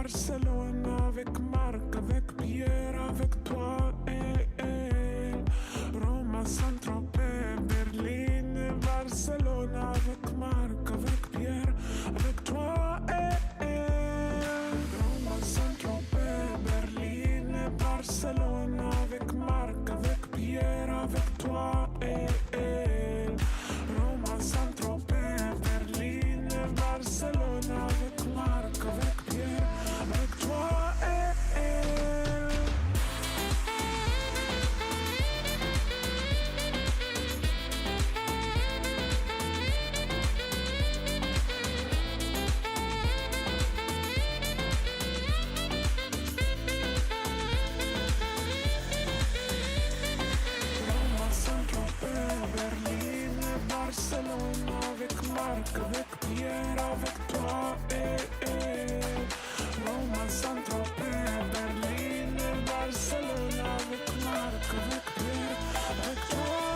Barcelone, avec Marc, avec Pierre, avec toi et Roma, Saint-Tropez, Berlin, Barcelone, avec Marc, avec Pierre, avec toi et Roma, Saint-Tropez, Berlin, Barcelone, avec Marc, avec Pierre, avec toi et Roma, Saint-Tropez, Berlin, Barcelone, avec Marc, avec Pierre, avec toi Roma, Saint-Tropez, Berlin, Barcelone, avec Marc, avec Pierre, avec toi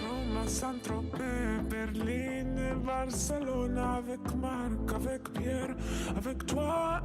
Roma, Saint-Tropez, Berlin, Barcelone, avec Marc, avec Pierre, avec toi Saint-Tropez, Berlin, Barcelone, avec Marc, avec Pierre, avec toi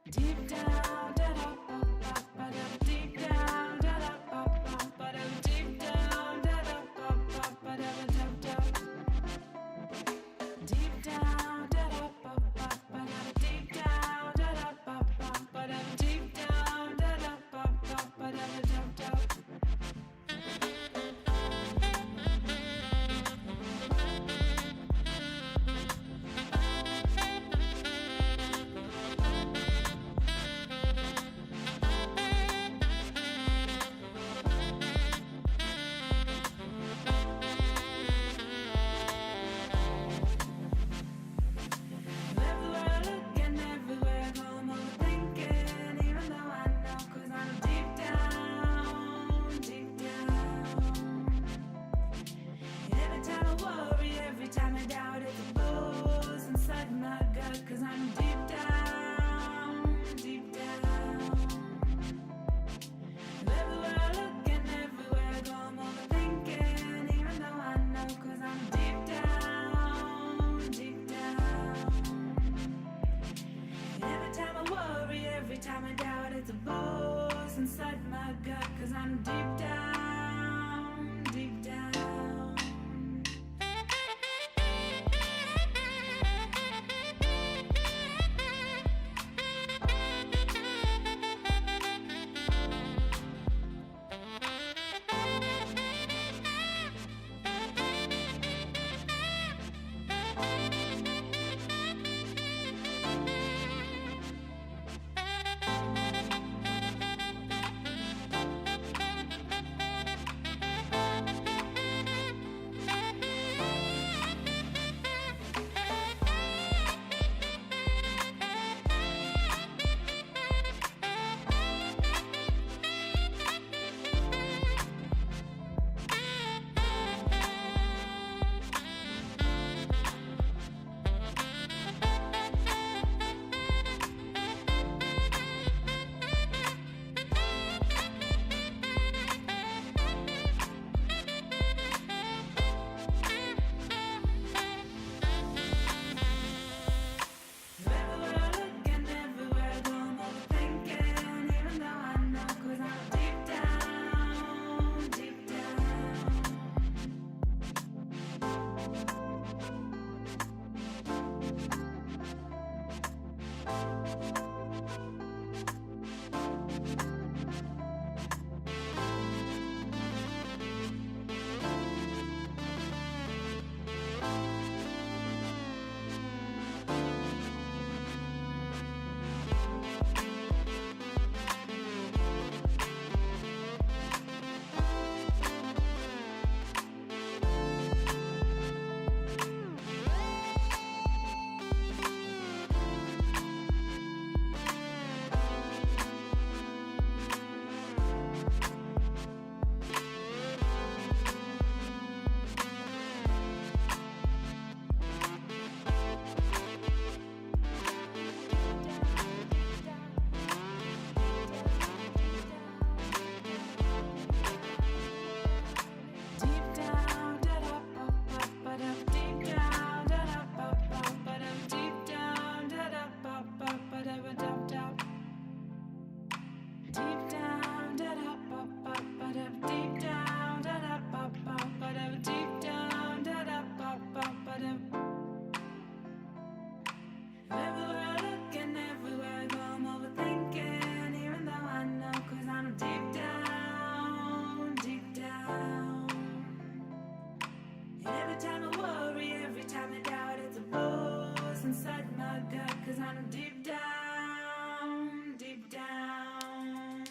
Deep down, da da ba ba ba da. Deep down, da da ba ba ba da. Deep down, da da ba ba ba da da da. Deep down, da da ba ba ba da. Deep down, da da ba ba ba da. Deep down, da da ba ba ba da da da. Everywhere I look and everywhere I go, I'm overthinking, even though I know, 'cause I'm deep down, deep down. And every time I worry, every time I doubt, it's a buzz inside my gut, 'cause I'm deep down, deep down. Everywhere I look and everywhere I go, I'm overthinking, even though I know, 'cause I'm deep down, deep down. And every time I worry, every time I doubt, it's a buzz inside my gut, 'cause I'm deep down, deep down. Everywhere I look and everywhere I go, I'm overthinking, even though I know, 'cause I'm deep down, deep down. Deep down, da da ba ba ba da. Deep down, da da ba ba ba da. Deep down, da da ba ba ba da da da. Deep down, da da ba ba ba da. Deep down, da da ba ba ba da. Deep down, da da ba ba ba da. Everywhere I look and everywhere I go, I'm overthinking, even though I know, 'cause I'm deep down, deep down. And every time I worry, every time I doubt, it's a buzz inside my gut, 'cause I'm deep down, deep down.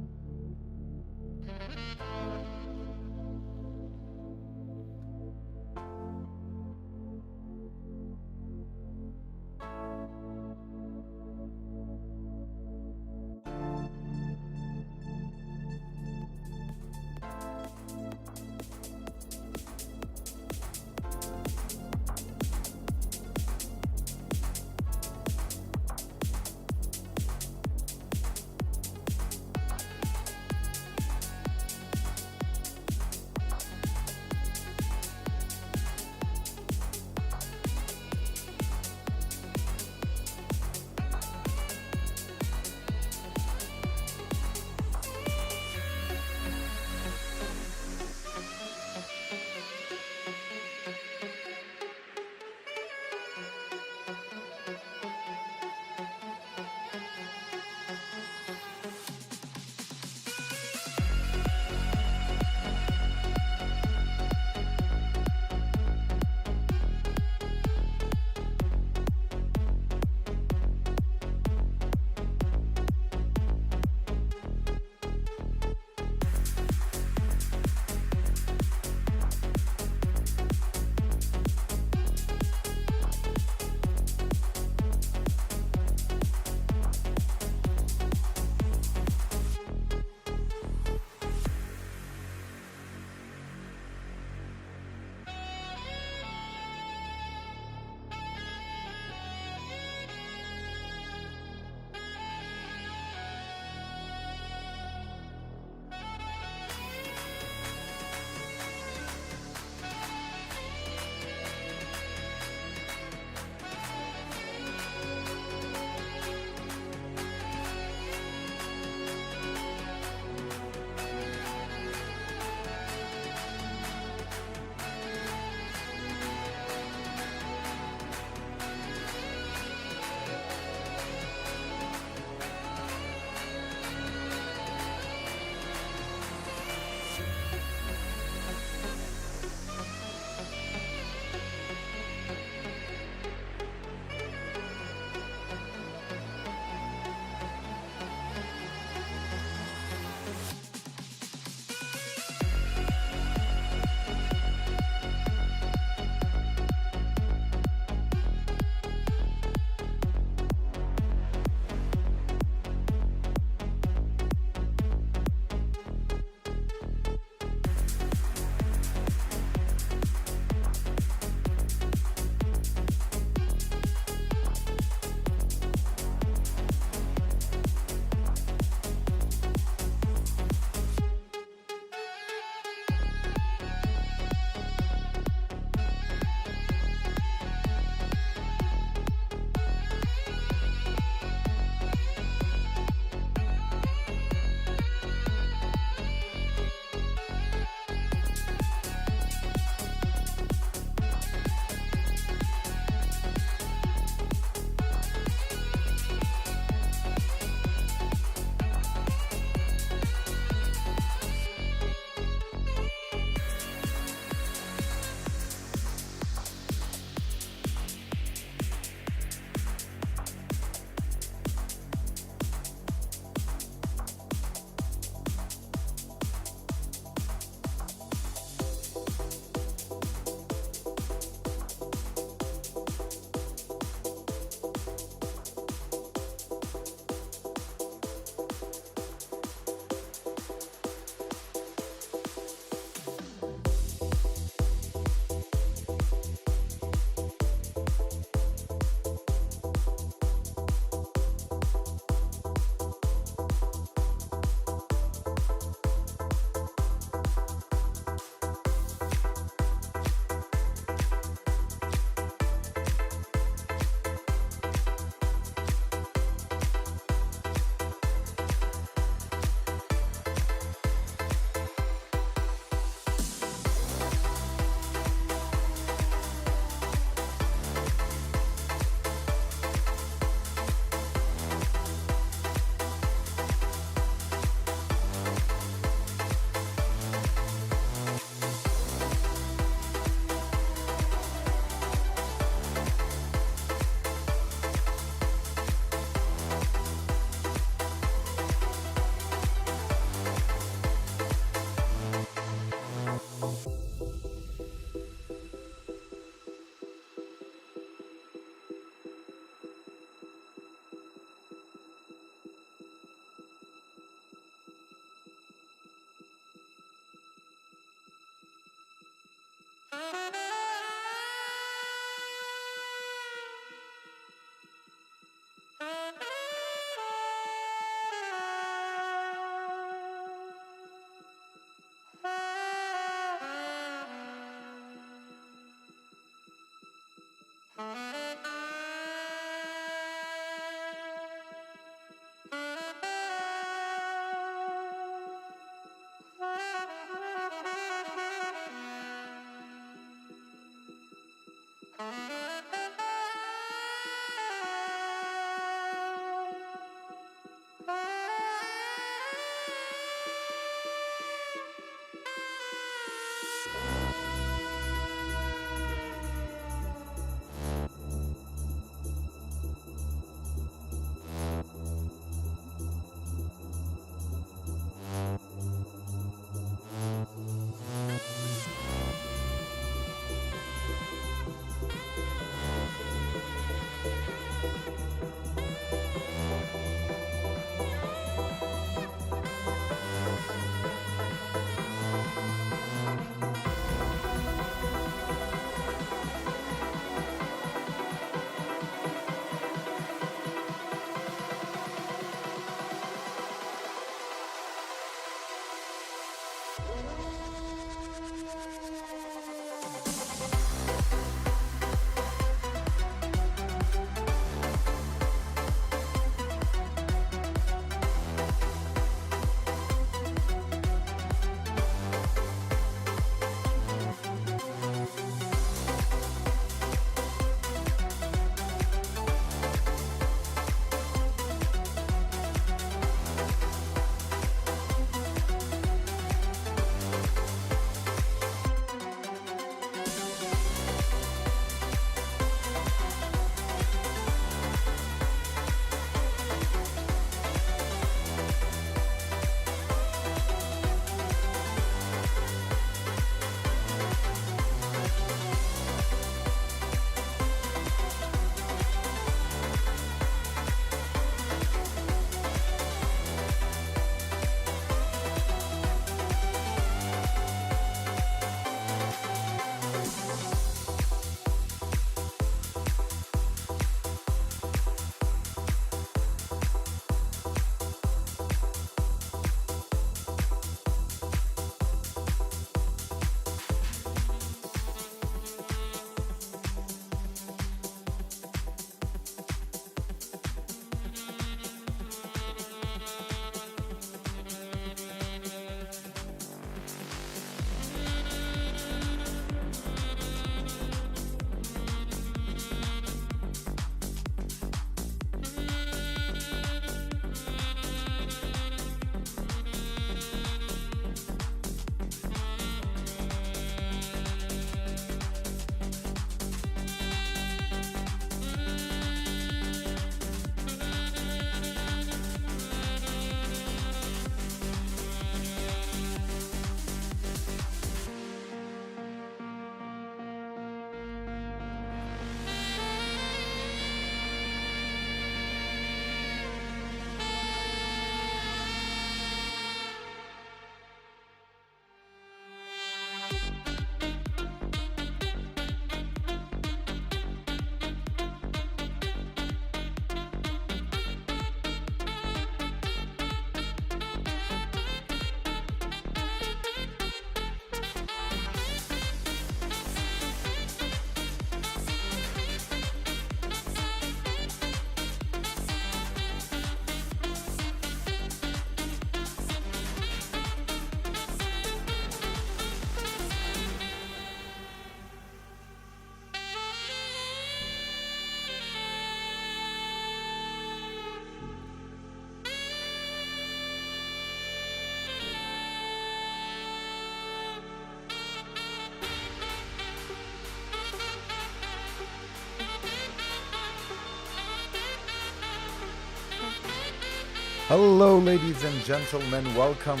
Hello, ladies and gentlemen. Welcome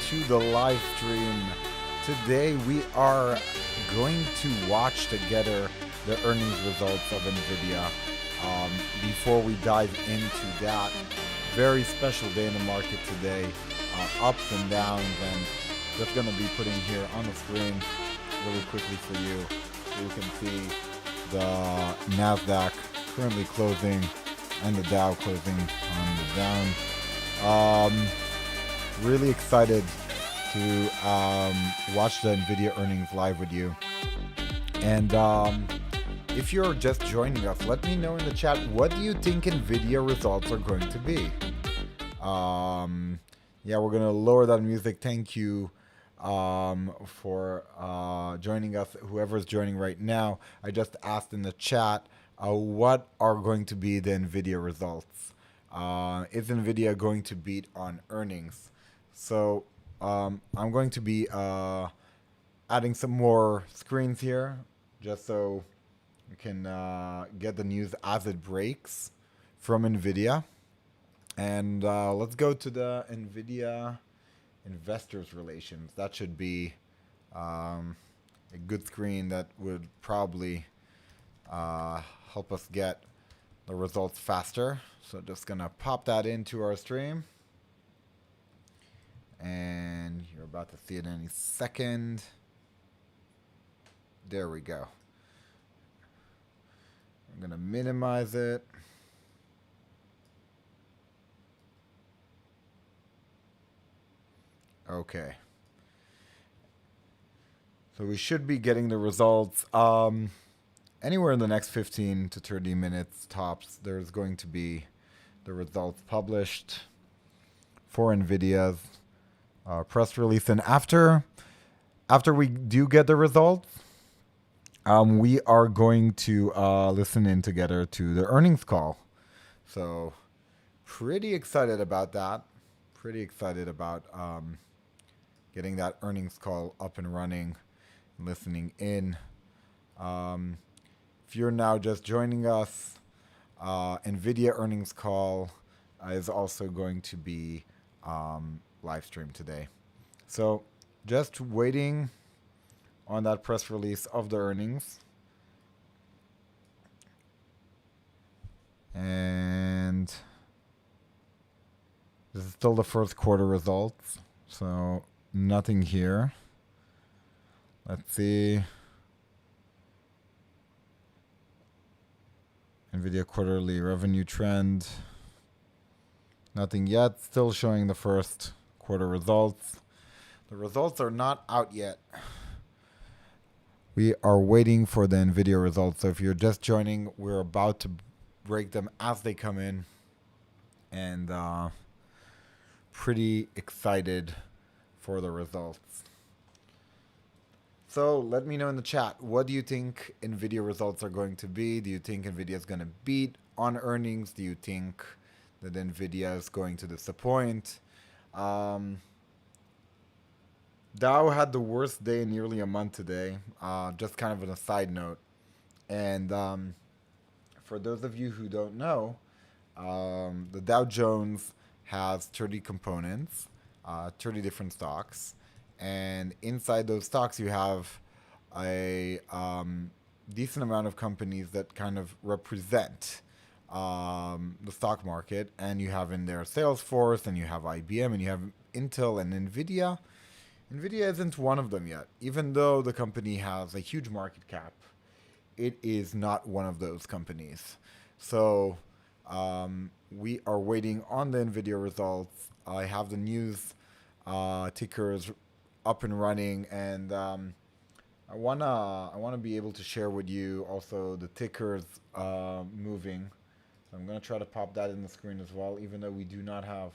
to the live stream. Today we are going to watch together the earnings results of Nvidia. Before we dive into that, very special day in the market today, ups and downs, and just going to be putting here on the screen really quickly for you, so you can see the Nasdaq currently closing and the Dow closing on the down. Really excited to watch the Nvidia earnings live with you. And if you're just joining us, let me know in the chat, what do you think Nvidia results are going to be? Yeah, we're going to lower that music. Thank you for joining us, whoever's joining right now. I just asked in the chat, what are going to be the Nvidia results? Is Nvidia going to beat on earnings? So I'm going to be adding some more screens here, just so we can get the news as it breaks from Nvidia. And let's go to the Nvidia Investors Relations. That should be a good screen that would probably help us get the results faster. So just gonna pop that into our stream, and you're about to see it any second. There we go. I'm gonna minimize it. Okay. So we should be getting the results anywhere in the next 15 to 30 minutes tops. There's going to be the results published for Nvidia's press release. And after we do get the results, we are going to listen in together to the earnings call. So pretty excited about that. Pretty excited about getting that earnings call up and running, listening in. If you're now just joining us, Nvidia earnings call is also going to be live streamed today. So just waiting on that press release of the earnings. And this is still the first quarter results, so nothing here. Let's see. Nvidia quarterly revenue trend. Nothing yet. Still showing the first quarter results. The results are not out yet. We are waiting for the Nvidia results. So if you're just joining, we're about to break them as they come in. And pretty excited for the results. So let me know in the chat, what do you think Nvidia results are going to be? Do you think Nvidia is going to beat on earnings? Do you think that Nvidia is going to disappoint? Dow had the worst day in nearly a month today, just kind of on a side note. And for those of you who don't know, the Dow Jones has 30 components, 30 different stocks. And inside those stocks, you have a decent amount of companies that kind of represent the stock market. And you have in there Salesforce, and you have IBM, and you have Intel and Nvidia. Nvidia isn't one of them yet. Even though the company has a huge market cap, it is not one of those companies. So we are waiting on the Nvidia results. I have the news tickers up and running, and I wanna be able to share with you also the tickers moving. So I'm gonna try to pop that in the screen as well, even though we do not have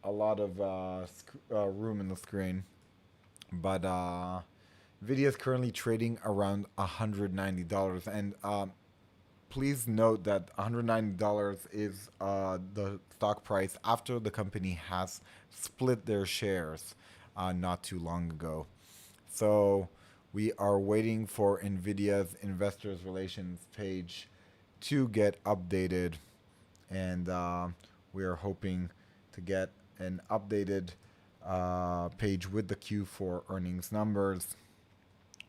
a lot of room in the screen. But Nvidia is currently trading around $190, and please note that $190 is the stock price after the company has split their shares not too long ago. So we are waiting for Nvidia's investors relations page to get updated, and we are hoping to get an updated page with the Q4 earnings numbers,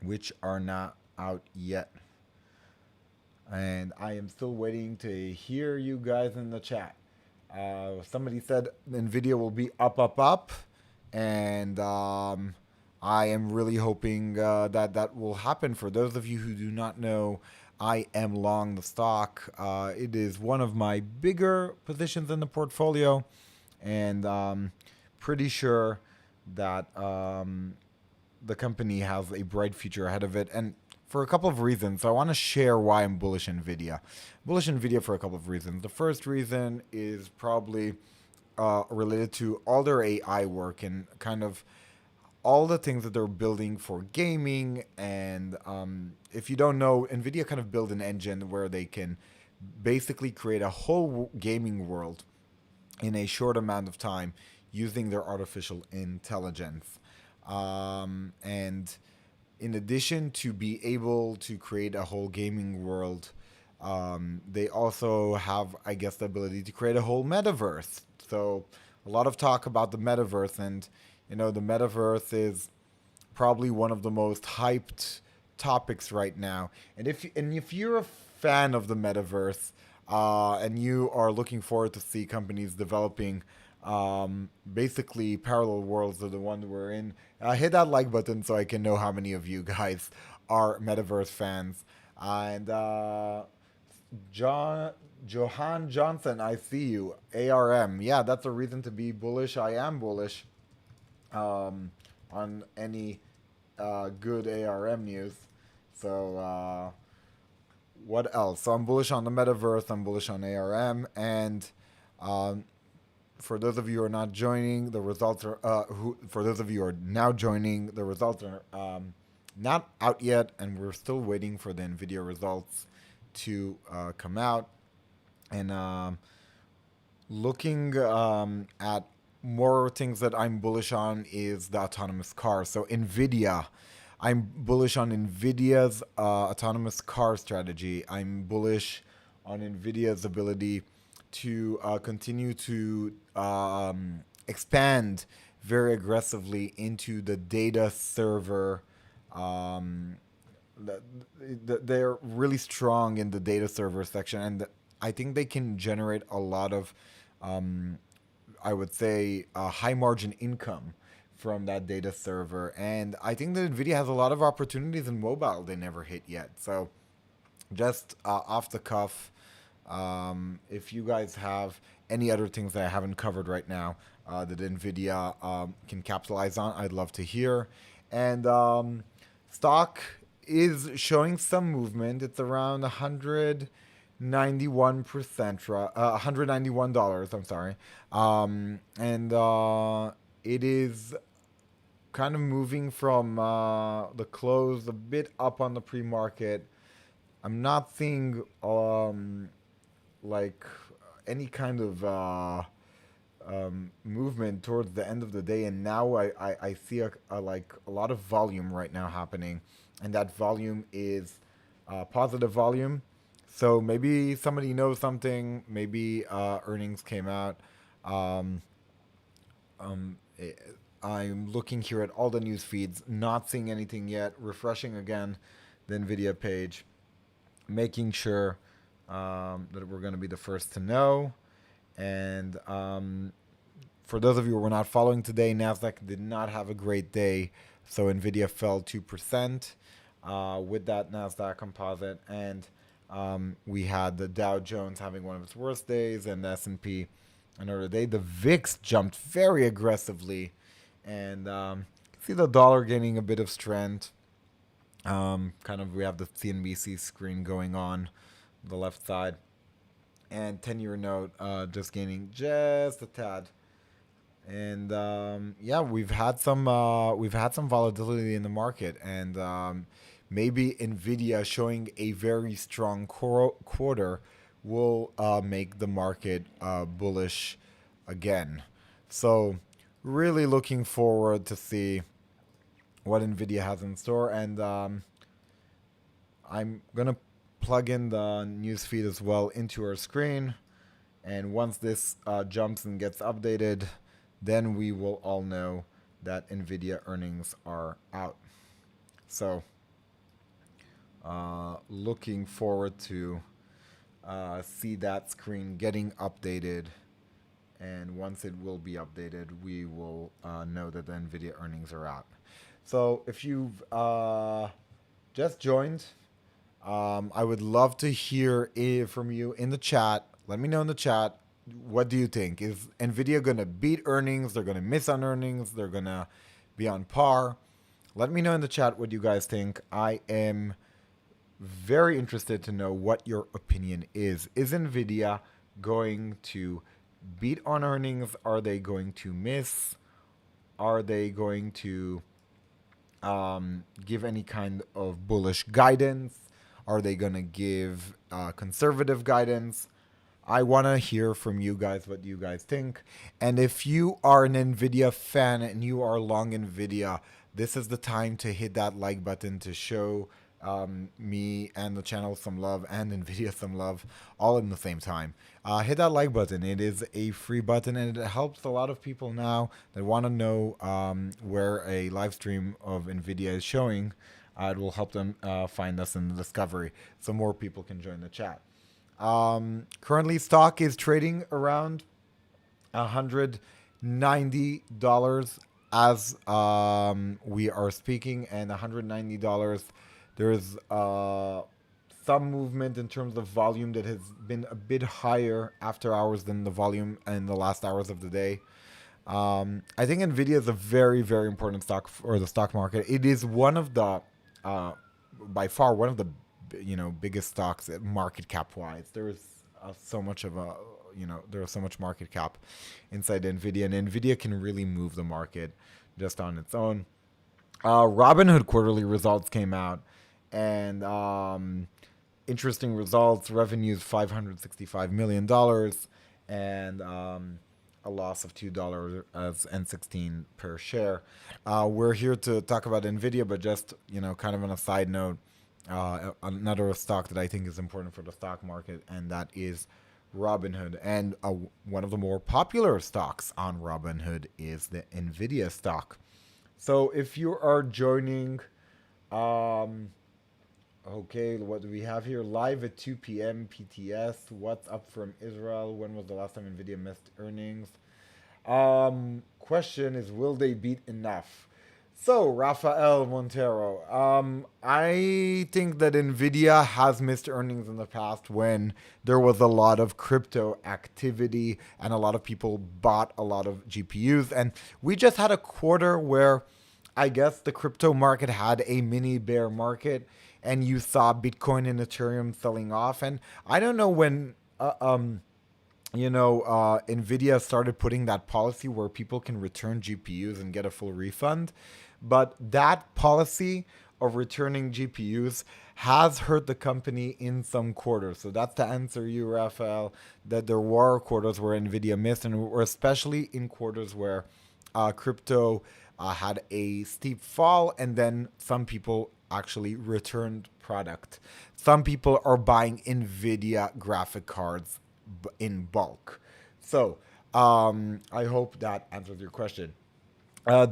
which are not out yet. And I am still waiting to hear you guys in the chat. Somebody said Nvidia will be up, and I am really hoping that that will happen. For those of you who do not know, I am long the stock. It is one of my bigger positions in the portfolio, and pretty sure that the company has a bright future ahead of it. And for a couple of reasons. So I want to share why I'm bullish Nvidia. Bullish Nvidia for a couple of reasons. The first reason is probably related to all their AI work and kind of all the things that they're building for gaming. And if you don't know, Nvidia kind of built an engine where they can basically create a whole gaming world in a short amount of time using their artificial intelligence. And in addition to be able to create a whole gaming world, they also have, I guess, the ability to create a whole metaverse. So a lot of talk about the metaverse, and the metaverse is probably one of the most hyped topics right now. And if you're a fan of the metaverse, and you are looking forward to see companies developing basically parallel worlds to the one we're in, hit that like button so I can know how many of you guys are metaverse fans. And Johan Johnson, I see you. ARM, yeah, that's a reason to be bullish. I am bullish on any good ARM news. So what else? So I'm bullish on the metaverse. I'm bullish on ARM, and for those of you who are not joining, the results are. For those of you who are now joining, the results are not out yet, and we're still waiting for the Nvidia results to come out. And looking at more things that I'm bullish on is the autonomous car. So Nvidia, I'm bullish on Nvidia's autonomous car strategy. I'm bullish on Nvidia's ability to continue to expand very aggressively into the data server. They're really strong in the data server section, and I think they can generate a lot of, I would say, high margin income from that data server. And I think that Nvidia has a lot of opportunities in mobile they never hit yet. So just off the cuff, if you guys have any other things that I haven't covered right now that Nvidia can capitalize on, I'd love to hear. And stock is showing some movement. It's around 191%, $191. I'm sorry, and it is kind of moving from the close a bit up on the pre-market. I'm not seeing like any kind of movement towards the end of the day, and now I see a lot of volume right now happening, and that volume is positive volume. So maybe somebody knows something. Maybe earnings came out. I'm looking here at all the news feeds, not seeing anything yet. Refreshing again the Nvidia page, making sure that we're going to be the first to know. And for those of you who were not following today, Nasdaq did not have a great day, so Nvidia fell 2% with that Nasdaq composite, and we had the Dow Jones having one of its worst days, and the S&P another day. The VIX jumped very aggressively, and see the dollar gaining a bit of strength. Kind of, we have the CNBC screen going on the left side, and 10-year note just gaining just a tad. And yeah, we've had some volatility in the market, and maybe Nvidia showing a very strong quarter will make the market bullish again. So really looking forward to see what Nvidia has in store, and I'm gonna plug in the news feed as well into our screen, And once this jumps and gets updated, then we will all know that Nvidia earnings are out. So, looking forward to see that screen getting updated. And once it will be updated, we will know that the Nvidia earnings are out. So, if you've just joined, I would love to hear from you in the chat. Let me know in the chat. What do you think? Is Nvidia going to beat earnings? They're going to miss on earnings? They're going to be on par? Let me know in the chat what you guys think. I am very interested to know what your opinion is. Is Nvidia going to beat on earnings? Are they going to miss? Are they going to give any kind of bullish guidance? Are they going to give conservative guidance? I want to hear from you guys what you guys think. And if you are an Nvidia fan and you are long Nvidia, this is the time to hit that like button to show me and the channel some love and Nvidia some love all in the same time. Hit that like button. It is a free button and it helps a lot of people now that want to know where a live stream of Nvidia is showing. It will help them find us in the discovery so more people can join the chat. Currently, stock is trading around $190 as we are speaking, and $190. There's some movement in terms of volume that has been a bit higher after hours than the volume in the last hours of the day. I think Nvidia is a very, very important stock for the stock market. It is one of the, by far, one of the biggest stocks at market cap wise. There is so much of a there is so much market cap inside Nvidia, and Nvidia can really move the market just on its own. Robinhood quarterly results came out, and interesting results. Revenues $565 million, and a loss of $2.16 per share. We're here to talk about Nvidia, but just kind of on a side note. Another stock that I think is important for the stock market, and that is Robinhood. And one of the more popular stocks on Robinhood is the Nvidia stock. So if you are joining, okay, what do we have here? Live at 2 p.m. PTS. What's up from Israel? When was the last time Nvidia missed earnings? Question is, will they beat enough? So, Rafael Montero, I think that Nvidia has missed earnings in the past when there was a lot of crypto activity and a lot of people bought a lot of GPUs. And we just had a quarter where I guess the crypto market had a mini bear market and you saw Bitcoin and Ethereum selling off. And I don't know when Nvidia started putting that policy where people can return GPUs and get a full refund. But that policy of returning GPUs has hurt the company in some quarters. So that's to answer you, Raphael, that there were quarters where Nvidia missed, and especially in quarters where crypto had a steep fall, and then some people actually returned product. Some people are buying Nvidia graphic cards in bulk. So I hope that answers your question.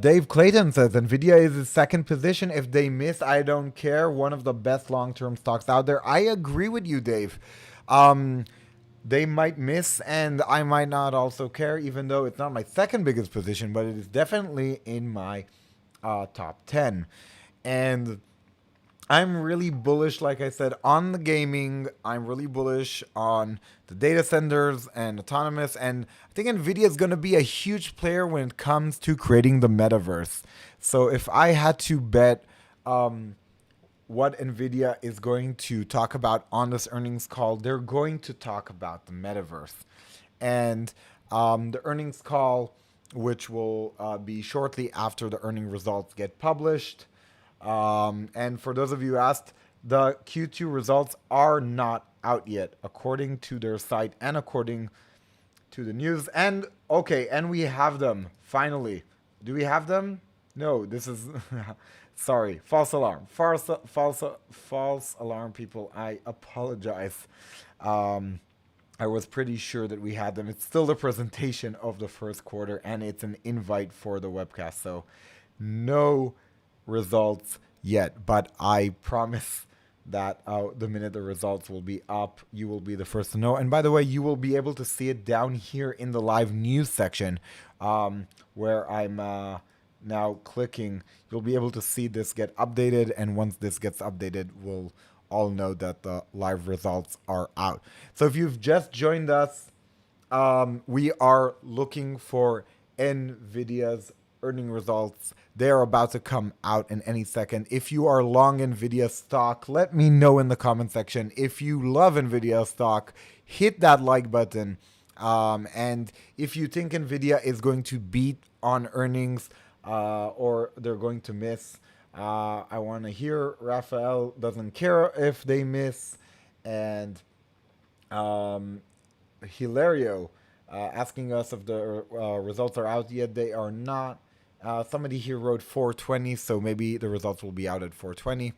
Dave Clayton says Nvidia is in second position. If they miss, I don't care. One of the best long-term stocks out there. I agree with you, Dave. They might miss, and I might not also care, even though it's not my second biggest position, but it is definitely in my top 10. And I'm really bullish, like I said, on the gaming. I'm really bullish on the data centers and autonomous. And I think Nvidia is going to be a huge player when it comes to creating the metaverse. So if I had to bet what Nvidia is going to talk about on this earnings call, they're going to talk about the metaverse. And the earnings call, which will be shortly after the earning results get published. And for those of you who asked, the Q2 results are not out yet, according to their site and according to the news. And okay, and we have them finally. Do we have them? No, this is sorry, false alarm. False alarm, people. I apologize. I was pretty sure that we had them. It's still the presentation of the first quarter, and it's an invite for the webcast. So no results yet, but I promise that the minute the results will be up, you will be the first to know. And by the way, you will be able to see it down here in the live news section, where I'm now clicking. You'll be able to see this get updated, and once this gets updated, we'll all know that the live results are out. So if you've just joined us, we are looking for Nvidia's earning results. They are about to come out in any second. If you are long Nvidia stock, let me know in the comment section. If you love Nvidia stock, hit that like button. And if you think Nvidia is going to beat on earnings, or they're going to miss, I want to hear. Raphael doesn't care if they miss. And Hilario asking us if the results are out yet. They are not. Somebody here wrote 420, so maybe the results will be out at 420.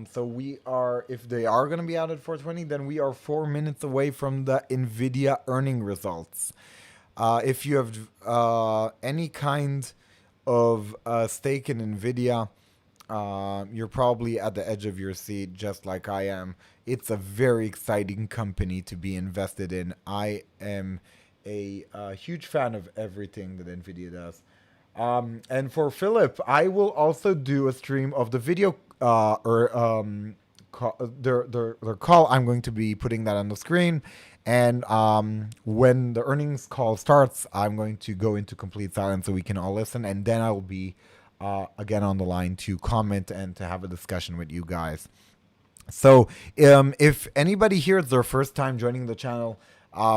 So we are, if they are going to be out at 420, then we are 4 minutes away from the Nvidia earning results. If you have any kind of stake in Nvidia, you're probably at the edge of your seat, just like I am. It's a very exciting company to be invested in. I am a huge fan of everything that Nvidia does. And for Philip, I will also do a stream of the video their call. I'm going to be putting that on the screen. And when the earnings call starts, I'm going to go into complete silence so we can all listen. And then I will be again on the line to comment and to have a discussion with you guys. So if anybody here is their first time joining the channel,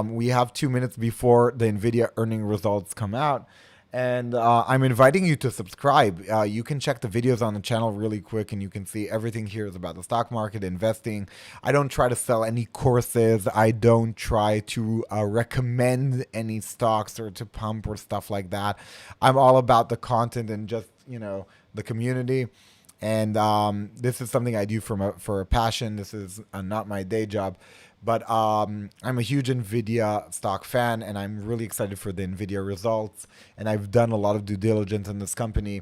we have 2 minutes before the Nvidia earning results come out. And I'm inviting you to subscribe. You can check the videos on the channel really quick, and you can see everything here is about the stock market, investing. I don't try to sell any courses. I don't try to recommend any stocks or to pump or stuff like that. I'm all about the content and just, the community. And this is something I do for a passion. This is not my day job. But I'm a huge Nvidia stock fan, and I'm really excited for the Nvidia results. And I've done a lot of due diligence in this company.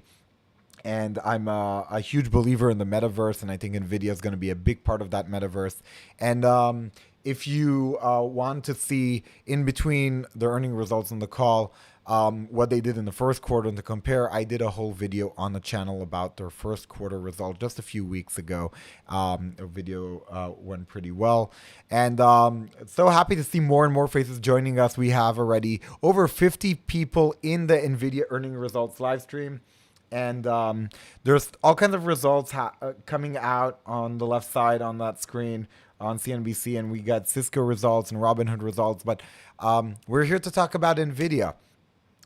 And I'm a huge believer in the metaverse, and I think Nvidia is going to be a big part of that metaverse. And if you want to see in between the earning results and the call, what they did in the first quarter and to compare, I did a whole video on the channel about their first quarter result just a few weeks ago. The video went pretty well. And so happy to see more and more faces joining us. We have already over 50 people in the Nvidia earning results live stream. And there's all kinds of results coming out on the left side on that screen on CNBC. And we got Cisco results and Robinhood results. But we're here to talk about Nvidia.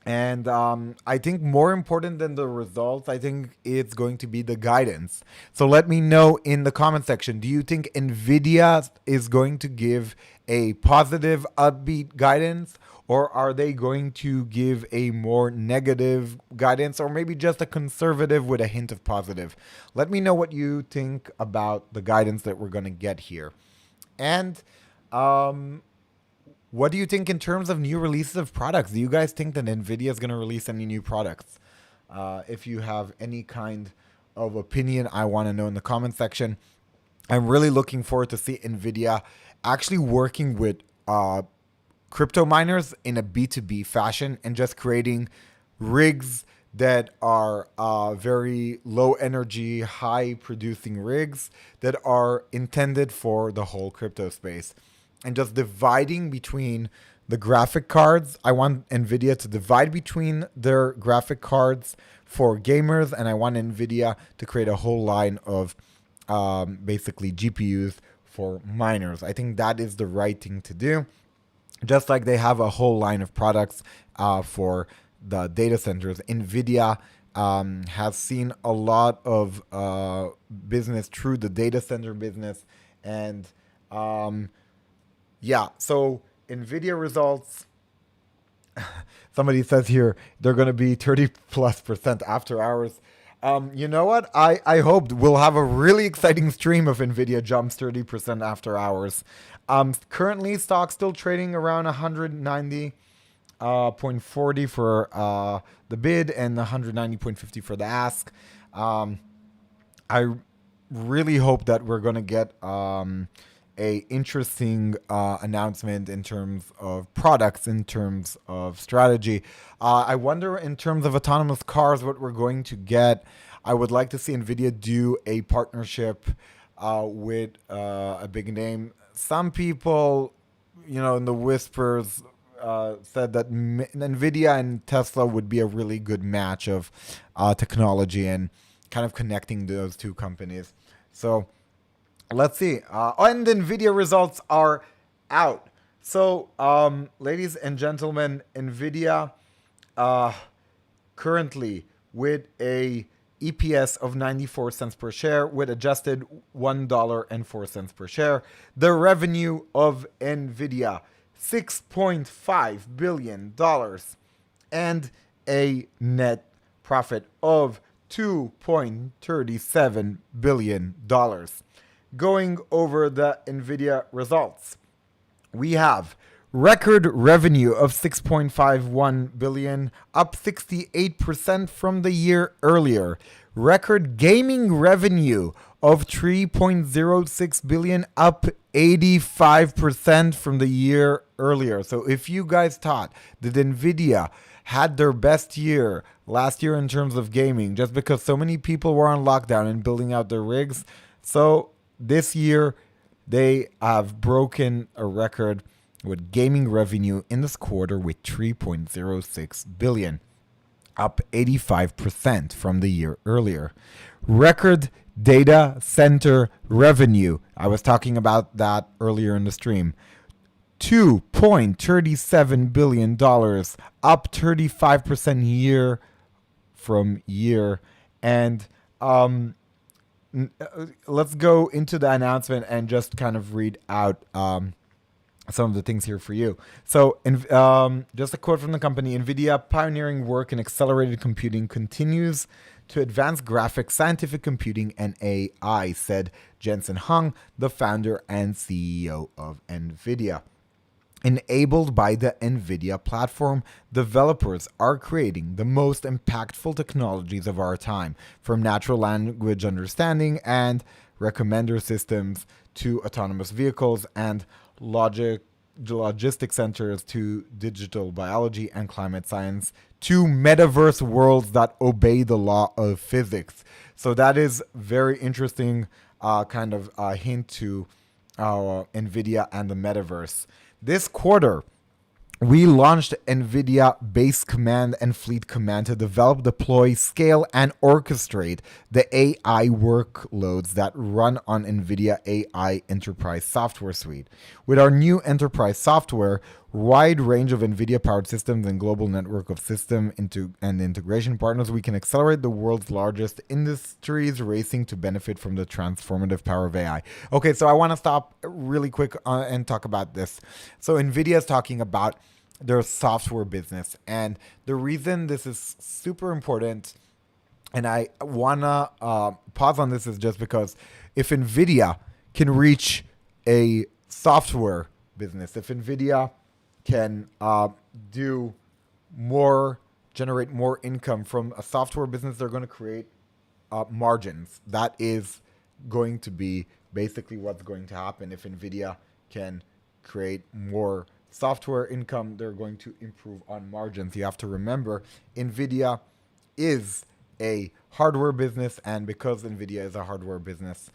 And I think more important than the results, I think it's going to be the guidance. So let me know in the comment section, do you think Nvidia is going to give a positive, upbeat guidance? Or are they going to give a more negative guidance, or maybe just a conservative with a hint of positive? Let me know what you think about the guidance that we're going to get here. And what do you think in terms of new releases of products? Do you guys think that Nvidia is going to release any new products? If you have any kind of opinion, I want to know in the comment section. I'm really looking forward to see Nvidia actually working with crypto miners in a B2B fashion and just creating rigs that are very low energy, high producing rigs that are intended for the whole crypto space. And just dividing between the graphic cards. I want Nvidia to divide between their graphic cards for gamers, and I want Nvidia to create a whole line of basically GPUs for miners. I think that is the right thing to do. Just like they have a whole line of products for the data centers. Nvidia has seen a lot of business through the data center business. And so Nvidia results, somebody says here, they're going to be 30+% after hours. You know what? I hoped we'll have a really exciting stream of Nvidia jumps 30% after hours. Currently, stock still trading around 190.40 for the bid and 190.50 for the ask. I really hope that we're going to get a interesting announcement in terms of products, in terms of strategy. I wonder in terms of autonomous cars what we're going to get. I would like to see Nvidia do a partnership with a big name. Some people, in the whispers, said that Nvidia and Tesla would be a really good match of technology and kind of connecting those two companies. So let's see. And Nvidia results are out. So, ladies and gentlemen, Nvidia currently with a EPS of 94 cents per share with adjusted $1.04 per share. The revenue of Nvidia, $6.5 billion and a net profit of $2.37 billion. Going over the Nvidia results, we have record revenue of $6.51 billion, up 68% from the year earlier. Record gaming revenue of $3.06 billion, up 85% from the year earlier. So if you guys thought that Nvidia had their best year last year in terms of gaming just because so many people were on lockdown and building out their rigs, so this year they have broken a record with gaming revenue in this quarter with $3.06 billion, up 85% from the year earlier. Record data center revenue, I was talking about that earlier in the stream, $2.37 billion, up 35% year from year. And let's go into the announcement and just kind of read out some of the things here for you. So, just a quote from the company: Nvidia pioneering work in accelerated computing continues to advance graphics, scientific computing, and AI, said Jensen Huang, the founder and CEO of Nvidia. Enabled by the Nvidia platform, developers are creating the most impactful technologies of our time, from natural language understanding and recommender systems to autonomous vehicles and logistic centers to digital biology and climate science to metaverse worlds that obey the law of physics. So that is very interesting kind of hint to Nvidia and the metaverse. This quarter, we launched Nvidia Base Command and Fleet Command to develop, deploy, scale, and orchestrate the AI workloads that run on Nvidia AI Enterprise Software Suite. With our new enterprise software, wide range of Nvidia-powered systems and global network of system and integration partners, we can accelerate the world's largest industries racing to benefit from the transformative power of AI. Okay, so I want to stop really quick and talk about this. So Nvidia is talking about their software business, and the reason this is super important, and I want to pause on this, is just because if Nvidia can reach a software business, if Nvidia can generate more income from a software business, they're going to create margins. That is going to be basically what's going to happen. If Nvidia can create more software income, they're going to improve on margins. You have to remember, Nvidia is a hardware business, and because Nvidia is a hardware business,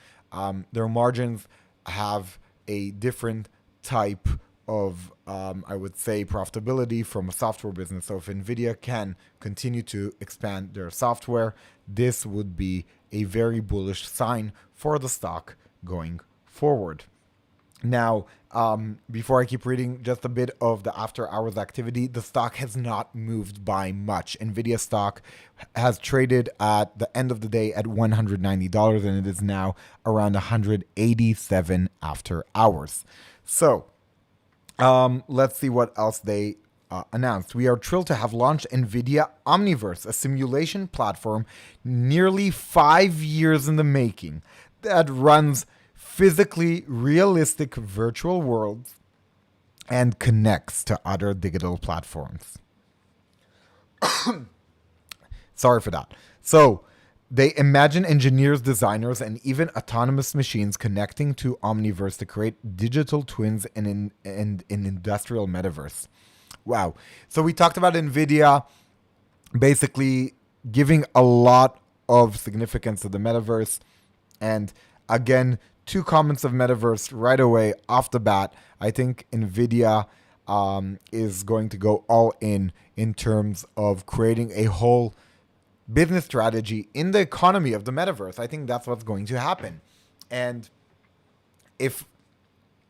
their margins have a different type of, I would say, profitability from a software business. So if Nvidia can continue to expand their software, this would be a very bullish sign for the stock going forward. Now, before I keep reading, just a bit of the after hours activity. The stock has not moved by much. Nvidia stock has traded at the end of the day at $190, and it is now around $187 after hours. So let's see what else they announced. We are thrilled to have launched Nvidia Omniverse, a simulation platform nearly 5 years in the making that runs physically realistic virtual worlds and connects to other digital platforms. Sorry for that. So, they imagine engineers, designers, and even autonomous machines connecting to Omniverse to create digital twins in an industrial metaverse. Wow. So we talked about Nvidia basically giving a lot of significance to the metaverse. And again, two comments of metaverse right away off the bat. I think Nvidia is going to go all in terms of creating a whole business strategy in the economy of the metaverse. I think that's what's going to happen. And if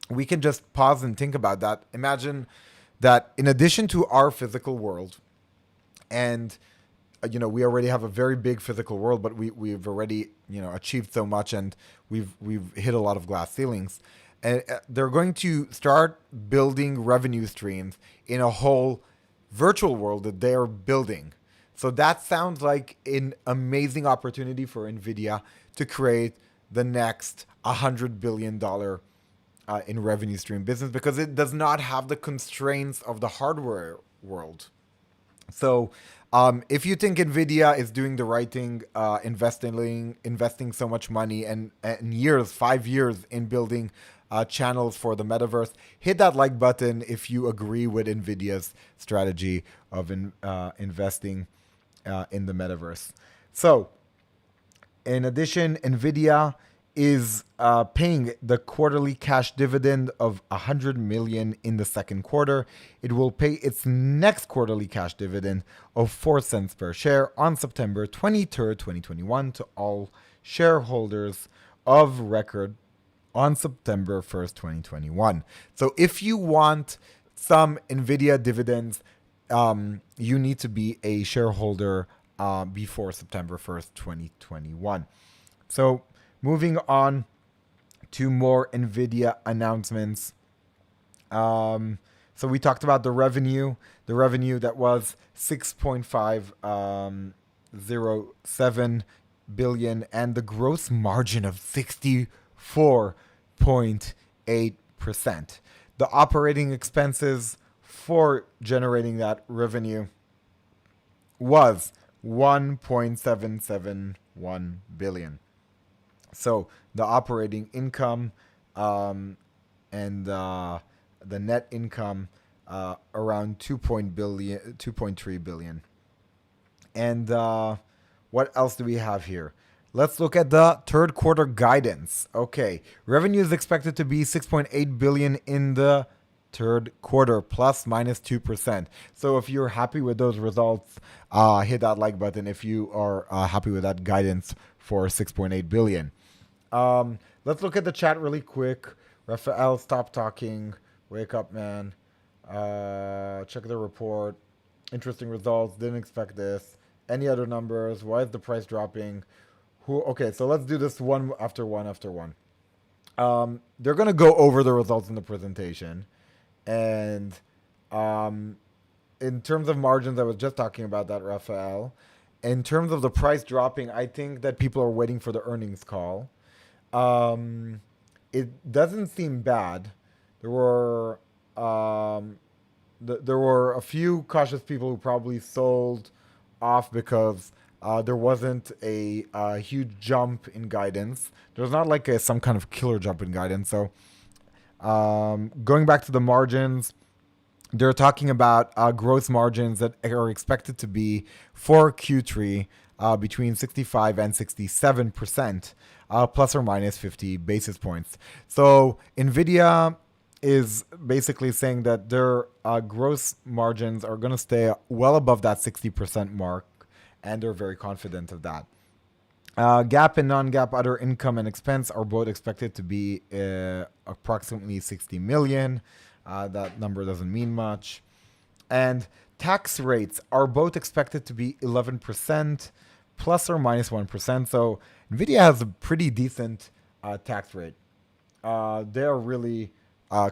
we can just pause and think about that, imagine that in addition to our physical world, and we already have a very big physical world, but we've already achieved so much, and we've hit a lot of glass ceilings. And they're going to start building revenue streams in a whole virtual world that they're building. So that sounds like an amazing opportunity for Nvidia to create the next $100 billion in revenue stream business, because it does not have the constraints of the hardware world. So if you think Nvidia is doing the right thing, investing so much money and years, 5 years in building channels for the metaverse, hit that like button if you agree with Nvidia's strategy of investing in the metaverse. So, in addition, Nvidia is paying the quarterly cash dividend of $100 million in the second quarter. It will pay its next quarterly cash dividend of 4 cents per share on September 23rd, 2021 to all shareholders of record on September 1st, 2021. So if you want some Nvidia dividends, you need to be a shareholder before September 1st, 2021. So moving on to more Nvidia announcements. So we talked about the revenue that was 6.507 billion and the gross margin of 64.8%. The operating expenses for generating that revenue was 1.771 billion. So the operating income and the net income around 2.3 billion. And what else do we have here? Let's look at the third quarter guidance. Okay, revenue is expected to be 6.8 billion in the third quarter, plus minus 2%. So if you're happy with those results, hit that like button if you are happy with that guidance for 6.8 billion. Let's look at the chat really quick. Raphael, stop talking. Wake up, man. Check the report. Interesting results. Didn't expect this. Any other numbers? Why is the price dropping? Okay, so let's do this one after one after one. They're going to go over the results in the presentation. And in terms of margins, I was just talking about that, Raphael. In terms of the price dropping, I think that people are waiting for the earnings call. It doesn't seem bad. There were a few cautious people who probably sold off because there wasn't a huge jump in guidance. There's not like some kind of killer jump in guidance. So going back to the margins, they're talking about gross margins that are expected to be for Q3 between 65 and 67%, plus or minus 50 basis points. So Nvidia is basically saying that their gross margins are going to stay well above that 60% mark, and they're very confident of that. GAAP and non-GAAP other income and expense are both expected to be approximately 60 million. That number doesn't mean much. And tax rates are both expected to be 11%, plus or minus 1%. So Nvidia has a pretty decent tax rate. They are really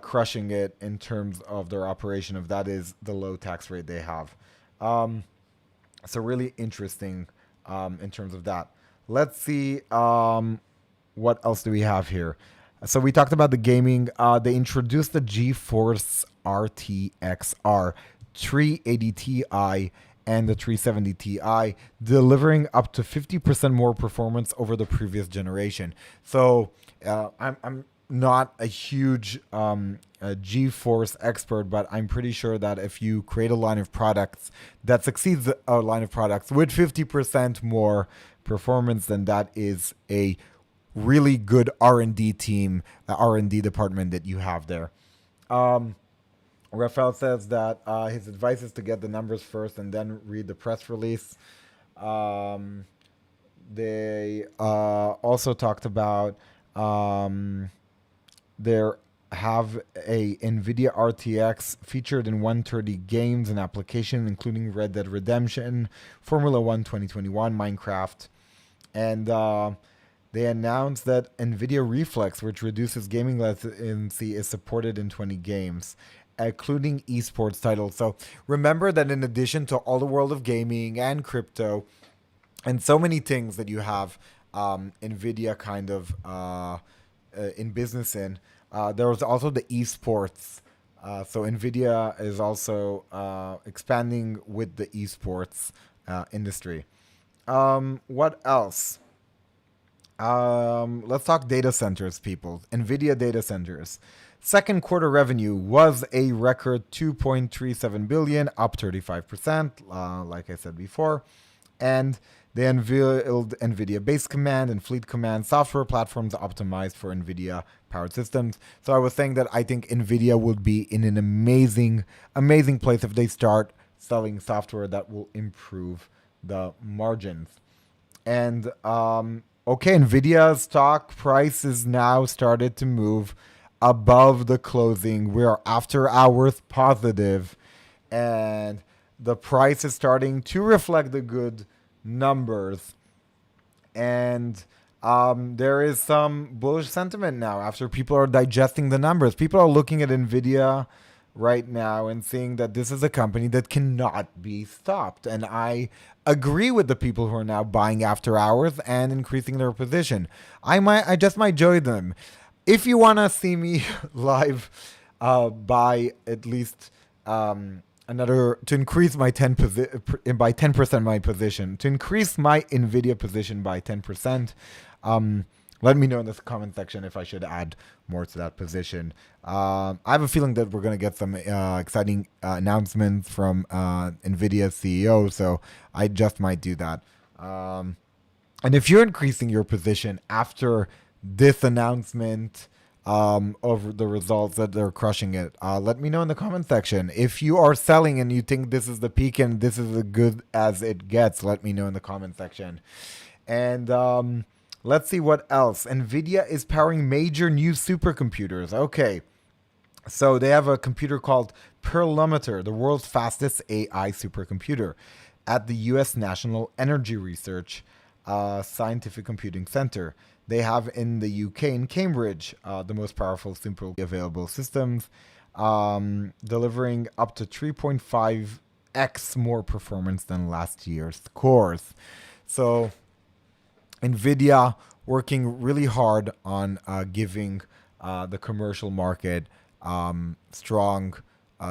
crushing it in terms of their operation, if that is the low tax rate they have. Um, so really interesting in terms of that. Let's see what else do we have here. So we talked about the gaming. They introduced the GeForce RTX 380 Ti and the 370 Ti, delivering up to 50% more performance over the previous generation. So I'm not a huge GeForce expert, but I'm pretty sure that if you create a line of products that succeeds a line of products with 50% more performance, then that is a really good R&D team, R&D department that you have there. Rafael says that his advice is to get the numbers first and then read the press release. Um, they also talked about their have a Nvidia RTX featured in 130 games and applications, including Red Dead Redemption, Formula One 2021, Minecraft, and they announced that Nvidia Reflex, which reduces gaming latency, is supported in 20 games, including esports titles. So remember that in addition to all the world of gaming and crypto and so many things that you have Nvidia kind of in business in, there was also the esports. So Nvidia is also expanding with the esports industry. What else? Let's talk data centers, people. Nvidia data centers. Second quarter revenue was a record 2.37 billion, up 35%, like I said before. And they unveiled NVIDIA Base Command and Fleet Command software platforms optimized for NVIDIA powered systems. So I was saying that I think NVIDIA would be in an amazing, amazing place if they start selling software that will improve the margins. And okay, NVIDIA's stock price is now started to move above the closing. We are after hours positive, and the price is starting to reflect the good numbers. And there is some bullish sentiment now after people are digesting the numbers. People are looking at NVIDIA right now and seeing that this is a company that cannot be stopped. And I agree with the people who are now buying after hours and increasing their position. I just might join them. If you want to see me live, buy at least another to increase my by 10% my position, to increase my Nvidia position by 10%. Let me know in the comment section if I should add more to that position. I have a feeling that we're going to get some exciting announcements from NVIDIA's CEO, so I just might do that. And if you're increasing your position after this announcement of the results that they're crushing it, let me know in the comment section. If you are selling and you think this is the peak and this is as good as it gets, let me know in the comment section. And let's see what else. NVIDIA is powering major new supercomputers. Okay. So they have a computer called Perlmutter, the world's fastest AI supercomputer, at the U.S. National Energy Research Scientific Computing Center. They have in the UK in Cambridge the most powerful simple available systems, delivering up to 3.5x more performance than last year's cores. So NVIDIA working really hard on giving the commercial market strong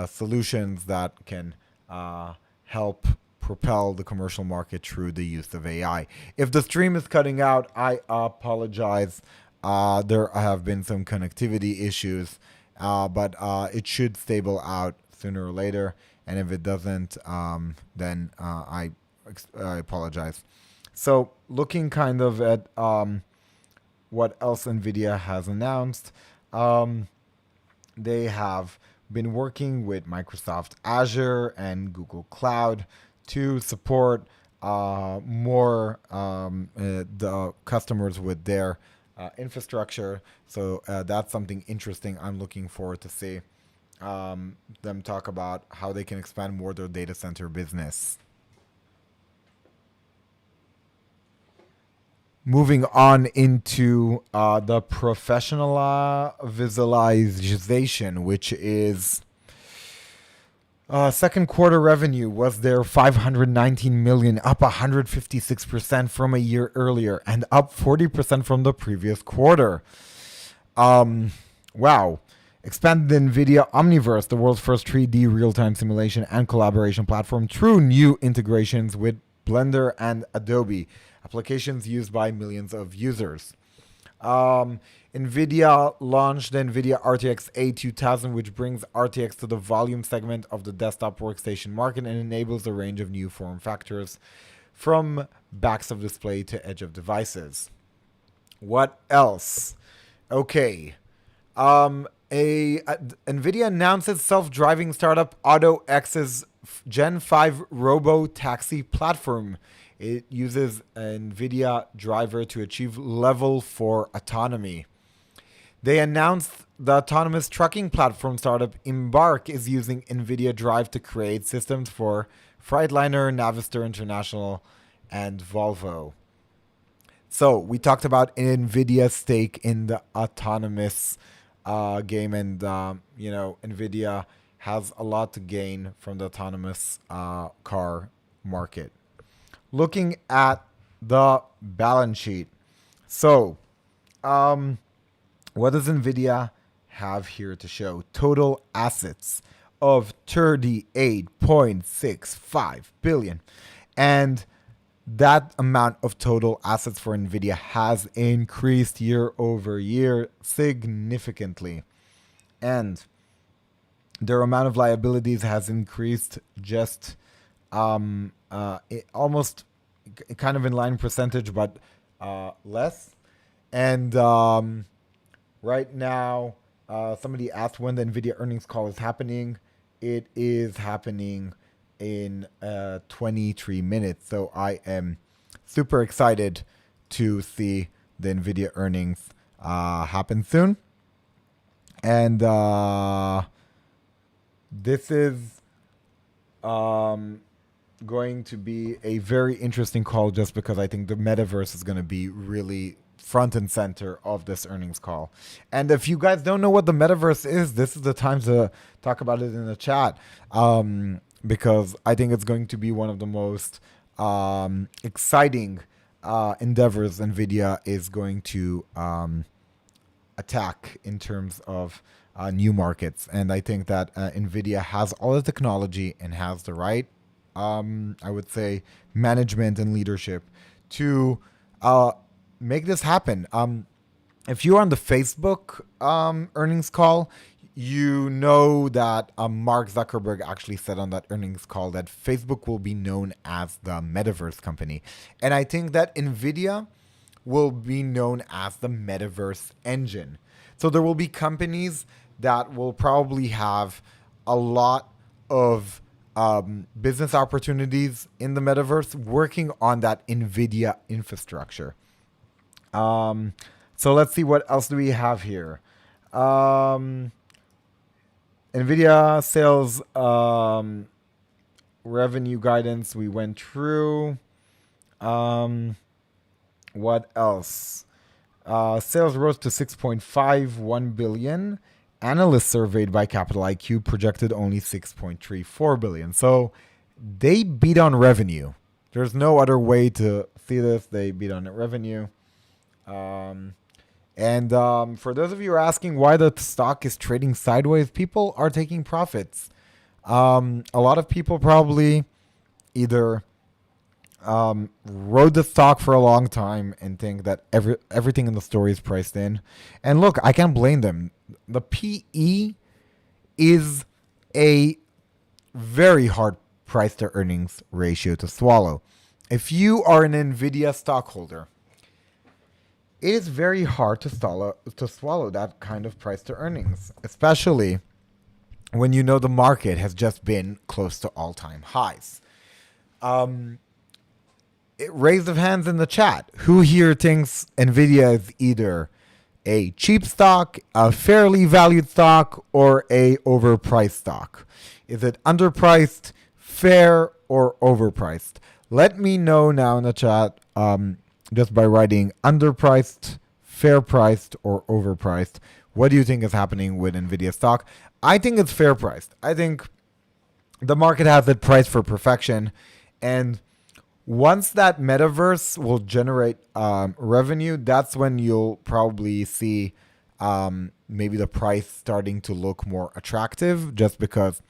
solutions that can help propel the commercial market through the use of AI. If the stream is cutting out, I apologize. There have been some connectivity issues, but it should stable out sooner or later. And if it doesn't, then I apologize. So looking kind of at what else NVIDIA has announced, they have been working with Microsoft Azure and Google Cloud to support more the customers with their infrastructure. So that's something interesting I'm looking forward to see them talk about how they can expand more their data center business. Moving on into the professional visualization, which is second quarter revenue was there 519 million, up 156% from a year earlier and up 40% from the previous quarter. Wow. Expanded Nvidia Omniverse, the world's first 3D real-time simulation and collaboration platform, through new integrations with Blender and Adobe, applications used by millions of users. Nvidia launched the Nvidia RTX A2000, which brings RTX to the volume segment of the desktop workstation market and enables a range of new form factors from backs of display to edge of devices. What else? Okay. Nvidia announces self-driving startup AutoX's Gen 5 robo-taxi platform. It uses an Nvidia driver to achieve level 4 autonomy. They announced the autonomous trucking platform startup Embark is using Nvidia Drive to create systems for Freightliner, Navistar International, and Volvo. So we talked about Nvidia's stake in the autonomous game, and Nvidia has a lot to gain from the autonomous car market. Looking at the balance sheet. So, what does Nvidia have here to show? Total assets of 38.65 billion. And that amount of total assets for Nvidia has increased year over year significantly. And their amount of liabilities has increased just almost kind of in line percentage, but less. And right now, somebody asked when the Nvidia earnings call is happening. It is happening in 23 minutes. So I am super excited to see the Nvidia earnings happen soon. And this is going to be a very interesting call, just because I think the metaverse is going to be really front and center of this earnings call. And if you guys don't know what the metaverse is, this is the time to talk about it in the chat, because I think it's going to be one of the most exciting endeavors Nvidia is going to attack in terms of new markets. And I think that Nvidia has all the technology and has the right, I would say, management and leadership to make this happen. If you're on the Facebook earnings call, you know that Mark Zuckerberg actually said on that earnings call that Facebook will be known as the Metaverse company. And I think that Nvidia will be known as the Metaverse engine. So there will be companies that will probably have a lot of business opportunities in the Metaverse working on that Nvidia infrastructure. So let's see, what else do we have here? Nvidia sales revenue guidance we went through. What else? Sales rose to 6.51 billion. Analysts surveyed by Capital IQ projected only 6.34 billion. So they beat on revenue. There's no other way to see this. They beat on revenue. For those of you who are asking why the stock is trading sideways, people are taking profits. A lot of people probably either rode the stock for a long time and think that everything in the story is priced in. And look, I can't blame them. The PE is a very hard price to earnings ratio to swallow. If you are an Nvidia stockholder, it is very hard to swallow that kind of price to earnings, especially when you know the market has just been close to all-time highs. Raise of hands in the chat. Who here thinks Nvidia is either a cheap stock, a fairly valued stock, or a overpriced stock? Is it underpriced, fair, or overpriced? Let me know now in the chat just by writing underpriced, fair priced, or overpriced. What do you think is happening with Nvidia stock? I think it's fair priced. I think the market has it priced for perfection. And once that metaverse will generate revenue, that's when you'll probably see maybe the price starting to look more attractive, just because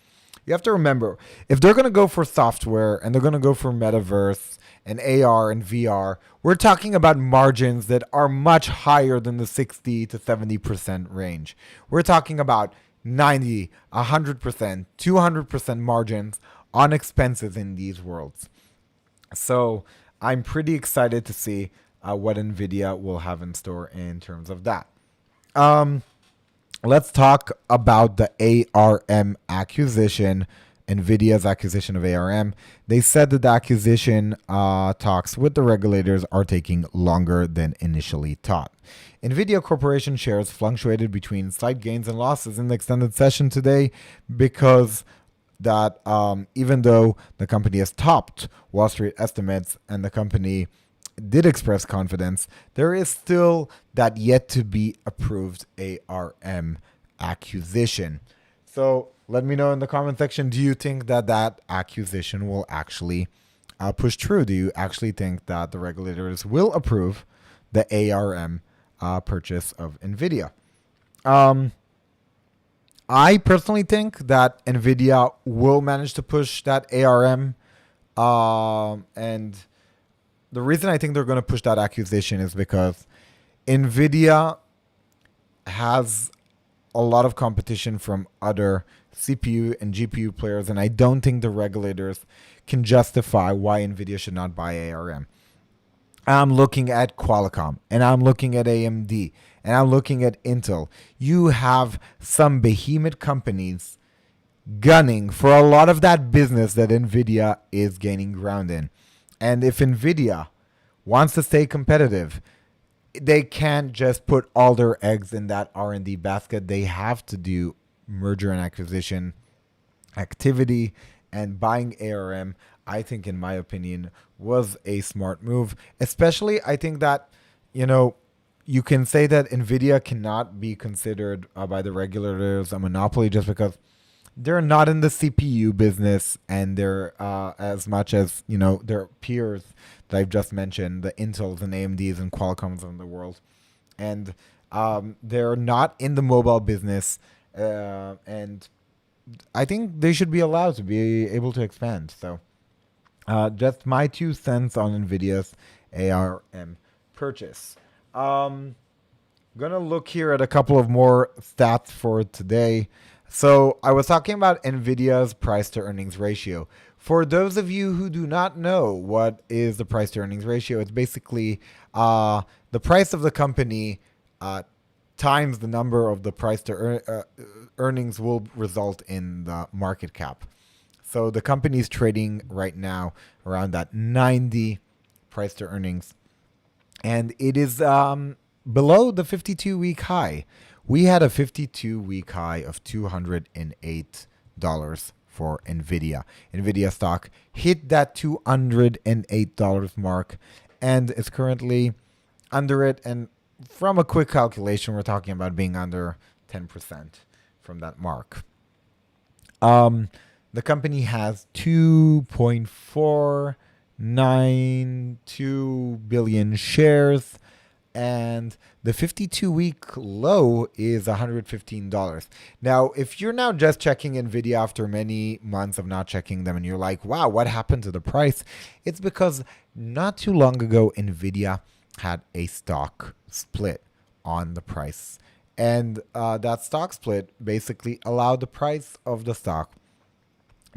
you have to remember, if they're going to go for software and they're going to go for metaverse and AR and VR, we're talking about margins that are much higher than the 60 to 70% range. We're talking about 90, 100%, 200% margins on expenses in these worlds. So I'm pretty excited to see what Nvidia will have in store in terms of that. Um, let's talk about the ARM acquisition, Nvidia's acquisition of ARM. They said that the acquisition talks with the regulators are taking longer than initially thought. Nvidia Corporation shares fluctuated between slight gains and losses in the extended session today because that even though the company has topped Wall Street estimates and the company did express confidence, there is still that yet to be approved ARM acquisition. So let me know in the comment section, do you think that that acquisition will actually push through? Do you actually think that the regulators will approve the ARM purchase of Nvidia? I personally think that Nvidia will manage to push that ARM. And the reason I think they're going to push that acquisition is because Nvidia has a lot of competition from other CPU and GPU players, and I don't think the regulators can justify why Nvidia should not buy ARM. I'm looking at Qualcomm, and I'm looking at AMD, and I'm looking at Intel. You have some behemoth companies gunning for a lot of that business that Nvidia is gaining ground in. And if Nvidia wants to stay competitive, they can't just put all their eggs in that R&D basket. They have to do merger and acquisition activity, and buying ARM, I think, in my opinion, was a smart move. Especially, I think that, you can say that Nvidia cannot be considered by the regulators a monopoly just because they're not in the CPU business, and they're as much as their peers that I've just mentioned, the Intels and AMDs and Qualcomms of the world, and they're not in the mobile business, and I think they should be allowed to be able to expand. So just my 2 cents on Nvidia's ARM purchase. Gonna look here at a couple of more stats for today. So I was talking about Nvidia's price to earnings ratio. For those of you who do not know what is the price to earnings ratio, it's basically the price of the company times the number of the price to earnings will result in the market cap. So the company is trading right now around that 90 price to earnings, and it is below the 52-week high. We had a 52-week high of $208 for Nvidia. Nvidia stock hit that $208 mark and is currently under it. And from a quick calculation, we're talking about being under 10% from that mark. The company has 2.492 billion shares, and the 52-week low is $115. Now, if you're now just checking Nvidia after many months of not checking them and you're like, wow, what happened to the price? It's because not too long ago, Nvidia had a stock split on the price. And that stock split basically allowed the price of the stock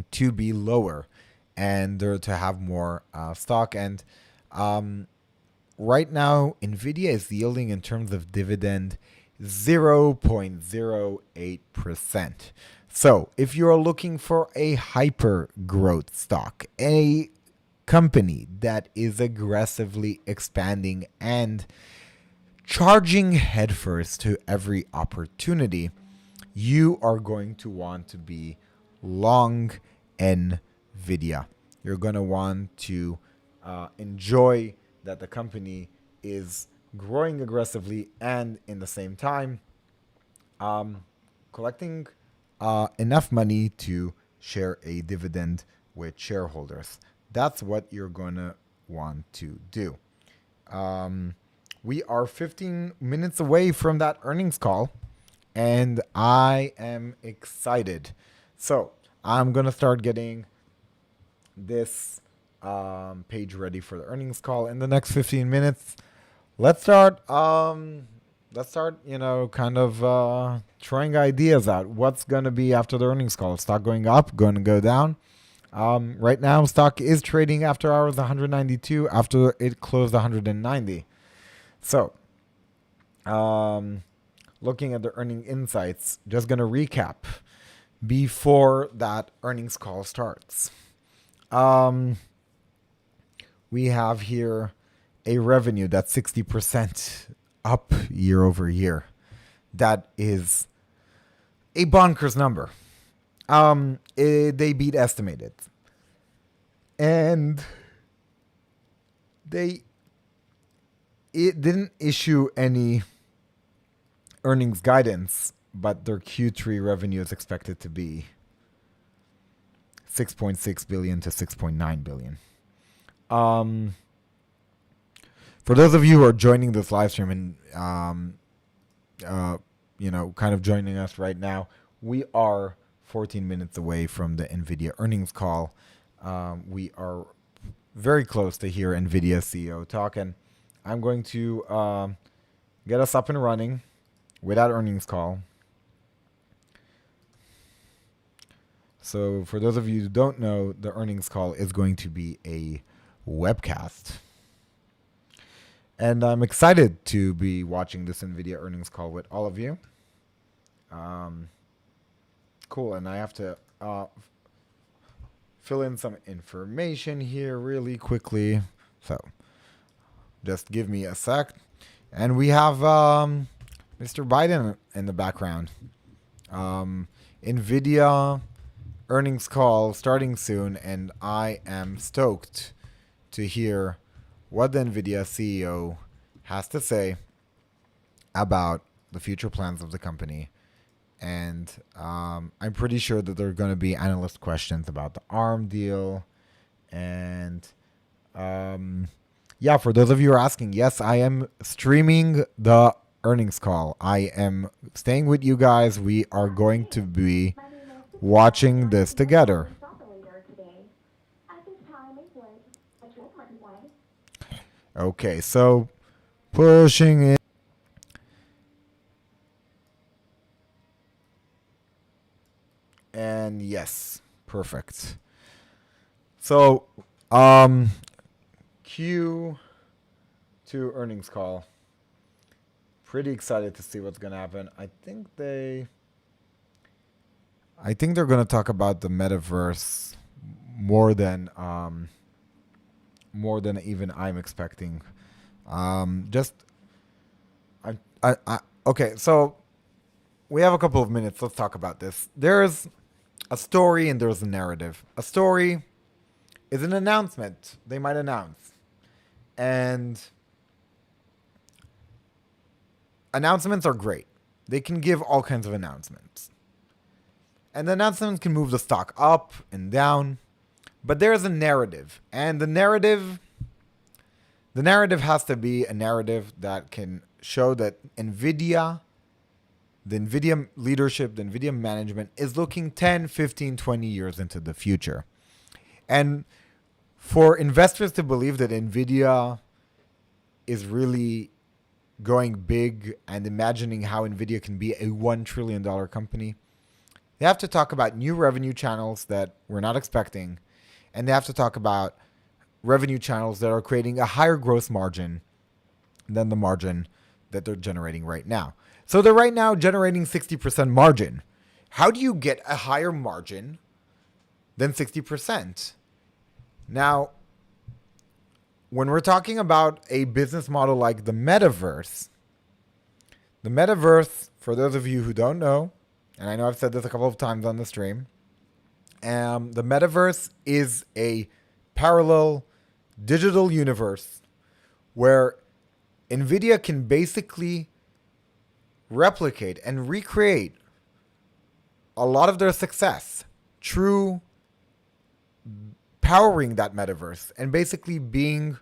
to be lower and to have more stock. And right now, Nvidia is yielding in terms of dividend 0.08%. So if you're looking for a hyper growth stock, a company that is aggressively expanding and charging headfirst to every opportunity, you are going to want to be long Nvidia. You're going to want to enjoy that the company is growing aggressively and in the same time collecting enough money to share a dividend with shareholders. That's what you're going to want to do. We are 15 minutes away from that earnings call, and I am excited. So I'm going to start getting this page ready for the earnings call in the next 15 minutes. Let's start. Kind of trying ideas out. What's going to be after the earnings call? Stock going up, going to go down. Right now, stock is trading after hours 192. After it closed 190. So, looking at the earning insights, just going to recap before that earnings call starts. We have here a revenue that's 60% up year over year. That is a bonkers number. They beat estimated. And it didn't issue any earnings guidance, but their Q3 revenue is expected to be 6.6 billion to 6.9 billion. For those of you who are joining this live stream and kind of joining us right now, we are 14 minutes away from the Nvidia earnings call. We are very close to hear Nvidia CEO talk, and I'm going to get us up and running with that earnings call. So for those of you who don't know, the earnings call is going to be a webcast. And I'm excited to be watching this Nvidia earnings call with all of you. Cool, and I have to fill in some information here really quickly. So just give me a sec. And we have Mr. Biden in the background. Nvidia earnings call starting soon, and I am stoked to hear what the Nvidia CEO has to say about the future plans of the company. And I'm pretty sure that there are going to be analyst questions about the ARM deal. And for those of you who are asking, yes, I am streaming the earnings call. I am staying with you guys. We are going to be watching this together. Okay, so pushing it. And yes, perfect. So, Q2 earnings call. Pretty excited to see what's going to happen. I think they're going to talk about the Metaverse more than even I'm expecting. Okay, so we have a couple of minutes. Let's talk about this. There's a story and there's a narrative. A story is an announcement they might announce. And announcements are great. They can give all kinds of announcements. And the announcements can move the stock up and down. But there's a narrative. And the narrative has to be a narrative that can show that Nvidia, the Nvidia leadership, the Nvidia management is looking 10, 15, 20 years into the future. And for investors to believe that Nvidia is really going big and imagining how Nvidia can be a $1 trillion company, they have to talk about new revenue channels that we're not expecting. And they have to talk about revenue channels that are creating a higher gross margin than the margin that they're generating right now. So they're right now generating 60% margin. How do you get a higher margin than 60%? Now, when we're talking about a business model like the Metaverse, for those of you who don't know, and I know I've said this a couple of times on the stream, the Metaverse is a parallel digital universe where Nvidia can basically replicate and recreate a lot of their success through powering that metaverse and basically being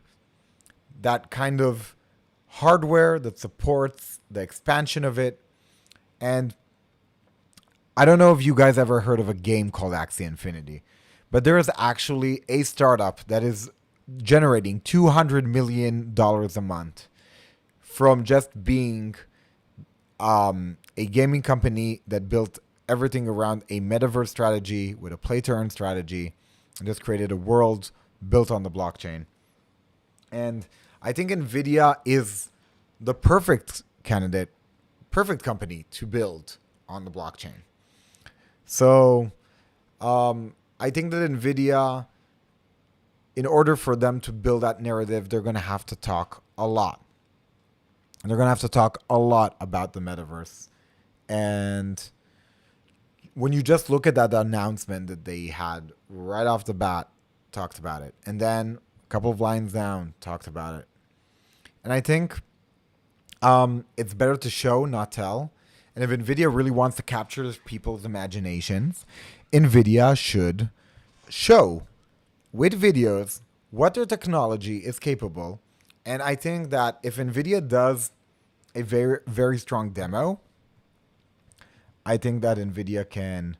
that kind of hardware that supports the expansion of it. And I don't know if you guys ever heard of a game called Axie Infinity, but there is actually a startup that is generating $200 million a month from just being a gaming company that built everything around a metaverse strategy with a play to earn strategy and just created a world built on the blockchain. And I think Nvidia is the perfect candidate, perfect company to build on the blockchain. So I think that Nvidia, in order for them to build that narrative, they're going to have to talk a lot. And they're going to have to talk a lot about the metaverse. And when you just look at that announcement that they had right off the bat, talked about it. And then a couple of lines down, talked about it. And I think it's better to show, not tell. And if Nvidia really wants to capture people's imaginations, Nvidia should show with videos what their technology is capable. And I think that if Nvidia does a very, very strong demo, I think that Nvidia can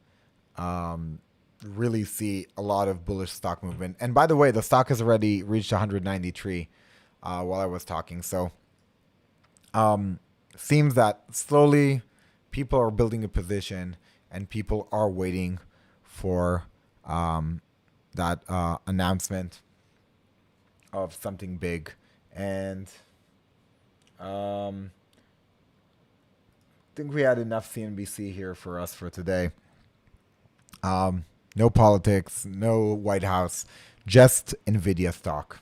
really see a lot of bullish stock movement. And by the way, the stock has already reached 193 while I was talking. So seems that slowly people are building a position and people are waiting for that announcement of something big. And I think we had enough CNBC here for us for today. No politics, no White House, just Nvidia stock.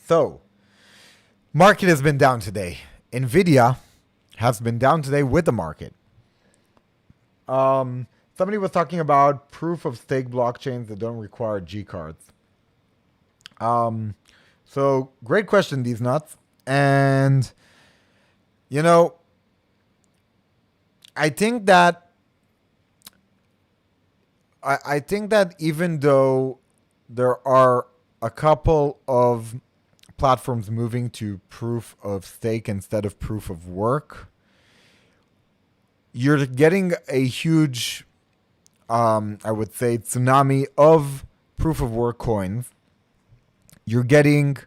So, market has been down today. Nvidia has been down today with the market. Somebody was talking about proof of stake blockchains that don't require G cards. So great question, these nuts. And, you know, I think that even though there are a couple of platforms moving to proof of stake instead of proof of work, you're getting a huge, I would say, tsunami of proof of work coins. You're getting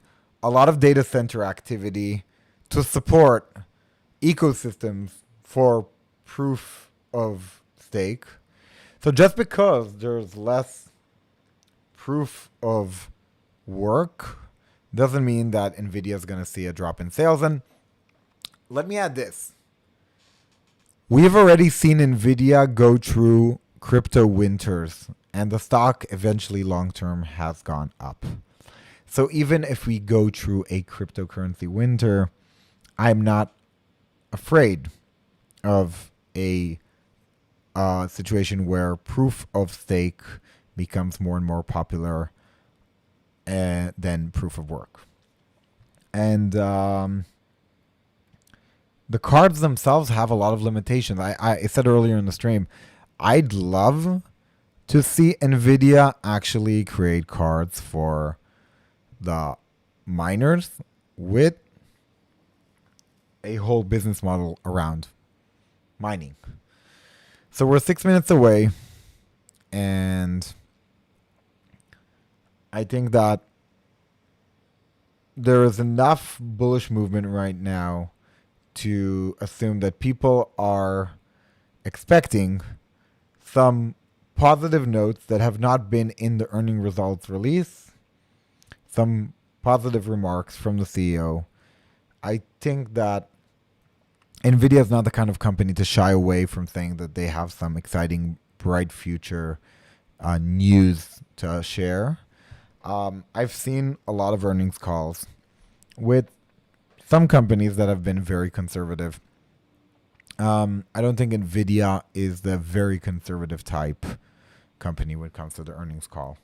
a lot of data center activity to support ecosystems for proof of stake. So just because there's less proof of work doesn't mean that Nvidia is going to see a drop in sales. And let me add this. We've already seen Nvidia go through crypto winters, and the stock eventually long-term has gone up. So even if we go through a cryptocurrency winter, I'm not afraid of a situation where proof of stake becomes more and more popular than proof of work. And the cards themselves have a lot of limitations. I said earlier in the stream, I'd love to see Nvidia actually create cards for the miners with a whole business model around mining. So we're 6 minutes away, and I think that there is enough bullish movement right now to assume that people are expecting some positive notes that have not been in the earning results release, some positive remarks from the CEO. I think that Nvidia is not the kind of company to shy away from saying that they have some exciting, bright future news to share. I've seen a lot of earnings calls with some companies that have been very conservative. I don't think Nvidia is the very conservative type company when it comes to the earnings call.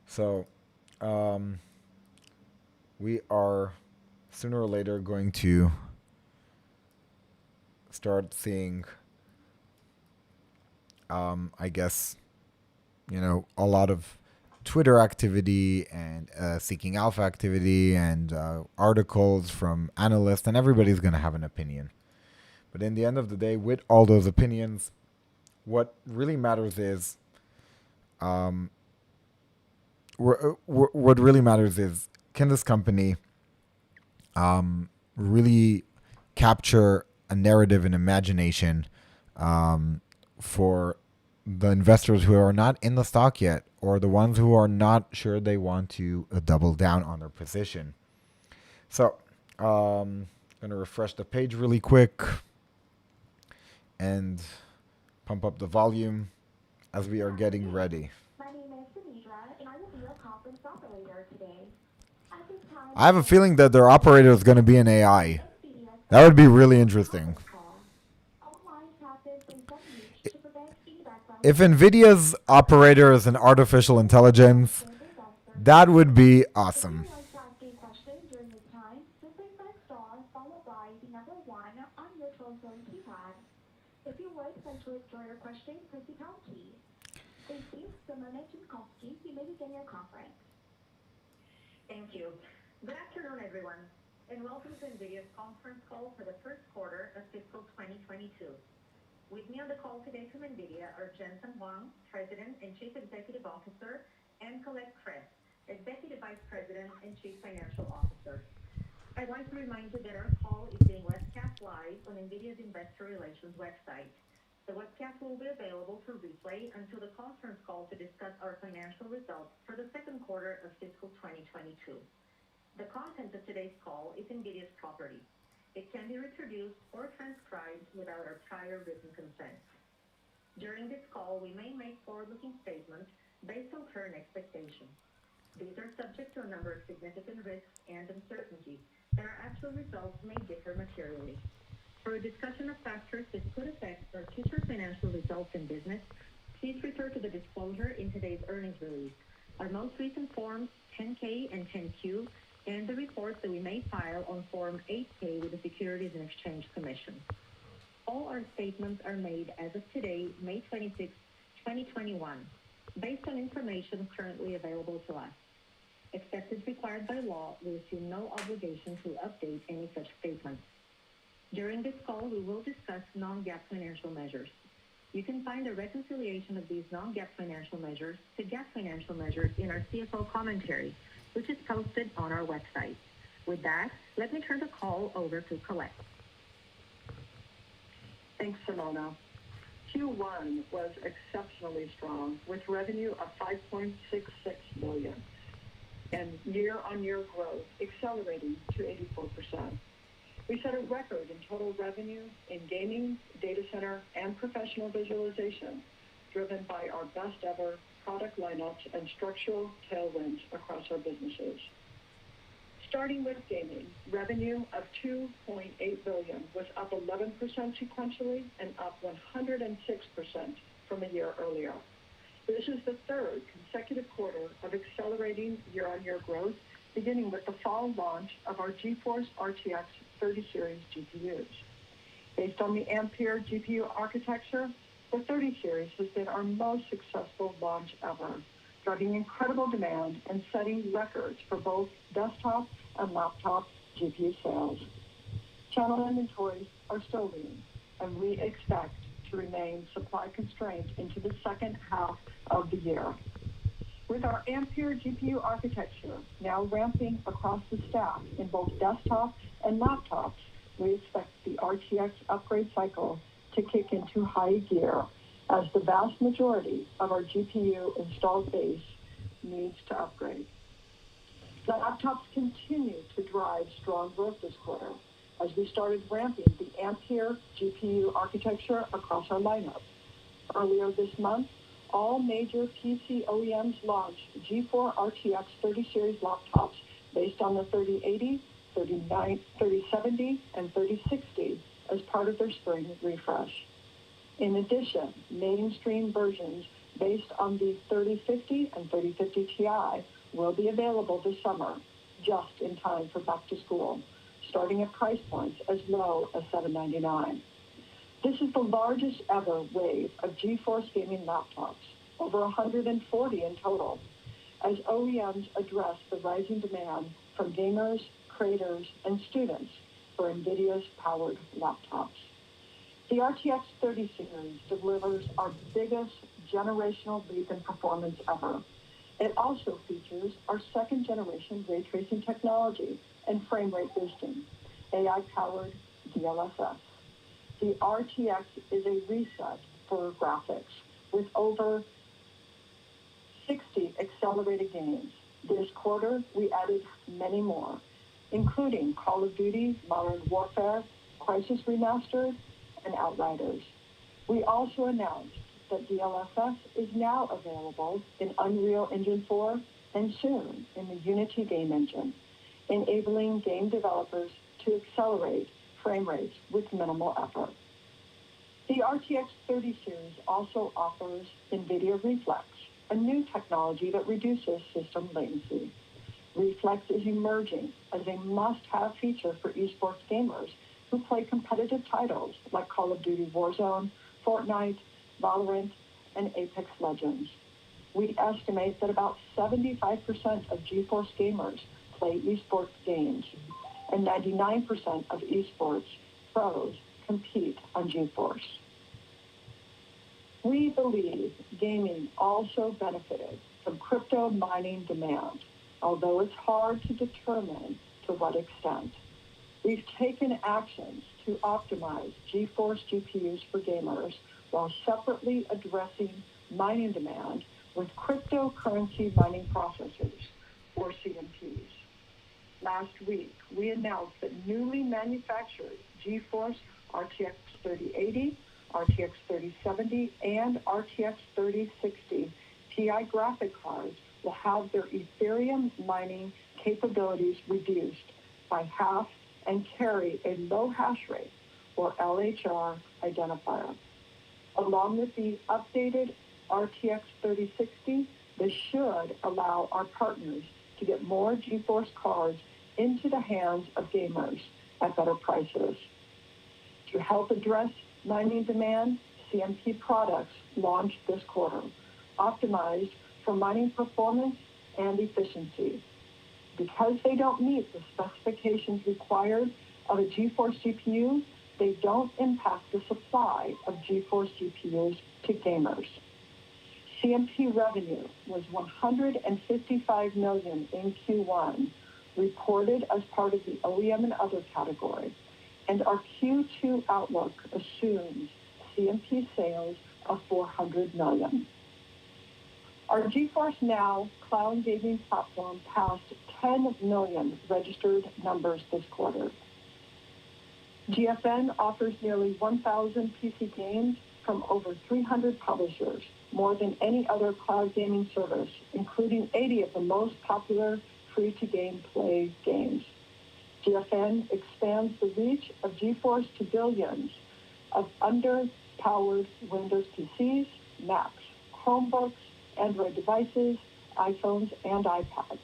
So we are sooner or later going to start seeing, I guess, a lot of Twitter activity and seeking alpha activity and articles from analysts, and everybody's going to have an opinion. But in the end of the day, with all those opinions, what really matters is, um, what really matters is, can this company really capture a narrative and imagination for the investors who are not in the stock yet, or the ones who are not sure they want to double down on their position. So, I'm going to refresh the page really quick and pump up the volume as we are getting ready. My name is Nvda, and I will be your conference operator today. At this time, I have a feeling that their operator is going to be an AI. That would be really interesting. all lines have been placed on mute to prevent any background If noise. Nvidia's operator is an artificial intelligence, And investors, that would be if you awesome. would like to ask a question during this time, simply press star followed by the number 1 on your telephone keypad. If you would like to withdraw your question, press the pound key. Thank you. Simona Jankowski, you may begin your conference. Thank you. Good afternoon, everyone, and welcome to Nvidia's conference call for the first quarter of fiscal 2022. With me on the call today from Nvidia are Jensen Huang, President and Chief Executive Officer, and Colette Kress, Executive Vice President and Chief Financial Officer. I'd like to remind you that our call is being webcast live on Nvidia's Investor Relations website. The webcast will be available for replay until the conference call to discuss our financial results for the second quarter of fiscal 2022. The content of today's call is Nvidia's property. It can be reproduced or transcribed without our prior written consent. During this call, we may make forward-looking statements based on current expectations. These are subject to a number of significant risks and uncertainties, and our actual results may differ materially. For a discussion of factors that could affect our future financial results and business, please refer to the disclosure in today's earnings release, our most recent Forms 10-K and 10-Q, and the reports that we may file on Form 8-K with the Securities and Exchange Commission. All our statements are made as of today, May 26, 2021, based on information currently available to us. Except as required by law, we assume no obligation to update any such statements. During this call, we will discuss non-GAAP financial measures. You can find a reconciliation of these non-GAAP financial measures to GAAP financial measures in our CFO commentary, which is posted on our website. With that, let me turn the call over to Colette. Thanks, Simona. Q1 was exceptionally strong, with revenue of $5.66 billion and year-on-year growth accelerating to 84%. We set a record in total revenue in gaming, data center, and professional visualization, driven by our best ever product lineups and structural tailwinds across our businesses. Starting with gaming, revenue of $2.8 billion was up 11% sequentially and up 106% from a year earlier. This is the third consecutive quarter of accelerating year-on-year growth, beginning with the fall launch of our GeForce RTX 30 series GPUs. Based on the Ampere GPU architecture, the 30 series has been our most successful launch ever, driving incredible demand and setting records for both desktop and laptop GPU sales. Channel inventories are still lean, and we expect to remain supply constrained into the second half of the year. With our Ampere GPU architecture now ramping across the stack in both desktop and laptops, we expect the RTX upgrade cycle to kick into high gear as the vast majority of our GPU installed base needs to upgrade. Laptops continue to drive strong growth this quarter as we started ramping the Ampere GPU architecture across our lineup. Earlier this month, all major PC OEMs launched GeForce RTX 30 series laptops based on the 3080, 3070, and 3060 as part of their spring refresh. In addition, mainstream versions based on the 3050 and 3050 Ti will be available this summer, just in time for back to school, starting at price points as low as $799. This is the largest ever wave of GeForce gaming laptops, over 140 in total, as OEMs address the rising demand from gamers, creators, and students for Nvidia's powered laptops. The RTX 30 series delivers our biggest generational leap in performance ever. It also features our second generation ray tracing technology and frame rate boosting, AI-powered DLSS. The RTX is a reset for graphics with over 60 accelerated games. This quarter, we added many more, including Call of Duty, Modern Warfare, Crisis Remastered, and Outriders. We also announced that DLSS is now available in Unreal Engine 4 and soon in the Unity game engine, enabling game developers to accelerate frame rates with minimal effort. The RTX 30 series also offers NVIDIA Reflex, a new technology that reduces system latency. Reflex is emerging as a must-have feature for esports gamers who play competitive titles like Call of Duty Warzone, Fortnite, Valorant, and Apex Legends. We estimate that about 75% of GeForce gamers play esports games, and 99% of esports pros compete on GeForce. We believe gaming also benefited from crypto mining demand, although it's hard to determine to what extent. We've taken actions to optimize GeForce GPUs for gamers while separately addressing mining demand with cryptocurrency mining processors, or CMPs. Last week, we announced that newly manufactured GeForce RTX 3080, RTX 3070, and RTX 3060 Ti graphic cards will have their Ethereum mining capabilities reduced by half and carry a low hash rate, or LHR, identifier. Along with the updated RTX 3060, this should allow our partners to get more GeForce cards into the hands of gamers at better prices. To help address mining demand, CMP products launched this quarter, optimized for mining performance and efficiency. Because they don't meet the specifications required of a GeForce GPU, they don't impact the supply of GeForce GPUs to gamers. CMP revenue was $155 million in Q1, reported as part of the OEM and other category, and our Q2 outlook assumes CMP sales of $400 million. Our GeForce Now cloud gaming platform passed 10 million registered numbers this quarter. GFN offers nearly 1,000 PC games from over 300 publishers, more than any other cloud gaming service, including 80 of the most popular free-to-game play games. GFN expands the reach of GeForce to billions of underpowered Windows PCs, Macs, Chromebooks, Android devices, iPhones, and iPads.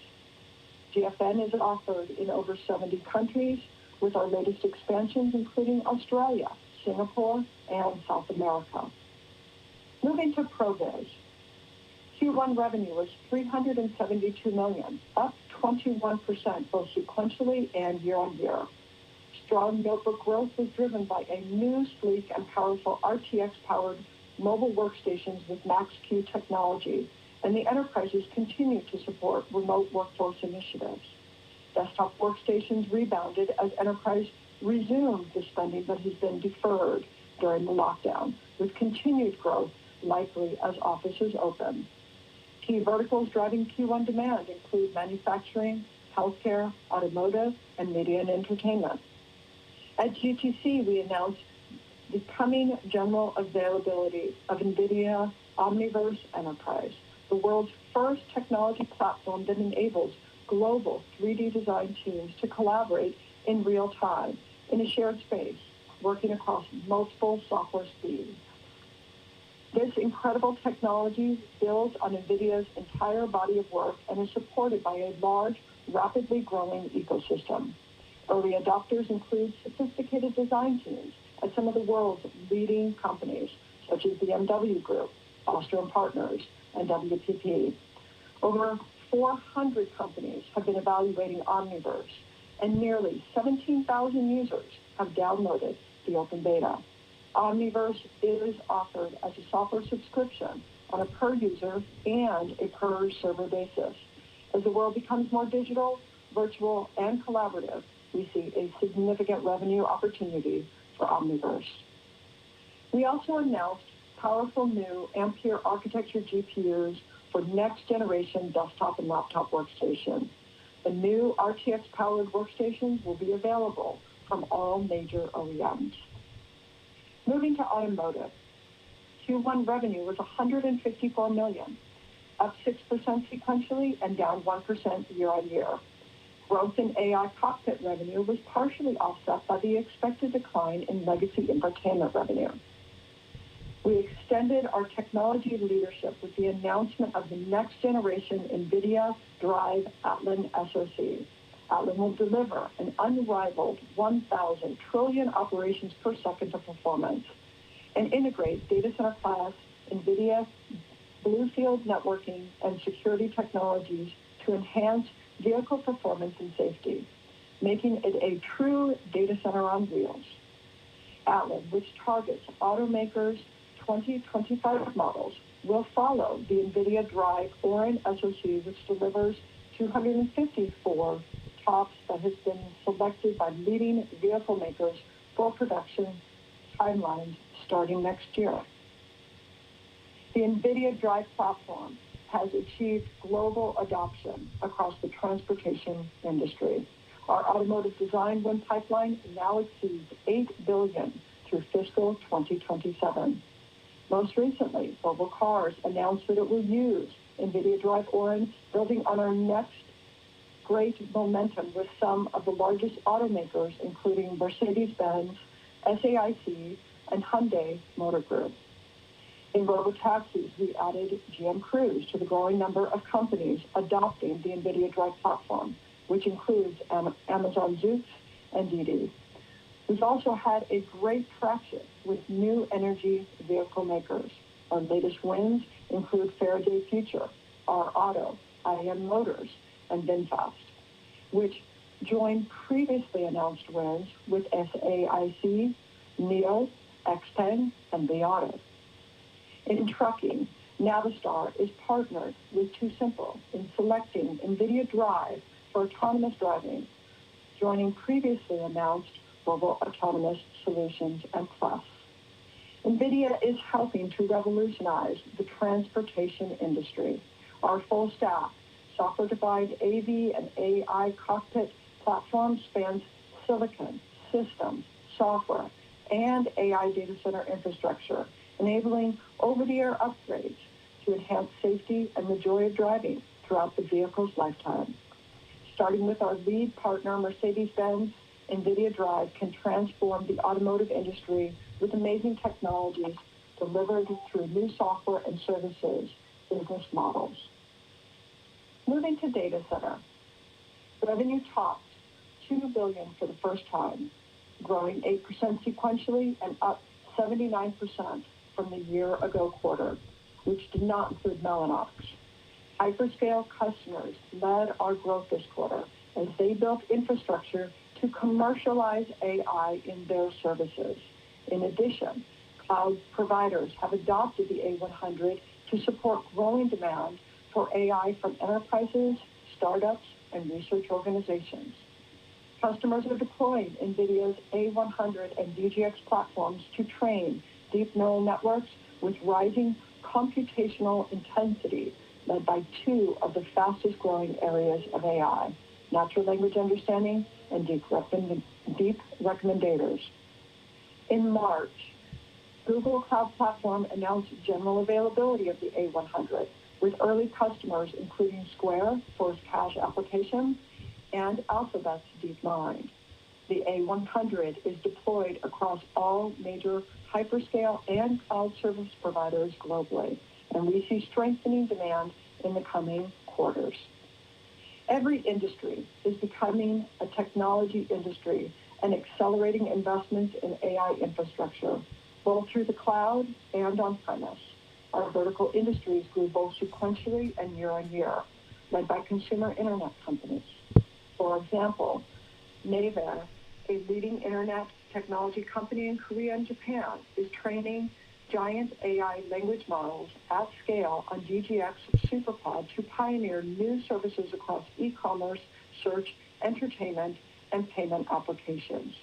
GFN is offered in over 70 countries, with our latest expansions including Australia, Singapore, and South America. Moving to ProViz. Q1 revenue was $372 million, up 21% both sequentially and year-on-year. Strong notebook growth was driven by a new sleek and powerful RTX-powered mobile workstations with Max-Q technology, and the enterprises continue to support remote workforce initiatives. Desktop workstations rebounded as enterprise resumed the spending that has been deferred during the lockdown, with continued growth likely as offices open. Key verticals driving Q1 demand include manufacturing, healthcare, automotive, and media and entertainment. At GTC, we announced the coming general availability of NVIDIA Omniverse Enterprise, the world's first technology platform that enables global 3D design teams to collaborate in real time in a shared space, working across multiple software speeds. This incredible technology builds on Nvidia's entire body of work and is supported by a large, rapidly growing ecosystem. Early adopters include sophisticated design teams at some of the world's leading companies, such as the BMW Group, Foster & Partners, and WPP. Over 400 companies have been evaluating Omniverse, and nearly 17,000 users have downloaded the open beta. Omniverse is offered as a software subscription on a per-user and a per-server basis. As the world becomes more digital, virtual, and collaborative, we see a significant revenue opportunity for Omniverse. We also announced powerful new Ampere architecture GPUs for next-generation desktop and laptop workstations. The new RTX-powered workstations will be available from all major OEMs. Moving to automotive, Q1 revenue was $154 million, up 6% sequentially and down 1% year-on-year. Growth in AI cockpit revenue was partially offset by the expected decline in legacy infotainment revenue. We extended our technology leadership with the announcement of the next generation Nvidia Drive Atlan SoC. Atlan will deliver an unrivaled 1,000 trillion operations per second of performance and integrate data center class Nvidia Bluefield networking and security technologies to enhance vehicle performance and safety, making it a true data center on wheels. Atlan, which targets automakers' 2025 models, will follow the Nvidia Drive Orin SoC, which delivers 254 TOPS that has been selected by leading vehicle makers for production timelines starting next year. The Nvidia Drive platform has achieved global adoption across the transportation industry. Our automotive design win pipeline now exceeds $8 billion through fiscal 2027. Most recently, Volvo Cars announced that it will use Nvidia Drive Orin, building on our next great momentum with some of the largest automakers, including Mercedes-Benz, SAIC, and Hyundai Motor Group. In robotaxis, we added GM Cruise to the growing number of companies adopting the Nvidia Drive platform, which includes Amazon Zoox and Didi. We've also had a great traction with new energy vehicle makers. Our latest wins include Faraday Future, R Auto, IM Motors, and VinFast, which joined previously announced wins with SAIC, NIO, XPeng, and Li Auto. In trucking, Navistar is partnered with TuSimple in selecting Nvidia Drive for autonomous driving, joining previously announced Volvo Autonomous Solutions and Plus. Nvidia is helping to revolutionize the transportation industry. Our full stack, software-defined AV and AI cockpit platform spans silicon, systems, software, and AI data center infrastructure, enabling over-the-air upgrades to enhance safety and the joy of driving throughout the vehicle's lifetime. Starting with our lead partner, Mercedes-Benz, Nvidia Drive can transform the automotive industry with amazing technologies delivered through new software and services business models. Moving to data center, revenue topped $2 billion for the first time, growing 8% sequentially and up 79% from the year-ago quarter, which did not include Mellanox. Hyperscale customers led our growth this quarter as they built infrastructure to commercialize AI in their services. In addition, cloud providers have adopted the A100 to support growing demand for AI from enterprises, startups, and research organizations. Customers are deploying NVIDIA's A100 and DGX platforms to train deep neural networks with rising computational intensity led by two of the fastest growing areas of AI, natural language understanding and deep recommendators. In March, Google Cloud Platform announced general availability of the A100 with early customers including Square for its cache application and Alphabet's DeepMind. The A100 is deployed across all major hyperscale, and cloud service providers globally, and we see strengthening demand in the coming quarters. Every industry is becoming a technology industry and accelerating investments in AI infrastructure, both through the cloud and on-premise. Our vertical industries grew both sequentially and year-on-year, led by consumer internet companies. For example, Nvda, a leading internet technology company in Korea and Japan, is training giant AI language models at scale on DGX SuperPod to pioneer new services across e-commerce, search, entertainment, and payment applications.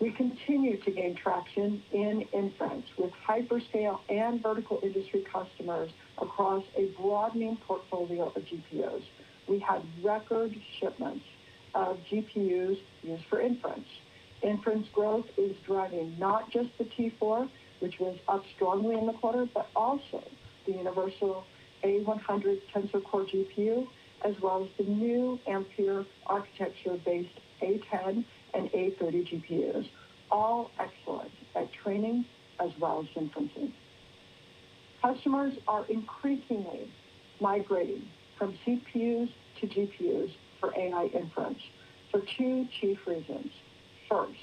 We continue to gain traction in inference with hyperscale and vertical industry customers across a broadening portfolio of GPUs. We had record shipments of GPUs used for inference. Inference growth is driving not just the T4, which was up strongly in the quarter, but also the universal A100 Tensor Core GPU, as well as the new Ampere architecture-based A10 and A30 GPUs, all excellent at training as well as inferencing. Customers are increasingly migrating from CPUs to GPUs for AI inference for two chief reasons. First,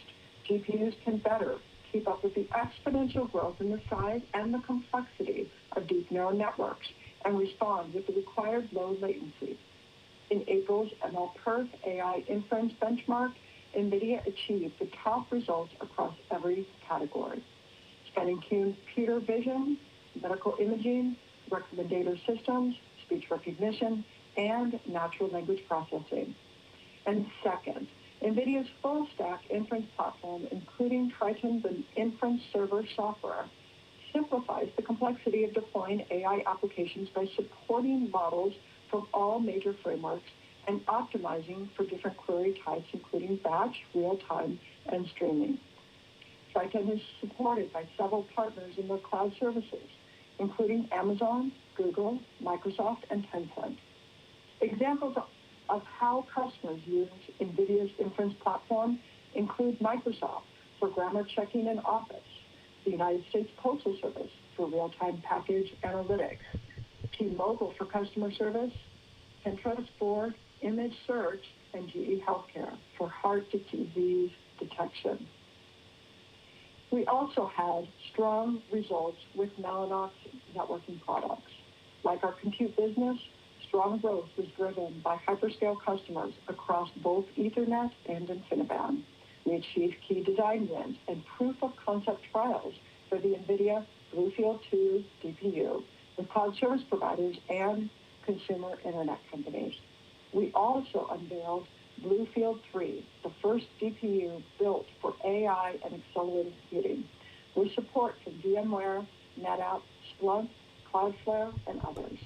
GPUs can better keep up with the exponential growth in the size and the complexity of deep neural networks and respond with the required low latency. In April's MLPerf AI inference benchmark, Nvidia achieved the top results across every category, spanning computer vision, medical imaging, recommender systems, speech recognition, and natural language processing. And second, Nvidia's full-stack inference platform, including Triton's inference server software, simplifies the complexity of deploying AI applications by supporting models from all major frameworks and optimizing for different query types, including batch, real-time, and streaming. Triton is supported by several partners in the cloud services, including Amazon, Google, Microsoft, and Tencent. Examples of how customers use NVIDIA's inference platform include Microsoft for grammar checking in Office, the United States Postal Service for real-time package analytics, T-Mobile for customer service, Pinterest for image search, and GE Healthcare for heart disease detection. We also had strong results with Mellanox networking products. Like our compute business, strong growth was driven by hyperscale customers across both Ethernet and InfiniBand. We achieved key design wins and proof of concept trials for the NVIDIA Bluefield 2 DPU with cloud service providers and consumer internet companies. We also unveiled Bluefield 3, the first DPU built for AI and accelerated computing, with support from VMware, NetApp, Splunk, Cloudflare, and others.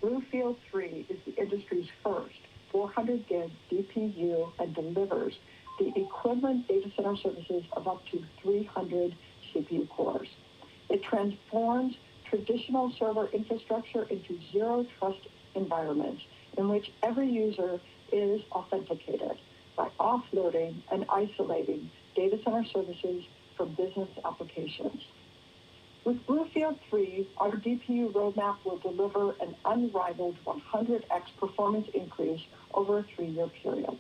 Bluefield 3 is the industry's first 400 gig DPU and delivers the equivalent data center services of up to 300 CPU cores. It transforms traditional server infrastructure into zero-trust environments in which every user is authenticated by offloading and isolating data center services from business applications. With Bluefield 3, our DPU roadmap will deliver an unrivaled 100x performance increase over a 3-year period.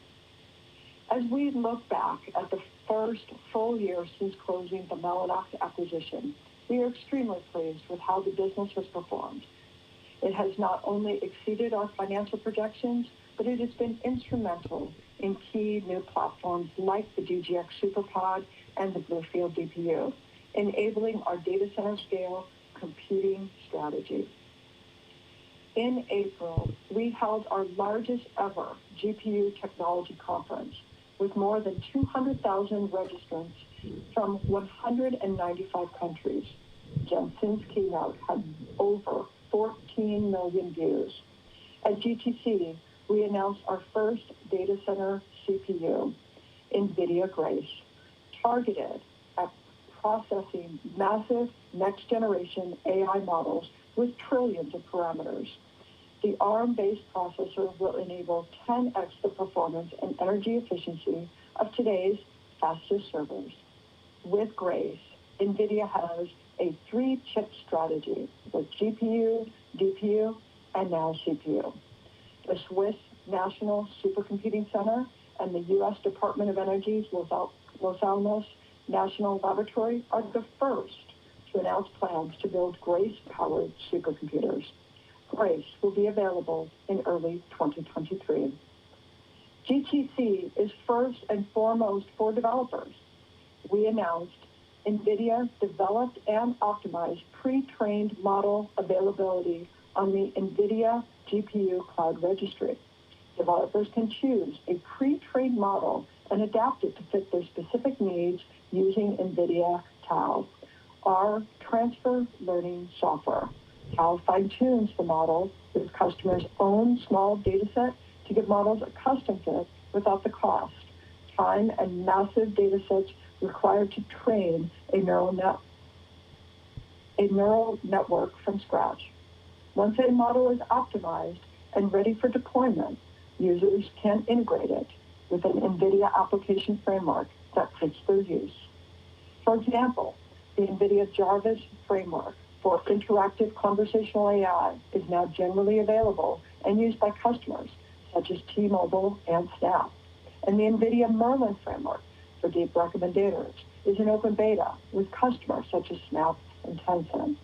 As we look back at the first full year since closing the Mellanox acquisition, we are extremely pleased with how the business has performed. It has not only exceeded our financial projections, but it has been instrumental in key new platforms like the DGX SuperPod and the Bluefield DPU, enabling our data center scale computing strategy. In April, we held our largest ever GPU technology conference with more than 200,000 registrants from 195 countries. Jensen's keynote had over 14 million views. At GTC, we announced our first data center CPU, Nvidia Grace, targeted at processing massive next-generation AI models with trillions of parameters. The ARM-based processor will enable 10x the performance and energy efficiency of today's fastest servers. With Grace, Nvidia has a 3-chip strategy with GPU, DPU, and now CPU. The Swiss National Supercomputing Center and the U.S. Department of Energy's Los Alamos National Laboratory are the first to announce plans to build Grace-powered supercomputers. Grace will be available in early 2023. GTC is first and foremost for developers. We announced Nvidia developed and optimized pre-trained model availability on the Nvidia GPU Cloud Registry. Developers can choose a pre-trained model and adapt it to fit their specific needs using Nvidia TAO, our transfer learning software. TAO fine-tunes the model with customers' own small dataset to give models a custom fit without the cost, time, and massive datasets required to train a neural network from scratch. Once a model is optimized and ready for deployment, users can integrate it with an NVIDIA application framework that fits their use. For example, the NVIDIA Jarvis framework for interactive conversational AI is now generally available and used by customers such as T-Mobile and Snap. And the NVIDIA Merlin framework for deep recommendators is in open beta with customers such as Snap and Tencent.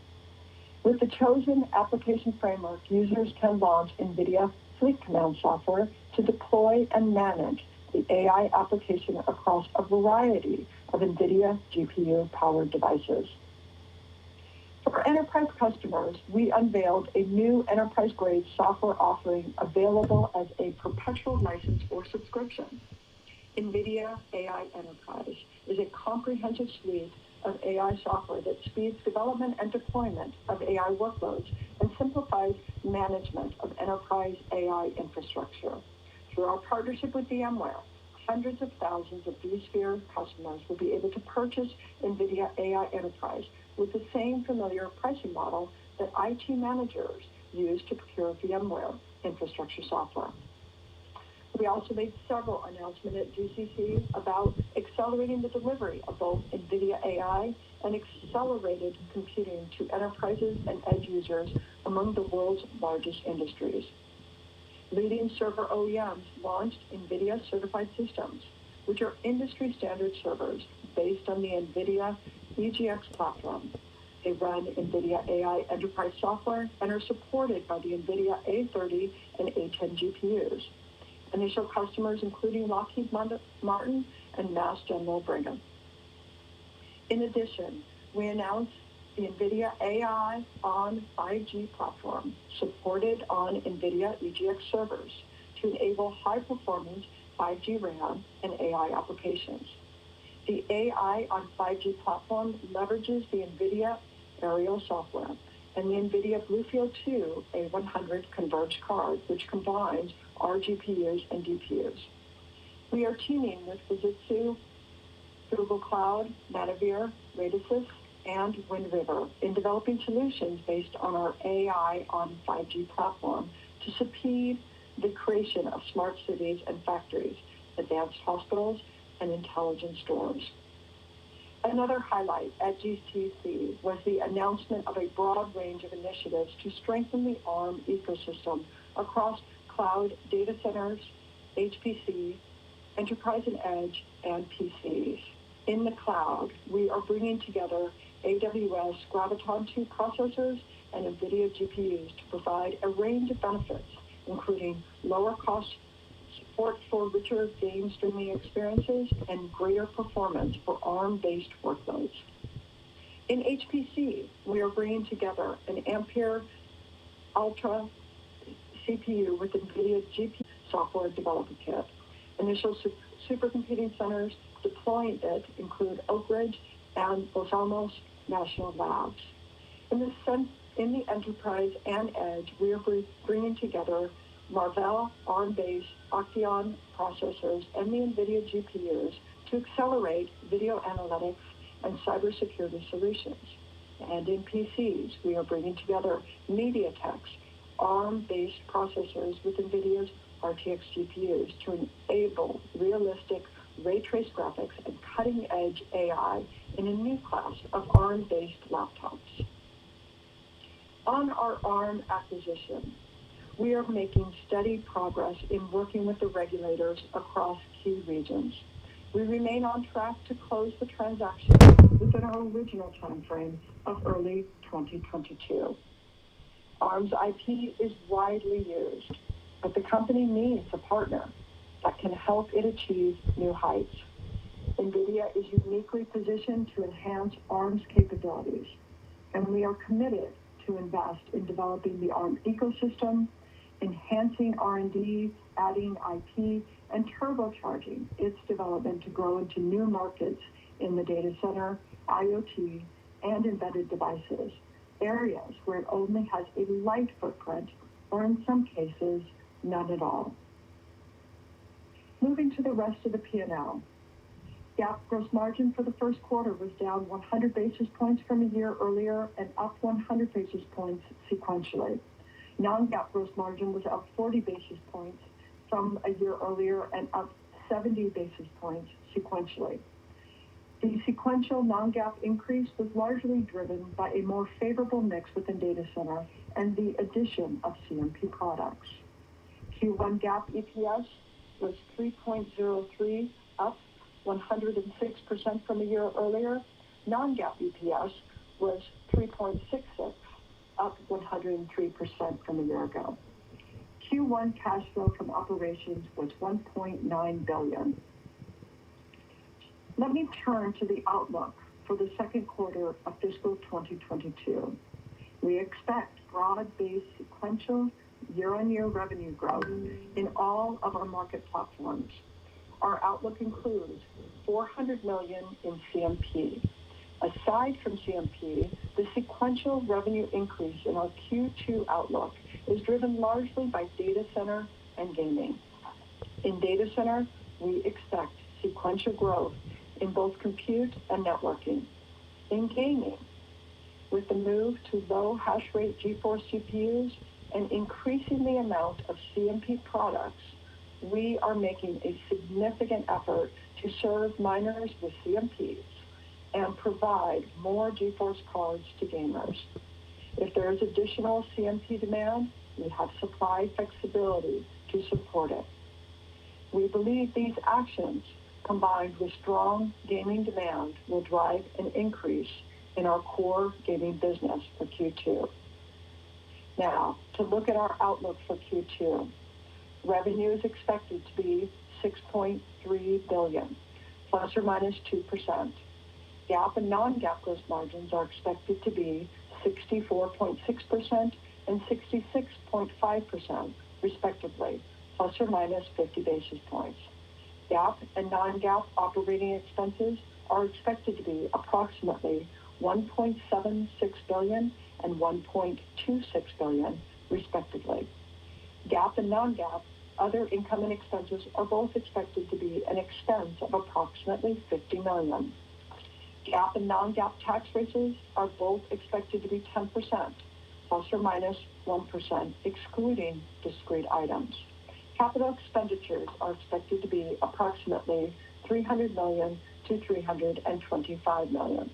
With the chosen application framework, users can launch NVIDIA Fleet Command software to deploy and manage the AI application across a variety of NVIDIA GPU-powered devices. For enterprise customers, we unveiled a new enterprise-grade software offering available as a perpetual license or subscription. NVIDIA AI Enterprise is a comprehensive suite of AI software that speeds development and deployment of AI workloads and simplifies management of enterprise AI infrastructure. Through our partnership with VMware, hundreds of thousands of vSphere customers will be able to purchase NVIDIA AI Enterprise with the same familiar pricing model that IT managers use to procure VMware infrastructure software. We also made several announcements at GCC about accelerating the delivery of both NVIDIA AI and accelerated computing to enterprises and edge users among the world's largest industries. Leading server OEMs launched NVIDIA certified systems, which are industry standard servers based on the NVIDIA EGX platform. They run NVIDIA AI enterprise software and are supported by the NVIDIA A30 and A10 GPUs. Initial customers including Lockheed Martin and Mass General Brigham. In addition, we announced the NVIDIA AI on 5G platform supported on NVIDIA EGX servers to enable high-performance 5G RAM and AI applications. The AI on 5G platform leverages the NVIDIA Aerial software and the NVIDIA BlueField 2 A100 converged card, which combines our GPUs and DPUs. We are teaming with Fujitsu, Google Cloud, Metaverse, Radisys, and Wind River in developing solutions based on our AI on 5G platform to speed the creation of smart cities and factories, advanced hospitals, and intelligent stores. Another highlight at GCC was the announcement of a broad range of initiatives to strengthen the ARM ecosystem across cloud data centers, HPC, enterprise and edge, and PCs. In the cloud, we are bringing together AWS Graviton2 processors and NVIDIA GPUs to provide a range of benefits, including lower cost support for richer game streaming experiences and greater performance for ARM-based workloads. In HPC, we are bringing together an Ampere Ultra CPU with NVIDIA GPU software developer kit. Initial supercomputing centers deploying it include Oak Ridge and Los Alamos National Labs. In the enterprise and edge, we are bringing together Marvell ARM-based Octeon processors and the NVIDIA GPUs to accelerate video analytics and cybersecurity solutions. And in PCs, we are bringing together MediaTek's ARM-based processors with NVIDIA's RTX GPUs to enable realistic ray trace graphics, and cutting-edge AI in a new class of ARM-based laptops. On our ARM acquisition, we are making steady progress in working with the regulators across key regions. We remain on track to close the transaction within our original timeframe of early 2022. ARM's IP is widely used, but the company needs a partner that can help it achieve new heights. Nvidia is uniquely positioned to enhance ARM's capabilities, and we are committed to invest in developing the ARM ecosystem, enhancing R&D, adding IP, and turbocharging its development to grow into new markets in the data center, IoT, and embedded devices, areas where it only has a light footprint, or in some cases, none at all. Moving to the rest of the P&L. GAAP gross margin for the first quarter was down 100 basis points from a year earlier and up 100 basis points sequentially. Non-GAAP gross margin was up 40 basis points from a year earlier and up 70 basis points sequentially. The sequential non-GAAP increase was largely driven by a more favorable mix within data center and the addition of CMP products. Q1 GAAP EPS was 3.03, up 106% from a year earlier. Non-GAAP EPS was 3.66, up 103% from a year ago. Q1 cash flow from operations was $1.9 billion. Let me turn to the outlook for the second quarter of fiscal 2022. We expect broad-based sequential year-on-year revenue growth in all of our market platforms. Our outlook includes $400 million in CMP. Aside from CMP, the sequential revenue increase in our Q2 outlook is driven largely by data center and gaming. In data center, we expect sequential growth in both compute and networking. In gaming, with the move to low hash rate GeForce GPUs and increasing the amount of CMP products, we are making a significant effort to serve miners with CMPs and provide more GeForce cards to gamers. If there is additional CMP demand, we have supply flexibility to support it. We believe these actions, combined with strong gaming demand, will drive an increase in our core gaming business for Q2. Now, to look at our outlook for Q2. Revenue is expected to be $6.3 billion, plus or minus 2%. GAAP and non-GAAP gross margins are expected to be 64.6% and 66.5%, respectively, plus or minus 50 basis points. GAAP and non-GAAP operating expenses are expected to be approximately $1.76 billion and $1.26 billion, respectively. GAAP and non-GAAP other income and expenses are both expected to be an expense of approximately $50 million. GAAP and non-GAAP tax rates are both expected to be 10%, plus or minus 1%, excluding discrete items. Capital expenditures are expected to be approximately $300 million to $325 million.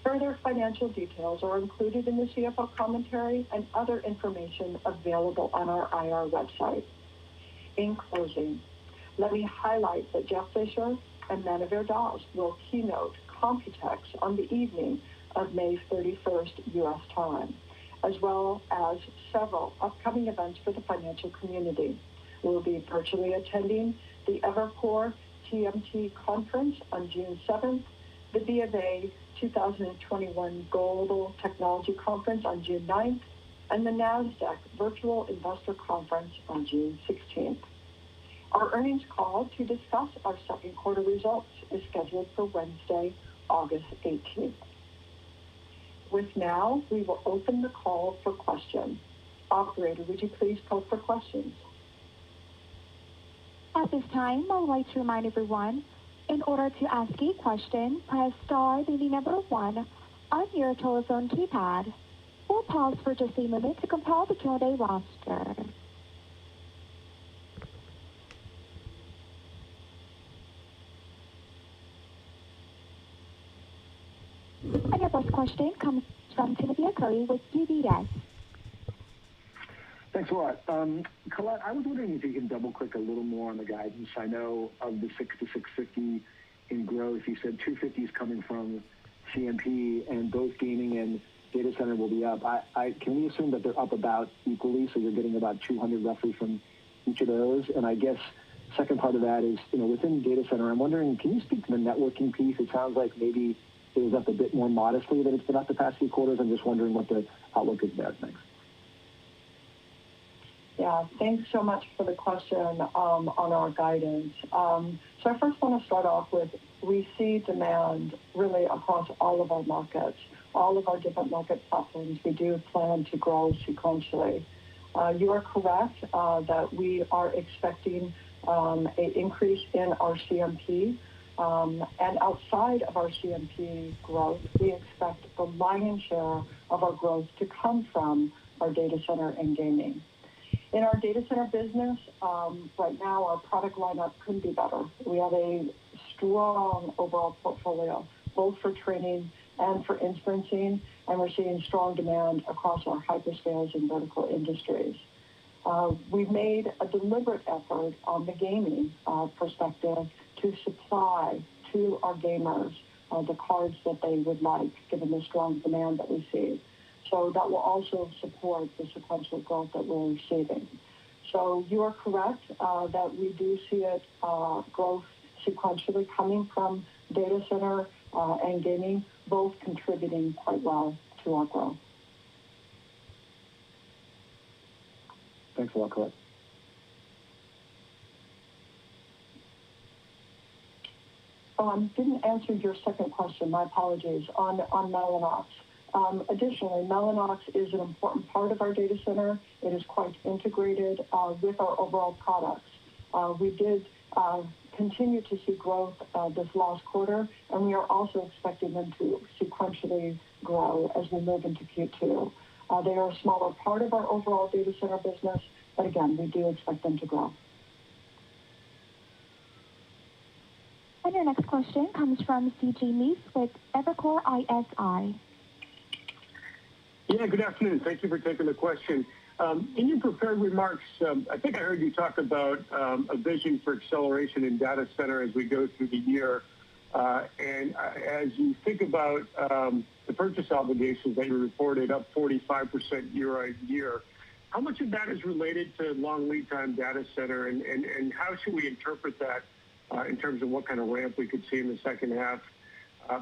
Further financial details are included in the CFO commentary and other information available on our IR website. In closing, let me highlight that Jeff Fisher and Nvda will keynote Computex on the evening of May 31st U.S. time, as well as several upcoming events for the financial community. We'll be virtually attending the Evercore TMT conference on June 7th, the BofA 2021 Global Technology Conference on June 9th, and the NASDAQ Virtual Investor Conference on June 16th. Our earnings call to discuss our second quarter results is scheduled for Wednesday, August 18th. With now, we will open the call for questions. Operator, would you please poll for questions? At this time, I would like to remind everyone, in order to ask a question, press star, then the number 1 on your telephone keypad. We'll pause for just a moment to compile the Q&A roster. And your first question comes from Nvda with UBS. Thanks a lot. Colette, I was wondering if you can double click a little more on the guidance. I know of the 6 to 650 in growth, you said 250 is coming from CMP, and both gaming and data center will be up. Can we assume that they're up about equally, so you're getting about 200 roughly from each of those? And I guess second part of that is, within data center, I'm wondering, can you speak to the networking piece? It sounds like maybe it was up a bit more modestly than it's been up the past few quarters. I'm just wondering what the outlook is there. Thanks. Yeah, thanks so much for the question on our guidance. So I first want to start off with, we see demand really across all of our markets, all of our different market platforms. We do plan to grow sequentially. You are correct that we are expecting an increase in our CMP. And outside of our CMP growth, we expect the lion's share of our growth to come from our data center and gaming. In our data center business, right now our product lineup couldn't be better. We have a strong overall portfolio, both for training and for inferencing, and we're seeing strong demand across our hyperscales and vertical industries. We've made a deliberate effort on the gaming perspective to supply to our gamers the cards that they would like, given the strong demand that we see. So that will also support the sequential growth that we're receiving. So you are correct that we do see it growth sequentially coming from data center and gaming, both contributing quite well to our growth. Thanks a lot, Colette. Didn't answer your second question. My apologies. On Mellanox. Additionally, Mellanox is an important part of our data center. It is quite integrated with our overall products. We did continue to see growth this last quarter, and we are also expecting them to sequentially grow as we move into Q2. They are a smaller part of our overall data center business, but again, we do expect them to grow. And your next question comes from C.J. Muse with Evercore ISI. Yeah, good afternoon. Thank you for taking the question. In your prepared remarks, I think I heard you talk about a vision for acceleration in data center as we go through the year. And as you think about the purchase obligations that you reported up 45% year on year, how much of that is related to long lead time data center, and how should we interpret that in terms of what kind of ramp we could see in the second half,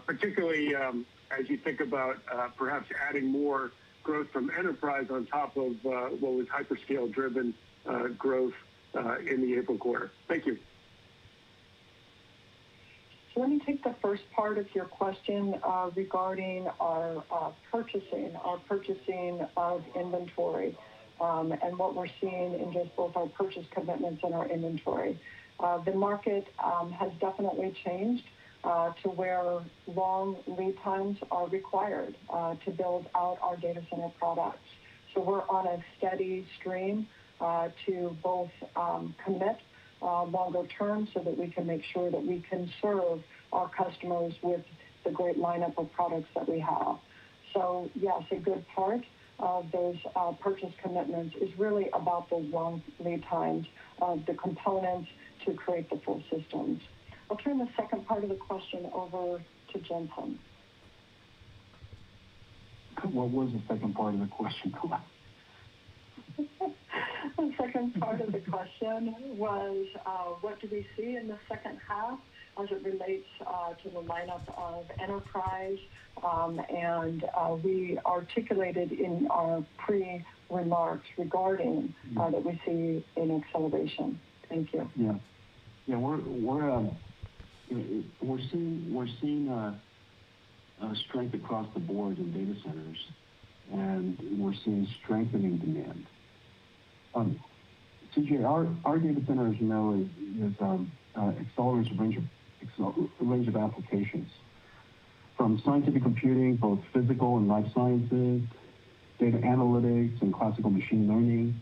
particularly as you think about perhaps adding more growth from enterprise on top of what was hyperscale-driven growth in the April quarter? Thank you. So let me take the first part of your question regarding our purchasing of inventory and what we're seeing in just both our purchase commitments and our inventory. The market has definitely changed to where long lead times are required to build out our data center products. So we're on a steady stream to both commit longer term so that we can make sure that we can serve our customers with the great lineup of products that we have. So yes, a good part of those purchase commitments is really about those long lead times of the components to create the full systems. I'll turn the second part of the question over to Jensen. What was the second part of the question? The second part of the question was, what do we see in the second half as it relates to the lineup of enterprise? And we articulated in our pre-remarks regarding that we see an acceleration. Thank you. Yeah, we're seeing strength across the board in data centers, and we're seeing strengthening demand. CJ, our data center, as you know, accelerates a range of applications, from scientific computing, both physical and life sciences, data analytics and classical machine learning,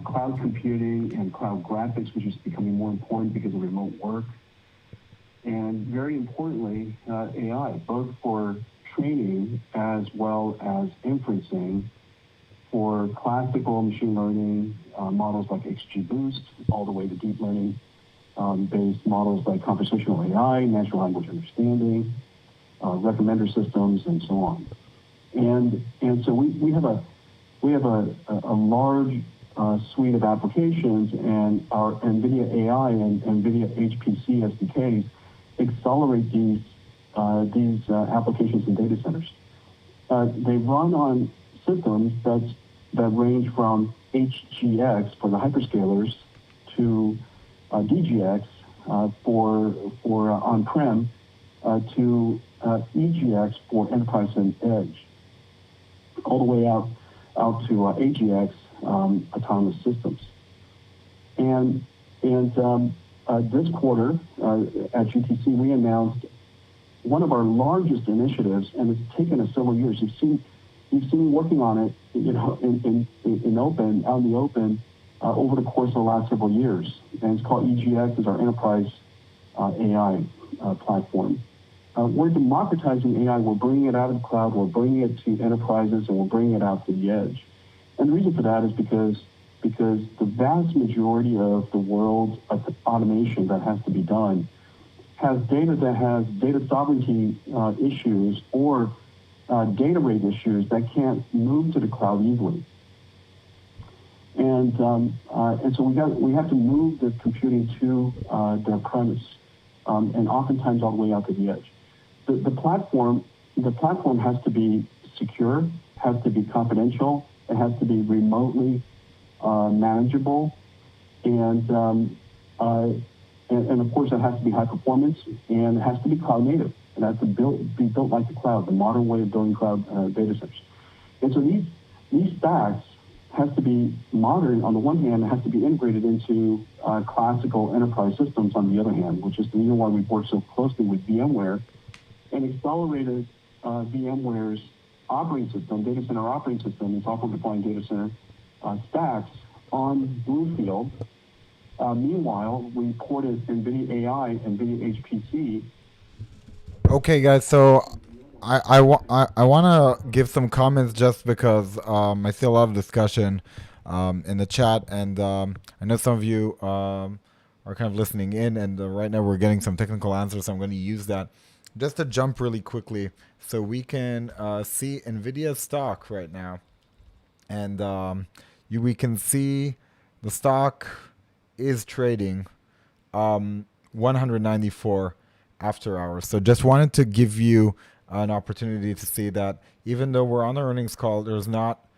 cloud computing and cloud graphics, which is becoming more important because of remote work, and very importantly, AI, both for training as well as inferencing for classical machine learning models like XGBoost, all the way to deep learning based models like conversational AI, natural language understanding, recommender systems, and so on. And so we have a large suite of applications, and our Nvidia AI and Nvidia HPC SDKs accelerate these applications in data centers. They run on systems that range from HGX for the hyperscalers to DGX for on-prem to EGX for enterprise and edge, all the way out to AGX autonomous systems. And this quarter at GTC we announced one of our largest initiatives, and it's taken us several years. You've seen working on it, in open, out in the open, over the course of the last several years. And it's called EGX, is our enterprise AI platform. We're democratizing AI. We're bringing it out of the cloud. We're bringing it to enterprises, and we're bringing it out to the edge. And the reason for that is because the vast majority of the world's automation that has to be done has data that has data sovereignty issues or data rate issues that can't move to the cloud easily. And so we have to move the computing to their premise, and oftentimes all the way out to the edge. The platform has to be secure, has to be confidential, it has to be remotely manageable, and of course it has to be high performance, and it has to be cloud native. It has to be built like the cloud, the modern way of building cloud data centers. And so these stacks has to be modern on the one hand, it has to be integrated into classical enterprise systems on the other hand, which is the reason why we've worked so closely with VMware and accelerated VMware's operating system, data center operating system, and software-defined data center stacks on Bluefield. Meanwhile, we ported NVIDIA AI and NVIDIA HPC. Okay, guys, so I want to give some comments just because I see a lot of discussion in the chat, and I know some of you are kind of listening in, and right now we're getting some technical answers, so I'm going to use that just to jump really quickly so we can see NVIDIA stock right now. And we can see the stock is trading 194 after hours. So just wanted to give you an opportunity to see that even though we're on the earnings call, there's not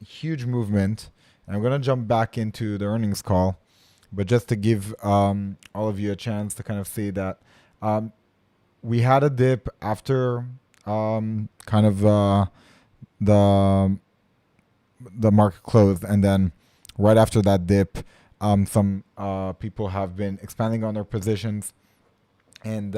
huge movement. And I'm going to jump back into the earnings call, but just to give all of you a chance to kind of see that we had a dip after kind of the market closed, and then right after that dip, some people have been expanding on their positions, and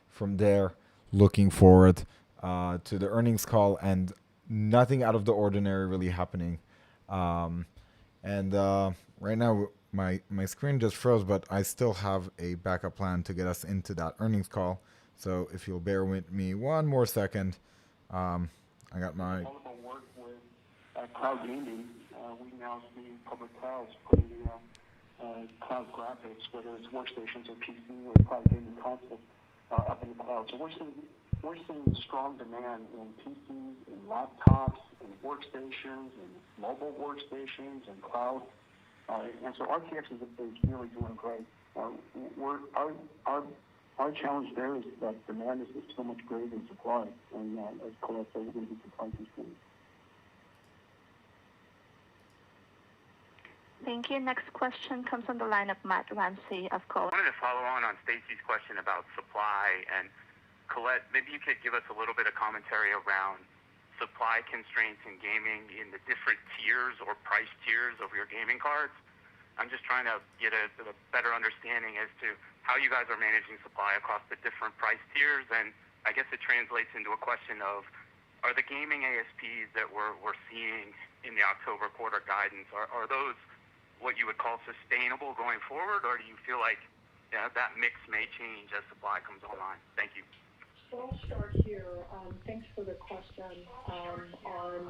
from there looking forward to the earnings call, and nothing out of the ordinary really happening. And right now my screen just froze, but I still have a backup plan to get us into that earnings call. So if you'll bear with me one more second, I got my work with cloud gaming. We now see public clouds putting cloud graphics, whether it's workstations or PC or cloud gaming consoles, up in the cloud. So we're seeing strong demand in PCs, in laptops, in workstations, in mobile workstations, and cloud. And so RTX is really doing great. Our challenge there is that demand is so much greater than supply, and as Colette said, we're going to be supply constrained. Thank you. Next question comes on the line of Matt Ramsey of Cowen. I wanted to follow on Stacy's question about supply, and Colette, maybe you could give us a little bit of commentary around supply constraints in gaming in the different tiers or price tiers of your gaming cards. I'm just trying to get a better understanding as to how you guys are managing supply across the different price tiers, and I guess it translates into a question of, are the gaming ASPs that we're seeing in the October quarter guidance, are those what you would call sustainable going forward, or do you feel like that mix may change as supply comes online? Thank you. So I'll start here. Thanks for the question on our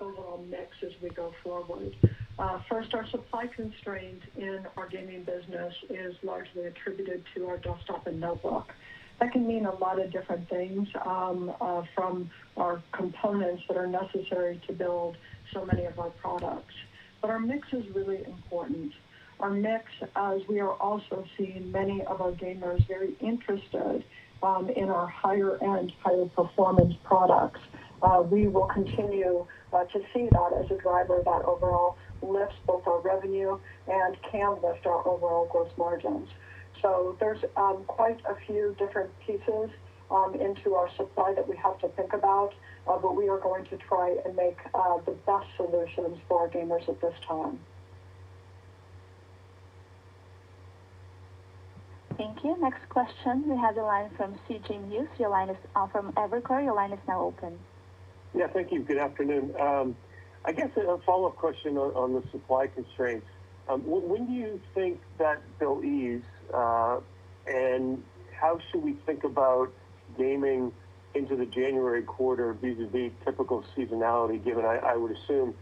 overall mix as we go forward. First, our supply constraint in our gaming business is largely attributed to our desktop and notebook. That can mean a lot of different things, from our components that are necessary to build so many of our products. But our mix is really important. Our mix, as we are also seeing many of our gamers very interested in our higher end, higher performance products. We will continue to see that as a driver that overall lifts both our revenue and can lift our overall gross margins. So there's quite a few different pieces into our supply that we have to think about, but we are going to try and make the best solutions for our gamers at this time. Thank you. Next question, we have the line from C.J. Muse. Your line is from Evercore. Your line is now open. Yeah, thank you. Good afternoon. I guess a follow-up question on the supply constraints. When do you think that they'll ease, and how should we think about gaming into the January quarter vis-a-vis typical seasonality, given I would assume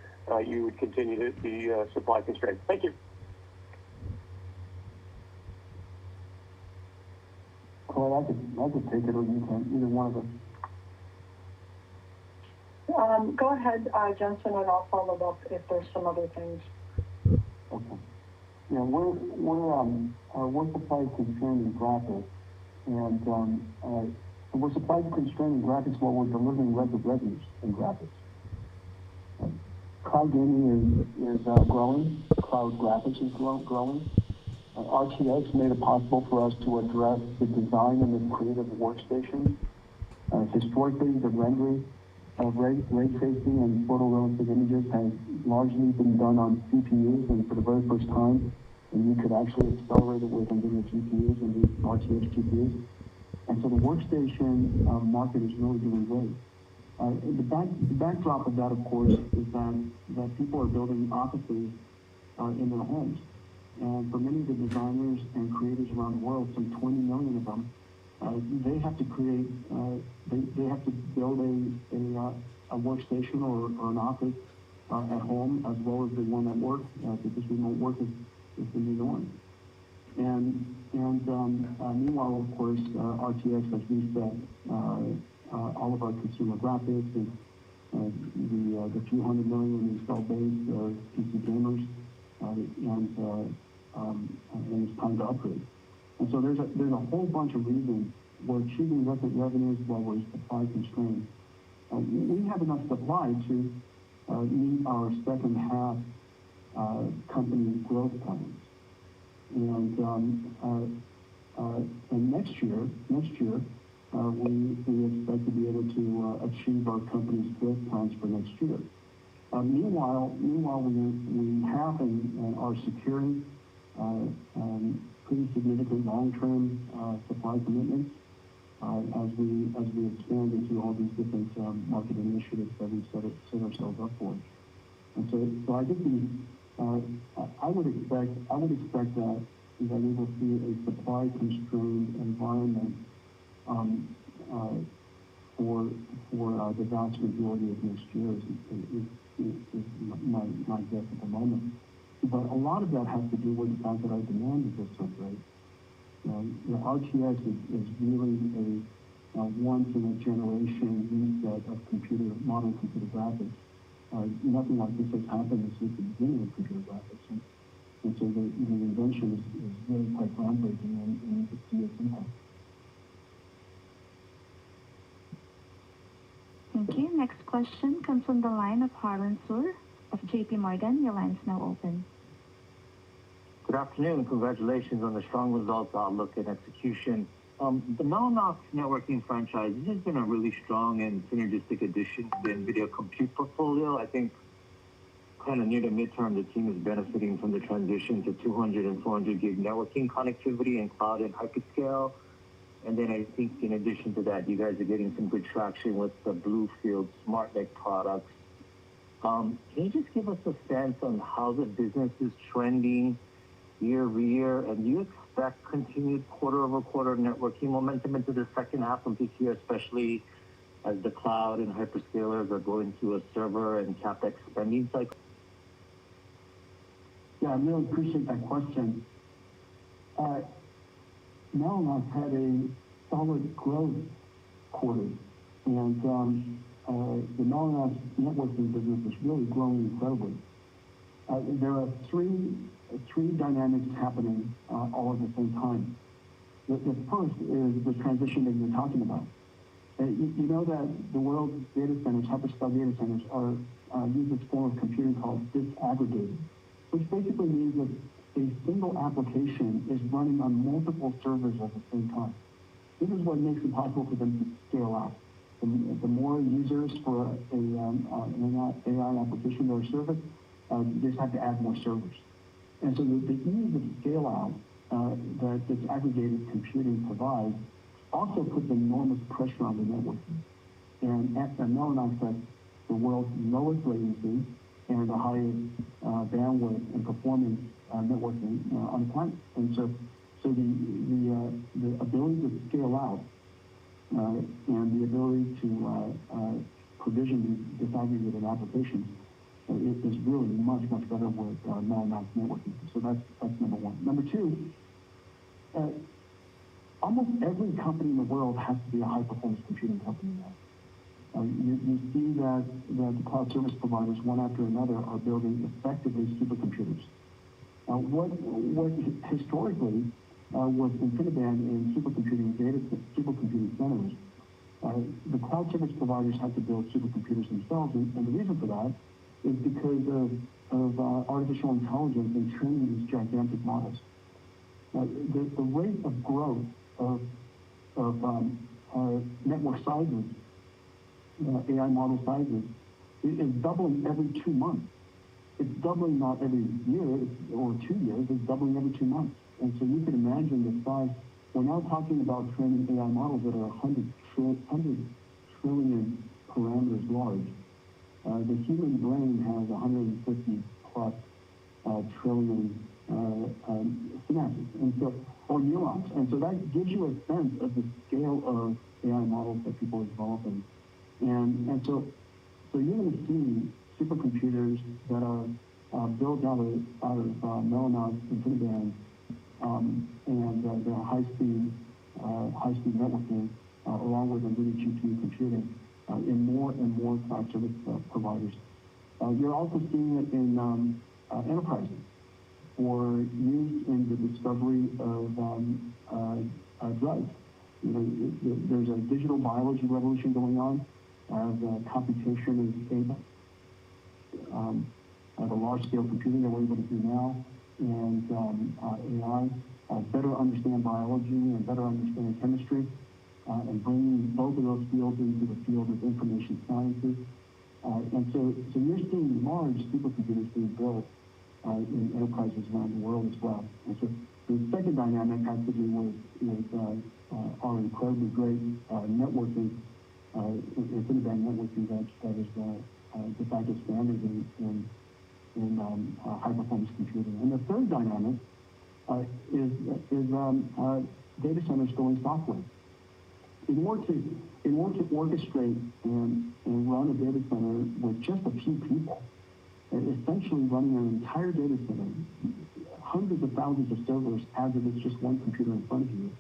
you would continue to be supply constrained? Thank you. Well, I could take it, or you can, either one of us. Go ahead, Jensen, and I'll follow up if there's some other things. Okay. Yeah, we're supply constrained in graphics, and we're supply constrained in graphics while we're delivering record revenues in graphics. Cloud gaming is growing. Cloud graphics is growing. RTX made it possible for us to address the design and the creative workstation. Historically, the rendering of ray tracing and photorealistic images has largely been done on CPUs, and for the very first time, you could actually accelerate it with Nvidia GPUs and these RTX GPUs. And so the workstation market is really doing great. The backdrop of that, of course, is that people are building offices in their homes. And for many of the designers and creators around the world, some 20 million of them, they have to create, they have to build a workstation or an office at home as well as the one at work, because remote work is the new norm. And meanwhile, of course, RTX has reset all of our consumer graphics and the few hundred million installed base of PC gamers, and it's time to upgrade. And so there's a whole bunch of reasons we're achieving record revenues while we're supply constrained. We have enough supply to meet our second half company growth plans. And next year, we expect to be able to achieve our company's growth plans for next year. Meanwhile, we have and are securing pretty significant long-term supply commitments as we expand into all these different market initiatives that we've set ourselves up for. And so I think I would expect that we will see a supply constrained environment for the vast majority of next year is my guess at the moment. But a lot of that has to do with the fact that our demand is just so great. RTX is really a once-in-a-generation reset of modern computer graphics. Nothing like this has happened since the beginning of computer graphics. And so the invention is really quite groundbreaking, and you can see its impact. Thank you. Next question comes from the line of Harlan Sur of JP Morgan. Your line is now open. Good afternoon. Congratulations on the strong results, outlook, and execution. The Mellanox networking franchise, this has been a really strong and synergistic addition to the Nvidia compute portfolio. I think kind of near the midterm, the team is benefiting from the transition to 200 and 400 gig networking connectivity in cloud and hyperscale. And then I think in addition to that, you guys are getting some good traction with the Bluefield SmartNIC products. Can you just give us a sense on how the business is trending year-over-year? And do you expect continued quarter-over-quarter networking momentum into the second half of this year, especially as the cloud and hyperscalers are going through a server and CapEx spending cycle? Yeah, I really appreciate that question. Mellanox had a solid growth quarter, and the Mellanox networking business is really growing incredibly. There are three dynamics happening all at the same time. The first is the transition that you're talking about. You know that the world's data centers, hyperscale data centers, are use this form of computing called disaggregated, which basically means that a single application is running on multiple servers at the same time. This is what makes it possible for them to scale out. The more users for an AI application or service, you just have to add more servers. And so the ease of scale out that disaggregated computing provides also puts enormous pressure on the networking. And Mellanox has the world's lowest latency and the highest bandwidth and performance networking on the planet. And so the ability to scale out and the ability to provision these disaggregated applications is really much better with Mellanox networking. So that's number one. Number two, almost every company in the world has to be a high-performance computing company now. You see that the cloud service providers, one after another, are building effectively supercomputers. What historically was InfiniBand in supercomputing centers, the cloud service providers had to build supercomputers themselves, and the reason for that is because of artificial intelligence and training these gigantic models. The rate of growth of network sizes, AI model sizes, is doubling every 2 months. It's doubling not every year or 2 years, it's doubling every 2 months. And so you can imagine the size. We're now talking about training AI models that are 100 trillion parameters large. The human brain has 150 plus trillion synapses, and so, or neurons. And so that gives you a sense of the scale of AI models that people are developing. And so you're going to see supercomputers that are built out of Mellanox InfiniBand and their high-speed networking, along with Nvidia GPU computing, in more and more cloud service providers. You're also seeing it in enterprises for use in the discovery of drugs. You know, there's a digital biology revolution going on as computation is able, the large-scale computing that we're able to do now, and AI, better understand biology and better understand chemistry, and bringing both of those fields into the field of information sciences. And so you're seeing large supercomputers being built in enterprises around the world as well. And so the second dynamic has to do with our incredibly great networking, InfiniBand networking that is de facto standard in high-performance computing. And the third dynamic is data centers going software. In order to orchestrate and run a data center with just a few people, essentially running an entire data center, hundreds of thousands of servers as if it's just one computer in front of you,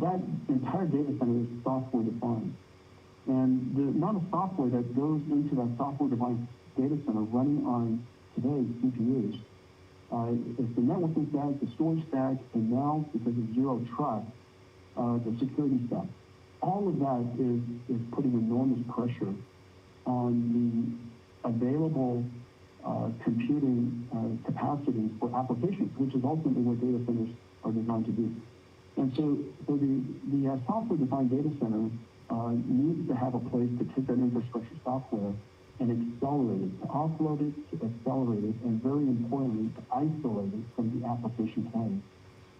that entire data center is software defined. And the amount of software that goes into that software-defined data center running on today's CPUs, is the networking stack, the storage stack, and now, because of zero trust, the security stack. All of that is putting enormous pressure on the available computing capacity for applications, which is ultimately what data centers are designed to do. And so the software-defined data center needs to have a place to take that infrastructure software and accelerate it, to offload it, to accelerate it, and very importantly, to isolate it from the application plane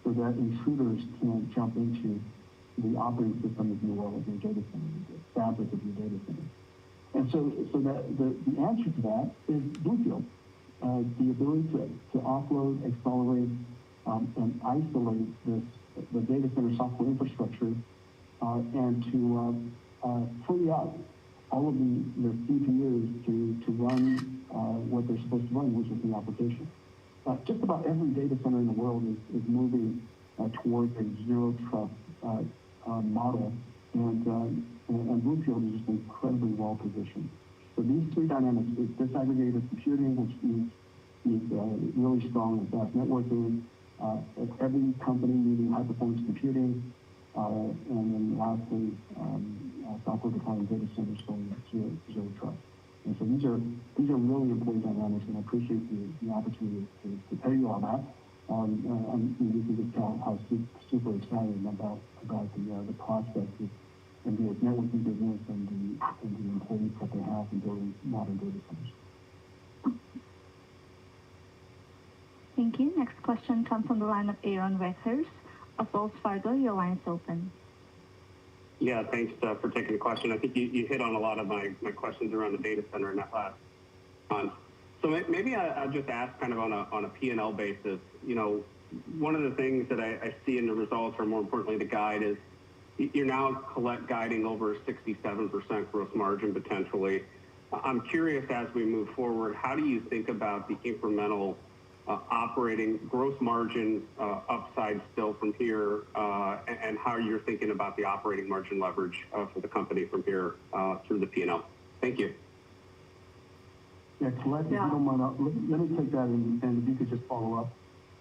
so that intruders can't jump into the operating system, if you will, of your data center, the fabric of your data center. And so that the answer to that is Bluefield, the ability to offload, accelerate, and isolate the data center software infrastructure and to free up all of the CPUs to run what they're supposed to run, which is the application. Just about every data center in the world is moving towards a zero trust model, and Bluefield is just incredibly well positioned. So these three dynamics: is disaggregated computing, which needs really strong and fast networking, every company needing high performance computing, and then lastly, software-defined data centers going zero trust. And so these are really important dynamics, and I appreciate the opportunity to tell you all that. You can just tell how super excited about the prospects of Nvidia's networking business and the employees that they have in building modern data centers. Thank you. Next question comes from the line of Aaron Rakers of Wells Fargo. Your line is open. Yeah, thanks for taking the question. I think you hit on a lot of my questions around the data center in that last one. So maybe I'll just ask kind of on a P&L basis. You know, one of the things that I see in the results, or more importantly the guide, is you're now guiding over 67% gross margin potentially. I'm curious, as we move forward, how do you think about the incremental operating gross margin upside still from here, and how you're thinking about the operating margin leverage for the company from here through the P&L? Thank you. Yeah, Colette, if you don't mind, let me take that, and if you could just follow up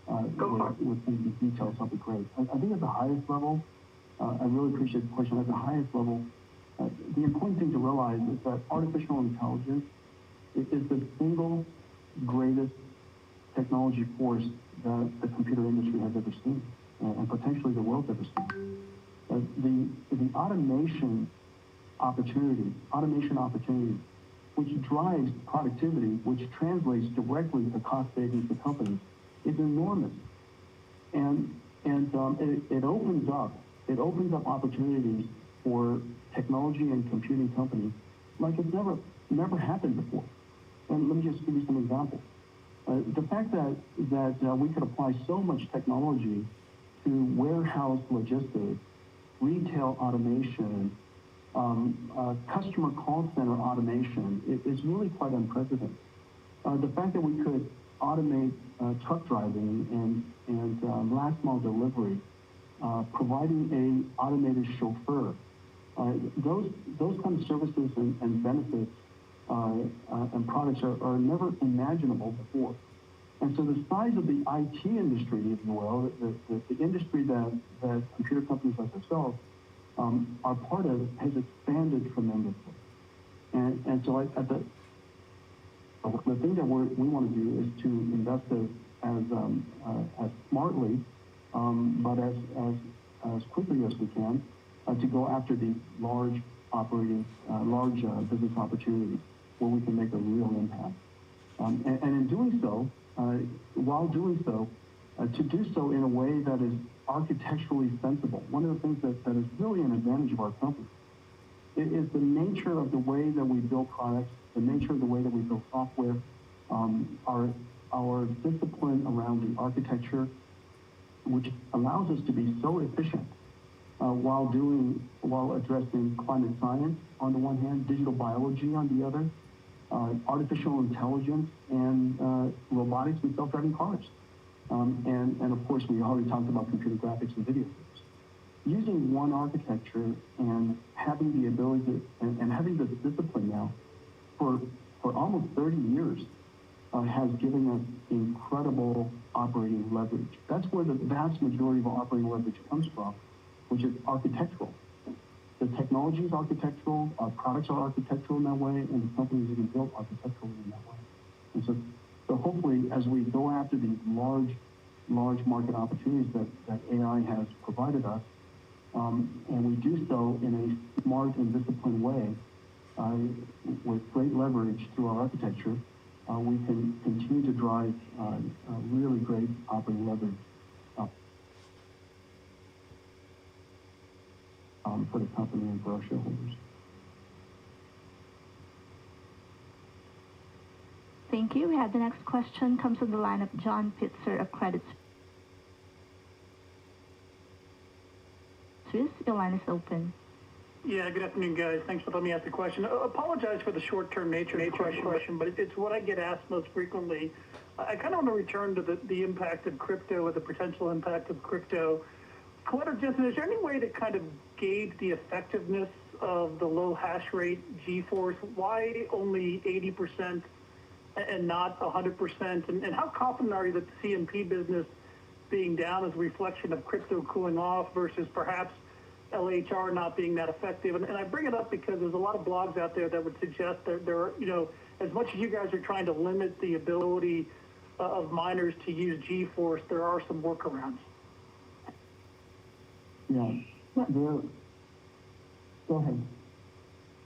with some of the details, that'd be great. I think at the highest level, I really appreciate the question. At the highest level, the important thing to realize is that artificial intelligence is the single greatest technology force that the computer industry has ever seen, and potentially the world's ever seen. The automation opportunity, which drives productivity, which translates directly to cost savings for companies, is enormous, and it opens up opportunities for technology and computing companies like it's never happened before. And let me just give you some examples. The fact that we could apply so much technology to warehouse logistics, retail automation, customer call center automation is really quite unprecedented. The fact that we could automate truck driving and last mile delivery, providing an automated chauffeur, those kind of services and benefits and products are never imaginable before. And so the size of the IT industry, if you will, the industry that computer companies like ourselves are part of, has expanded tremendously. And so the thing that we want to do is to invest as smartly, but as quickly as we can, to go after the large business opportunities where we can make a real impact. And in doing so, to do so in a way that is architecturally sensible. One of the things that is really an advantage of our company is the nature of the way that we build products, the nature of the way that we build software, our discipline around the architecture, which allows us to be so efficient while addressing climate science on the one hand, digital biology on the other, artificial intelligence, and robotics and self-driving cars. And of course, we already talked about computer graphics and video games. Using one architecture and having the ability and having this discipline now for almost 30 years has given us incredible operating leverage. That's where the vast majority of our operating leverage comes from, which is architectural. The technology is architectural, our products are architectural in that way, and the companies have been built architecturally in that way. And so hopefully, as we go after these large market opportunities that AI has provided us, and we do so in a smart and disciplined way, with great leverage through our architecture, we can continue to drive really great operating leverage for the company and for our shareholders. Thank you. We have the next question comes from the line of John Pitzer of Credit Suisse. Hughes. Your line is open. Yeah, good afternoon, guys. Thanks for letting me ask the question. Apologize for the short-term nature of the question, but it's what I get asked most frequently. I kind of want to return to the impact of crypto or the potential impact of crypto. Colette or Jensen, is there any way to kind of gauge the effectiveness of the low hash rate GeForce? Why only 80% and not 100%? And how confident are you that the CMP business being down is a reflection of crypto cooling off versus perhaps LHR not being that effective? And I bring it up because there's a lot of blogs out there that would suggest that there are, as much as you guys are trying to limit the ability of miners to use GeForce, there are some workarounds. Yeah. Go ahead.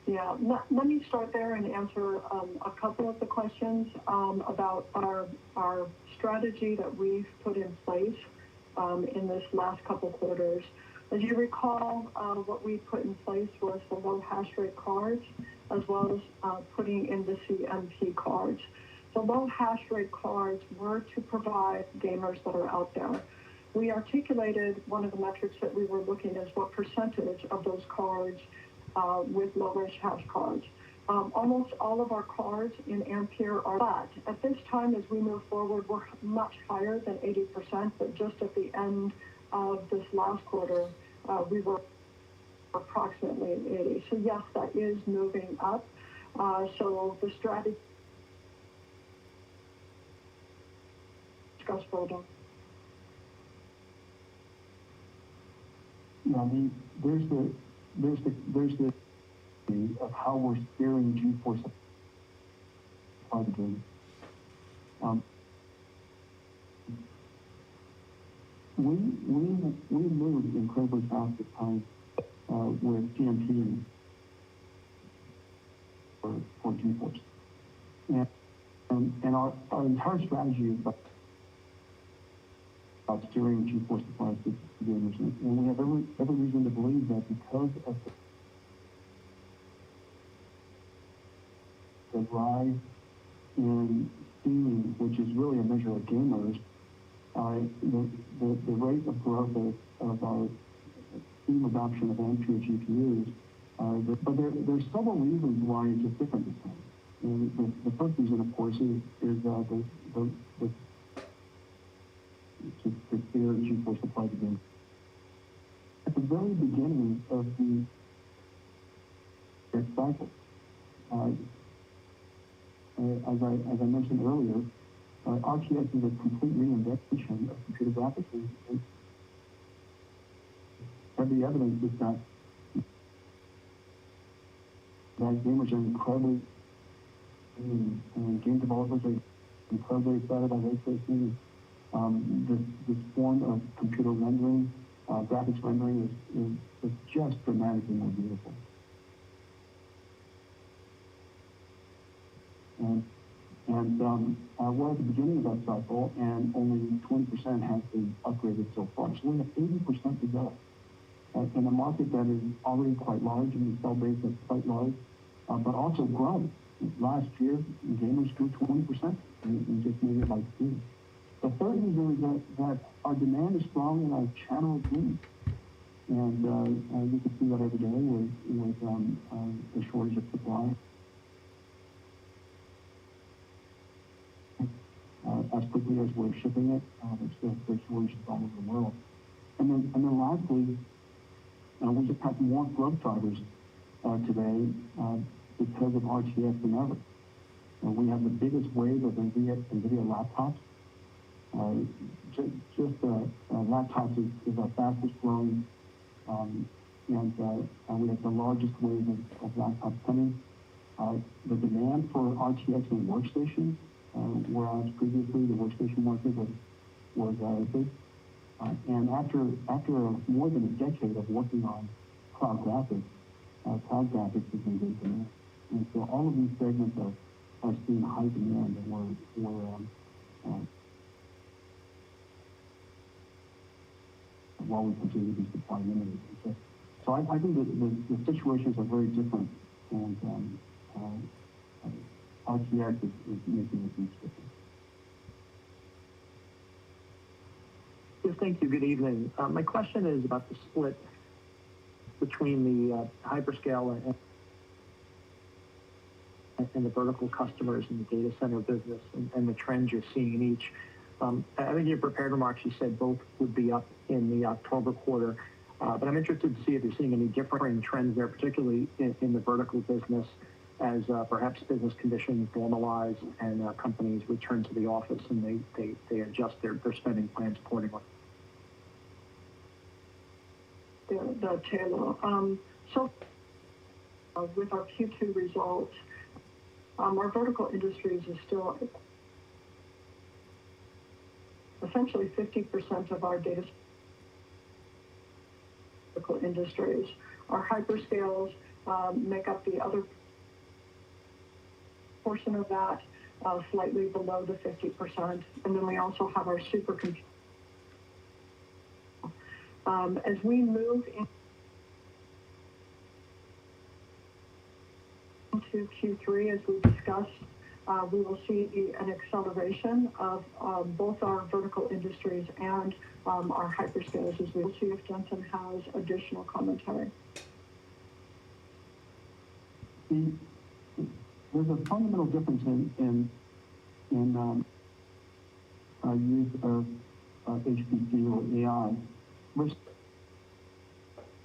Yeah, let me start there and answer a couple of the questions about our strategy that we've put in place in this last couple quarters. As you recall, what we put in place was the low hash rate cards, as well as putting in the CMP cards. The low hash rate cards were to provide gamers that are out there. We articulated one of the metrics that we were looking at is what percentage of those cards with low hash cards. Almost all of our cards in Ampere are that. At this time, as we move forward, we're much higher than 80%, but just at the end of this last quarter, we were approximately at 80. So yes, that is moving up. So the strategy discuss further. Yeah, I mean, there's the of how we're steering GeForce supply the game. We moved incredibly fast at times with CMP for GeForce, and our entire strategy is about steering GeForce supplies to gamers, and we have every reason to believe that because of the rise in Steam, which is really a measure of gamers, the rate of growth of our Steam adoption of Ampere GPUs, but there's several reasons why it's just different this time. And the first reason, of course, is the to steer GeForce supply to gamers. At the very beginning of the cycle, as I mentioned earlier, RTX is a complete reinvention of computer graphics, and every evidence is that gamers are incredibly, and game developers are incredibly excited about ray tracing. This form of computer rendering, graphics rendering, is just dramatically more beautiful. And we're at the beginning of that cycle, and only 20% has been upgraded so far. So we have 80% to go. In a market that is already quite large, and the install base is quite large, but also growing. Last year, gamers grew 20%, and just made it like Steam. The third reason is that our demand is strong and our channel is booming. And you can see that every day with the shortage of supply. As quickly as we're shipping it, there's still big shortages all over the world. And then lastly, we just have more growth drivers today because of RTX than ever. We have the biggest wave of Nvidia laptops. Laptops is our fastest growing, and we have the largest wave of laptops coming. The demand for RTX and workstations, whereas previously the workstation market was big. And after more than a decade of working on cloud graphics has been great demand. And so all of these segments are seeing high demand, and we're while we continue to be supply limited. So I think that the situations are very different, and RTX is making a huge difference. Yes, thank you. Good evening. My question is about the split between the hyperscale and the vertical customers in the data center business and the trends you're seeing in each. I think in your prepared remarks, you said both would be up in the October quarter, but I'm interested to see if you're seeing any differing trends there, particularly in the vertical business, as perhaps business conditions normalize and companies return to the office and they adjust their spending plans accordingly. Taylor. So with our Q2 results, our vertical industries is still essentially 50% of our data vertical industries. Our hyperscales make up the other portion of that, slightly below the 50%. And then we also have our supercomputer. As we move into Q3, as we discussed, we will see an acceleration of both our vertical industries and our hyperscalers, as we will see if Jensen has additional commentary. There's a fundamental difference in use of HPC or AI versus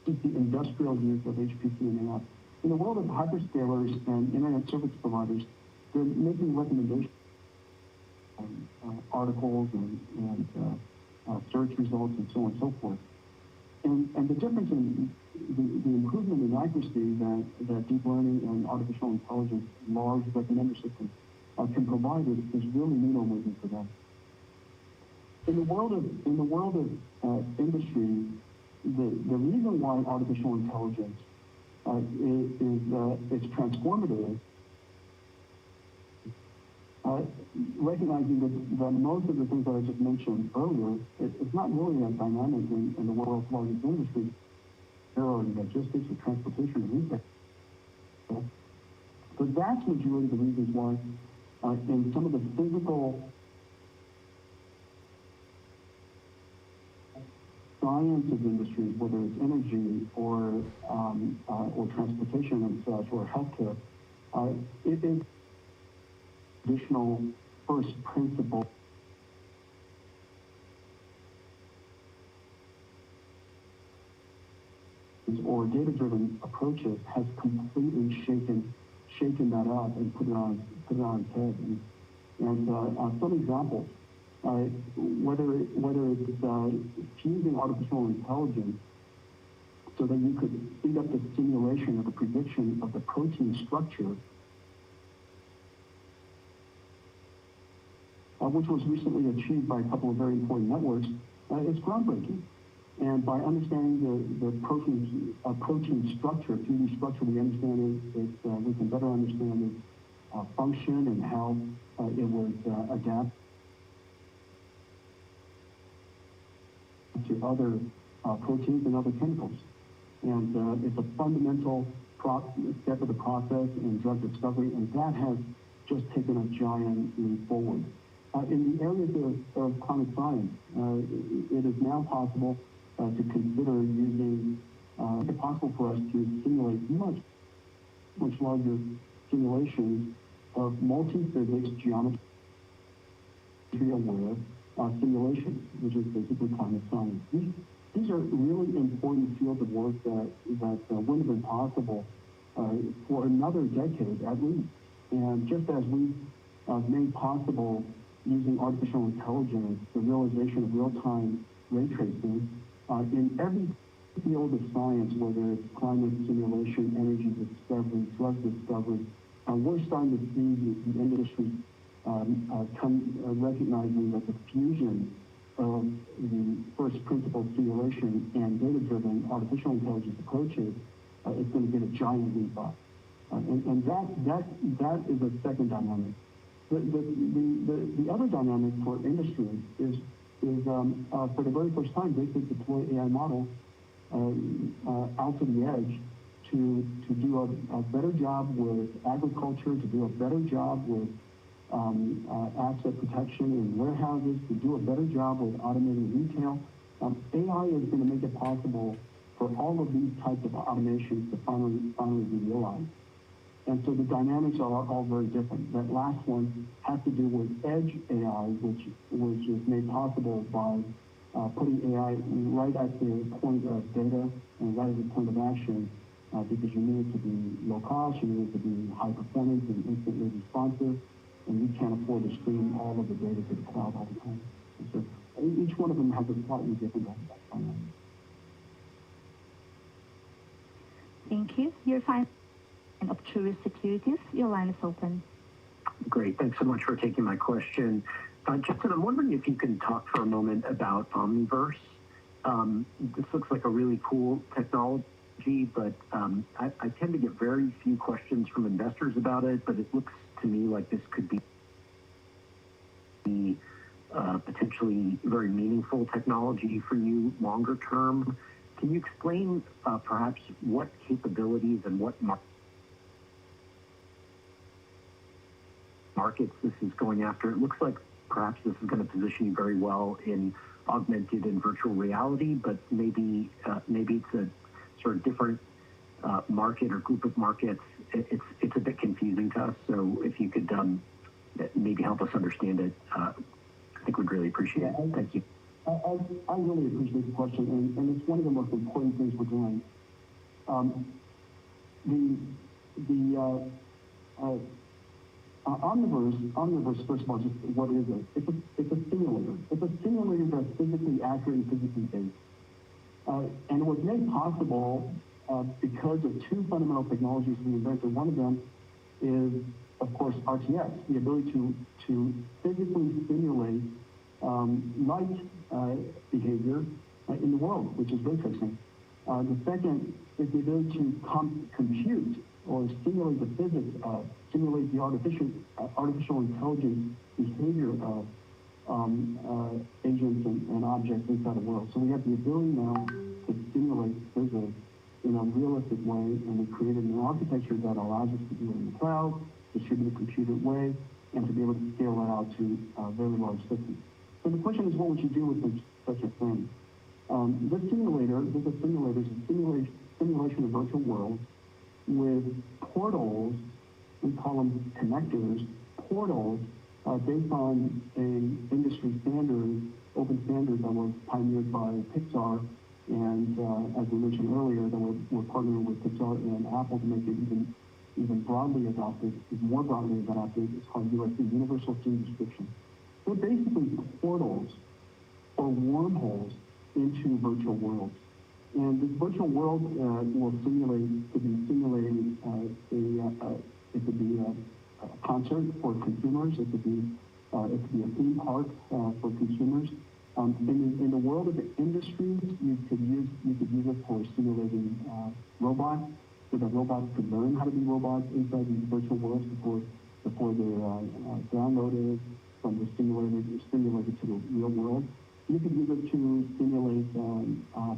the industrial use of HPC and AI. In the world of hyperscalers and internet service providers, they're making recommendations, articles and search results and so on and so forth. And the difference in the improvement in accuracy that deep learning and artificial intelligence, large recommender systems can provide is really needle moving for them. In the world of industry, the reason why artificial intelligence is transformative, recognizing that most of the things that I just mentioned earlier, it's not really a dynamic in the world's largest industries, or logistics or transportation or retail. The vast majority of the reasons why in some of the physical sciences industries, whether it's energy or transportation and such, or healthcare, it is additional first principle or data-driven approaches has completely shaken that up and put it on its head. And some examples, whether it's using artificial intelligence so that you could speed up the simulation or the prediction of the protein structure, which was recently achieved by a couple of very important networks, is groundbreaking. And by understanding the protein structure, 3D structure, we understand we can better understand its function and how it would adapt to other proteins and other chemicals. And it's a fundamental step of the process in drug discovery, and that has just taken a giant leap forward. In the areas of climate science, it is now possible to consider using, it's possible for us to simulate much larger simulations of multi-physics geometry aware simulations, which is basically climate science. These are really important fields of work that wouldn't have been possible for another decade at least. And just as we've made possible using artificial intelligence, the realization of real-time ray tracing, in every field of science, whether it's climate simulation, energy discovery, drug discovery, we're starting to see the industry recognizing that the fusion of the first principle simulation and data-driven artificial intelligence approaches is going to get a giant leap up. And that is a second dynamic. The other dynamic for industry is for the very first time, they could deploy AI models out to the edge to do a better job with agriculture, to do a better job with asset protection in warehouses, to do a better job with automating retail. AI is going to make it possible for all of these types of automations to finally be realized. And so the dynamics are all very different. That last one has to do with edge AI, which is made possible by putting AI right at the point of data and right at the point of action, because you need it to be low cost, you need it to be high performance and instantly responsive, and you can't afford to stream all of the data to the cloud all the time. And so each one of them has a slightly different dynamic. Thank you. Your final of Truist Securities, your line is open. Great. Thanks so much for taking my question. Justin, I'm wondering if you can talk for a moment about Omniverse. This looks like a really cool technology, but I tend to get very few questions from investors about it, but it looks to me like this could be potentially very meaningful technology for you longer term. Can you explain perhaps what capabilities and what markets this is going after? It looks like perhaps this is going to position you very well in augmented and virtual reality, but maybe it's a sort of different market or group of markets. It's a bit confusing to us. So if you could maybe help us understand it, I think we'd really appreciate it. Thank you. I really appreciate the question, and it's one of the most important things we're doing. Omniverse, first of all, just what is it? It's a simulator. It's a simulator that's physically accurate and physically based. And it was made possible because of two fundamental technologies we invented. One of them is, of course, RTX, the ability to physically simulate light behavior in the world, which is ray tracing. The second is the ability to compute or simulate the physics of, simulate the artificial intelligence behavior of agents and objects inside the world. So we have the ability now to simulate physics in a realistic way, and we created an architecture that allows us to do it in the cloud, distributed computed way, and to be able to scale that out to very large systems. So the question is, what would you do with such a thing? This simulator is a simulation of virtual worlds with portals, we call them connectors, portals based on an industry standard, open standard that was pioneered by Pixar, and as we mentioned earlier, that we're partnering with Pixar and Apple to make it even broadly adopted, even more broadly adopted. It's called USD, Universal Scene Description. They're basically portals or wormholes into virtual worlds. And this virtual world could be simulating a concert for consumers. It could be a theme park for consumers. In the world of the industries, you could use it for simulating robots, so that robots could learn how to be robots inside these virtual worlds before they're downloaded from the simulated to the real world. You could use it to simulate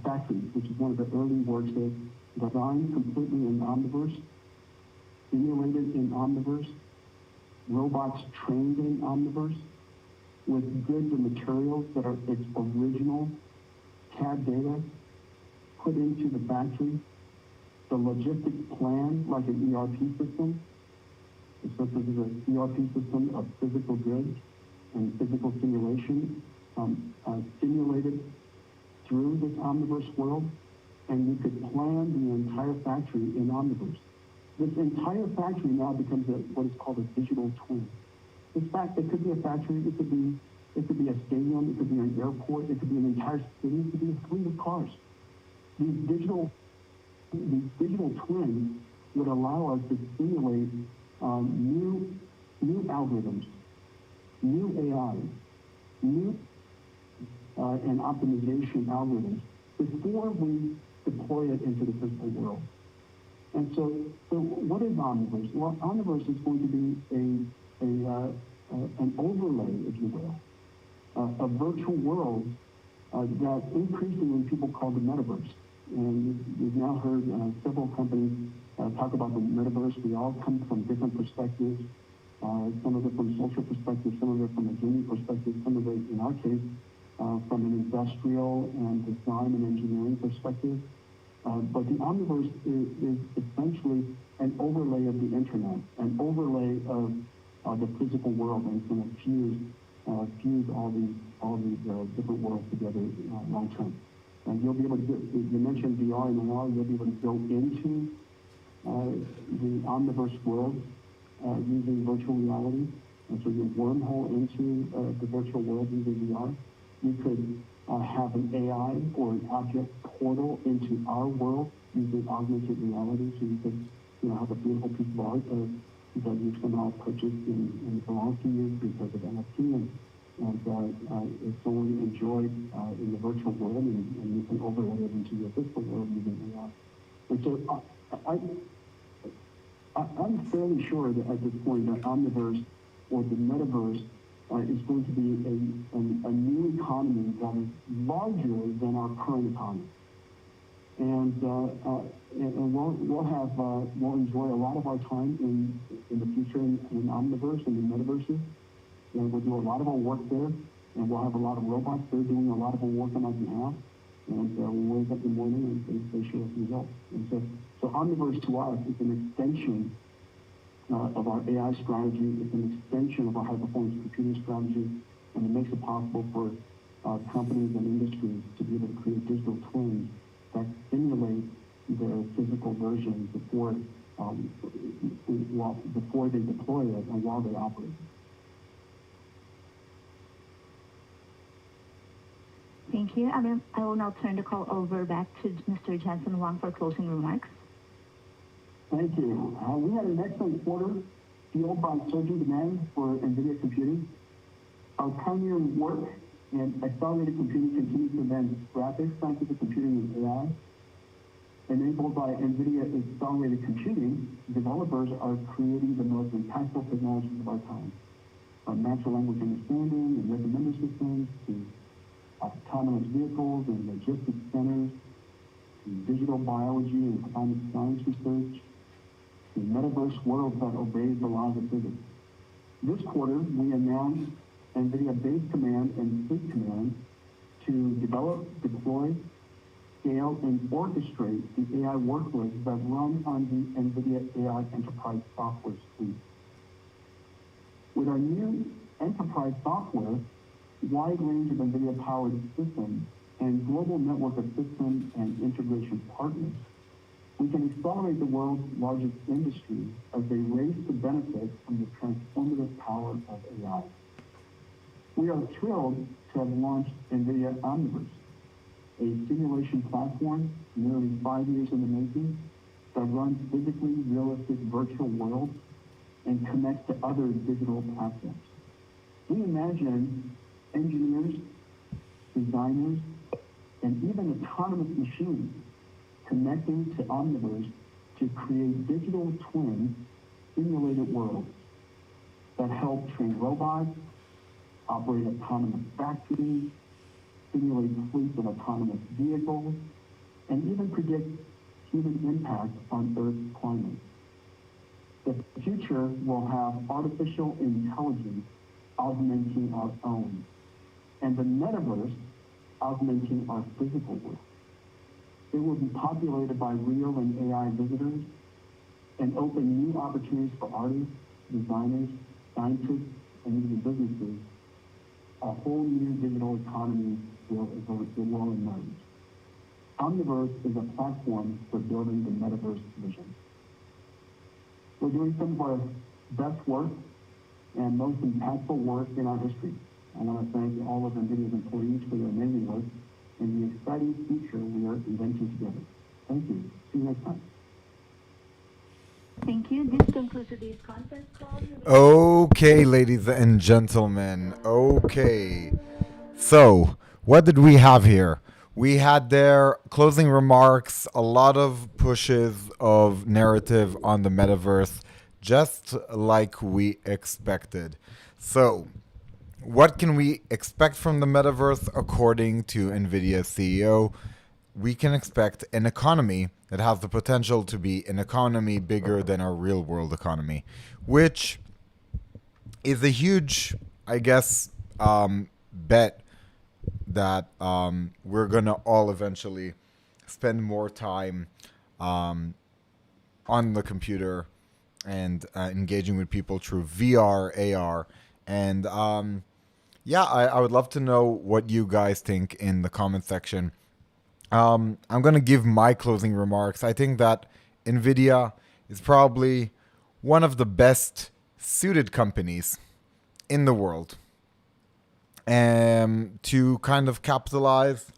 factories, which is one of the early works that designed completely in Omniverse, simulated in Omniverse, robots trained in Omniverse, with goods and materials that are its original CAD data put into the factory, the logistics plan like an ERP system. So this is an ERP system of physical goods and physical simulation, simulated through this Omniverse world, and you could plan the entire factory in Omniverse. This entire factory now becomes what is called a digital twin. In fact, it could be a factory, it could be a stadium, it could be an airport, it could be an entire city, it could be a fleet of cars. These digital twins would allow us to simulate new algorithms, new AI, new and optimization algorithms before we deploy it into the physical world. And so what is Omniverse? Well, Omniverse is going to be an overlay, if you will, a virtual world that increasingly people call the Metaverse. And we've now heard several companies talk about the Metaverse. We all come from different perspectives. Some of it from social perspective, some of it from a gaming perspective, some of it, in our case, from an industrial and design and engineering perspective. But the omniverse is essentially an overlay of the internet, an overlay of the physical world, and it's going to fuse all these different worlds together long term. And you'll be able to you mentioned VR and AR, you'll be able to go into the omniverse world using virtual reality. And so you wormhole into the virtual world using VR. You could have an AI or an object portal into our world using augmented reality. So you could have a beautiful piece of art that you somehow purchased and it belongs to you because of NFT. And it's only enjoyed in the virtual world, and you can overlay it into your physical world using AI. And so I'm fairly sure that at this point that Omniverse or the Metaverse is going to be a new economy that is larger than our current economy. And we'll enjoy a lot of our time in the future in Omniverse and the Metaverses. And we'll do a lot of our work there, and we'll have a lot of robots there doing a lot of our work on our behalf. And we wake up in the morning and they show us results. And so Omniverse to us is an extension of our AI strategy. It's an extension of our high-performance computing strategy, and it makes it possible for companies and industries to be able to create digital twins that simulate their physical version before they deploy it and while they operate. Thank you. I will now turn the call over back to Mr. Jensen Huang for closing remarks. Thank you. We had an excellent quarter fueled by surging demand for NVIDIA computing. Our pioneering work in accelerated computing continues to advance graphics, scientific computing, and AI. Enabled by NVIDIA accelerated computing, developers are creating the most impactful technologies of our time, from natural language understanding and recommender systems to autonomous vehicles and logistics centers, to digital biology and climate science research, to metaverse worlds that obey the laws of physics. This quarter, we announced NVIDIA Base Command and Fleet Command to develop, deploy, scale, and orchestrate the AI workloads that run on the NVIDIA AI Enterprise software suite. With our new enterprise software, wide range of NVIDIA-powered systems, and global network of system and integration partners, we can accelerate the world's largest industries as they race to benefit from the transformative power of AI. We are thrilled to have launched NVIDIA Omniverse, a simulation platform nearly 5 years in the making that runs physically realistic virtual worlds and connects to other digital platforms. We imagine engineers, designers, and even autonomous machines connecting to Omniverse to create digital twin simulated worlds that help train robots, operate autonomous factories, simulate fleets of autonomous vehicles, and even predict human impact on Earth's climate. The future will have artificial intelligence augmenting our own, and the metaverse augmenting our physical world. It will be populated by real and AI visitors and open new opportunities for artists, designers, scientists, and even businesses. A whole new digital economy will emerge. Omniverse is a platform for building the metaverse vision. We're doing some of our best work and most impactful work in our history. I want to thank all of NVIDIA's employees for their amazing work and the exciting future we are inventing together. Thank you. See you next time. Thank you. This concludes today's conference call. Okay, ladies and gentlemen. Okay. So, what did we have here? We had their closing remarks, a lot of pushes of narrative on the metaverse, just like we expected. So, what can we expect from the metaverse according to Nvidia's CEO? We can expect an economy that has the potential to be an economy bigger than our real world economy, which is a huge, I guess, bet that we're going to all eventually spend more time on the computer and engaging with people through VR, AR, and I would love to know what you guys think in the comment section. I'm gonna give my closing remarks. I think that Nvidia is probably one of the best suited companies in the world to kind of capitalize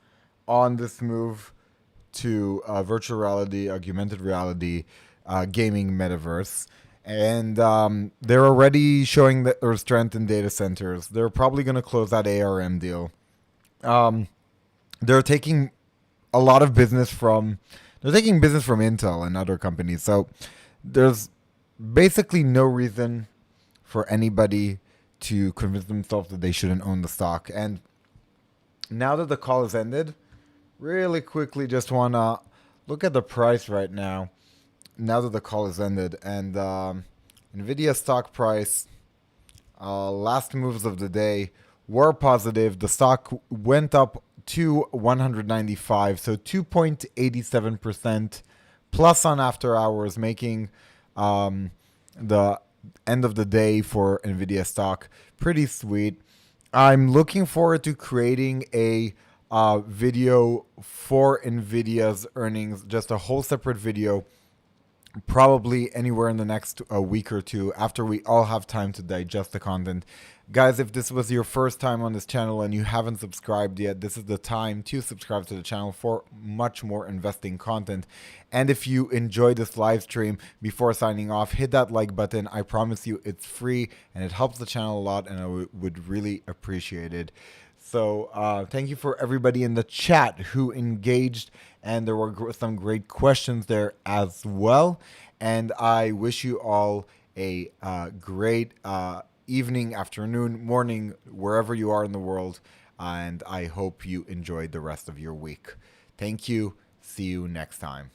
on this move to virtual reality, augmented reality, gaming metaverse. And they're already showing their strength in data centers. They're probably going to close that ARM deal. They're taking a lot of business from Intel and other companies. So there's basically no reason for anybody to convince themselves that they shouldn't own the stock. And now that the call has ended, really quickly just want to look at the price right now. Now that the call has ended, and Nvidia stock price, last moves of the day were positive. The stock went up to 195, so 2.87% plus on after hours, making the end of the day for Nvidia stock pretty sweet. I'm looking forward to creating a video for Nvidia's earnings, just a whole separate video, probably anywhere in the next week or two after we all have time to digest the content. Guys, if this was your first time on this channel and you haven't subscribed yet, this is the time to subscribe to the channel for much more investing content. And if you enjoyed this live stream, before signing off, hit that like button. I promise you it's free and it helps the channel a lot, and I would really appreciate it. So thank you for everybody in the chat who engaged, and there were some great questions there as well. And I wish you all a great evening, afternoon, morning, wherever you are in the world. And I hope you enjoyed the rest of your week. Thank you. See you next time.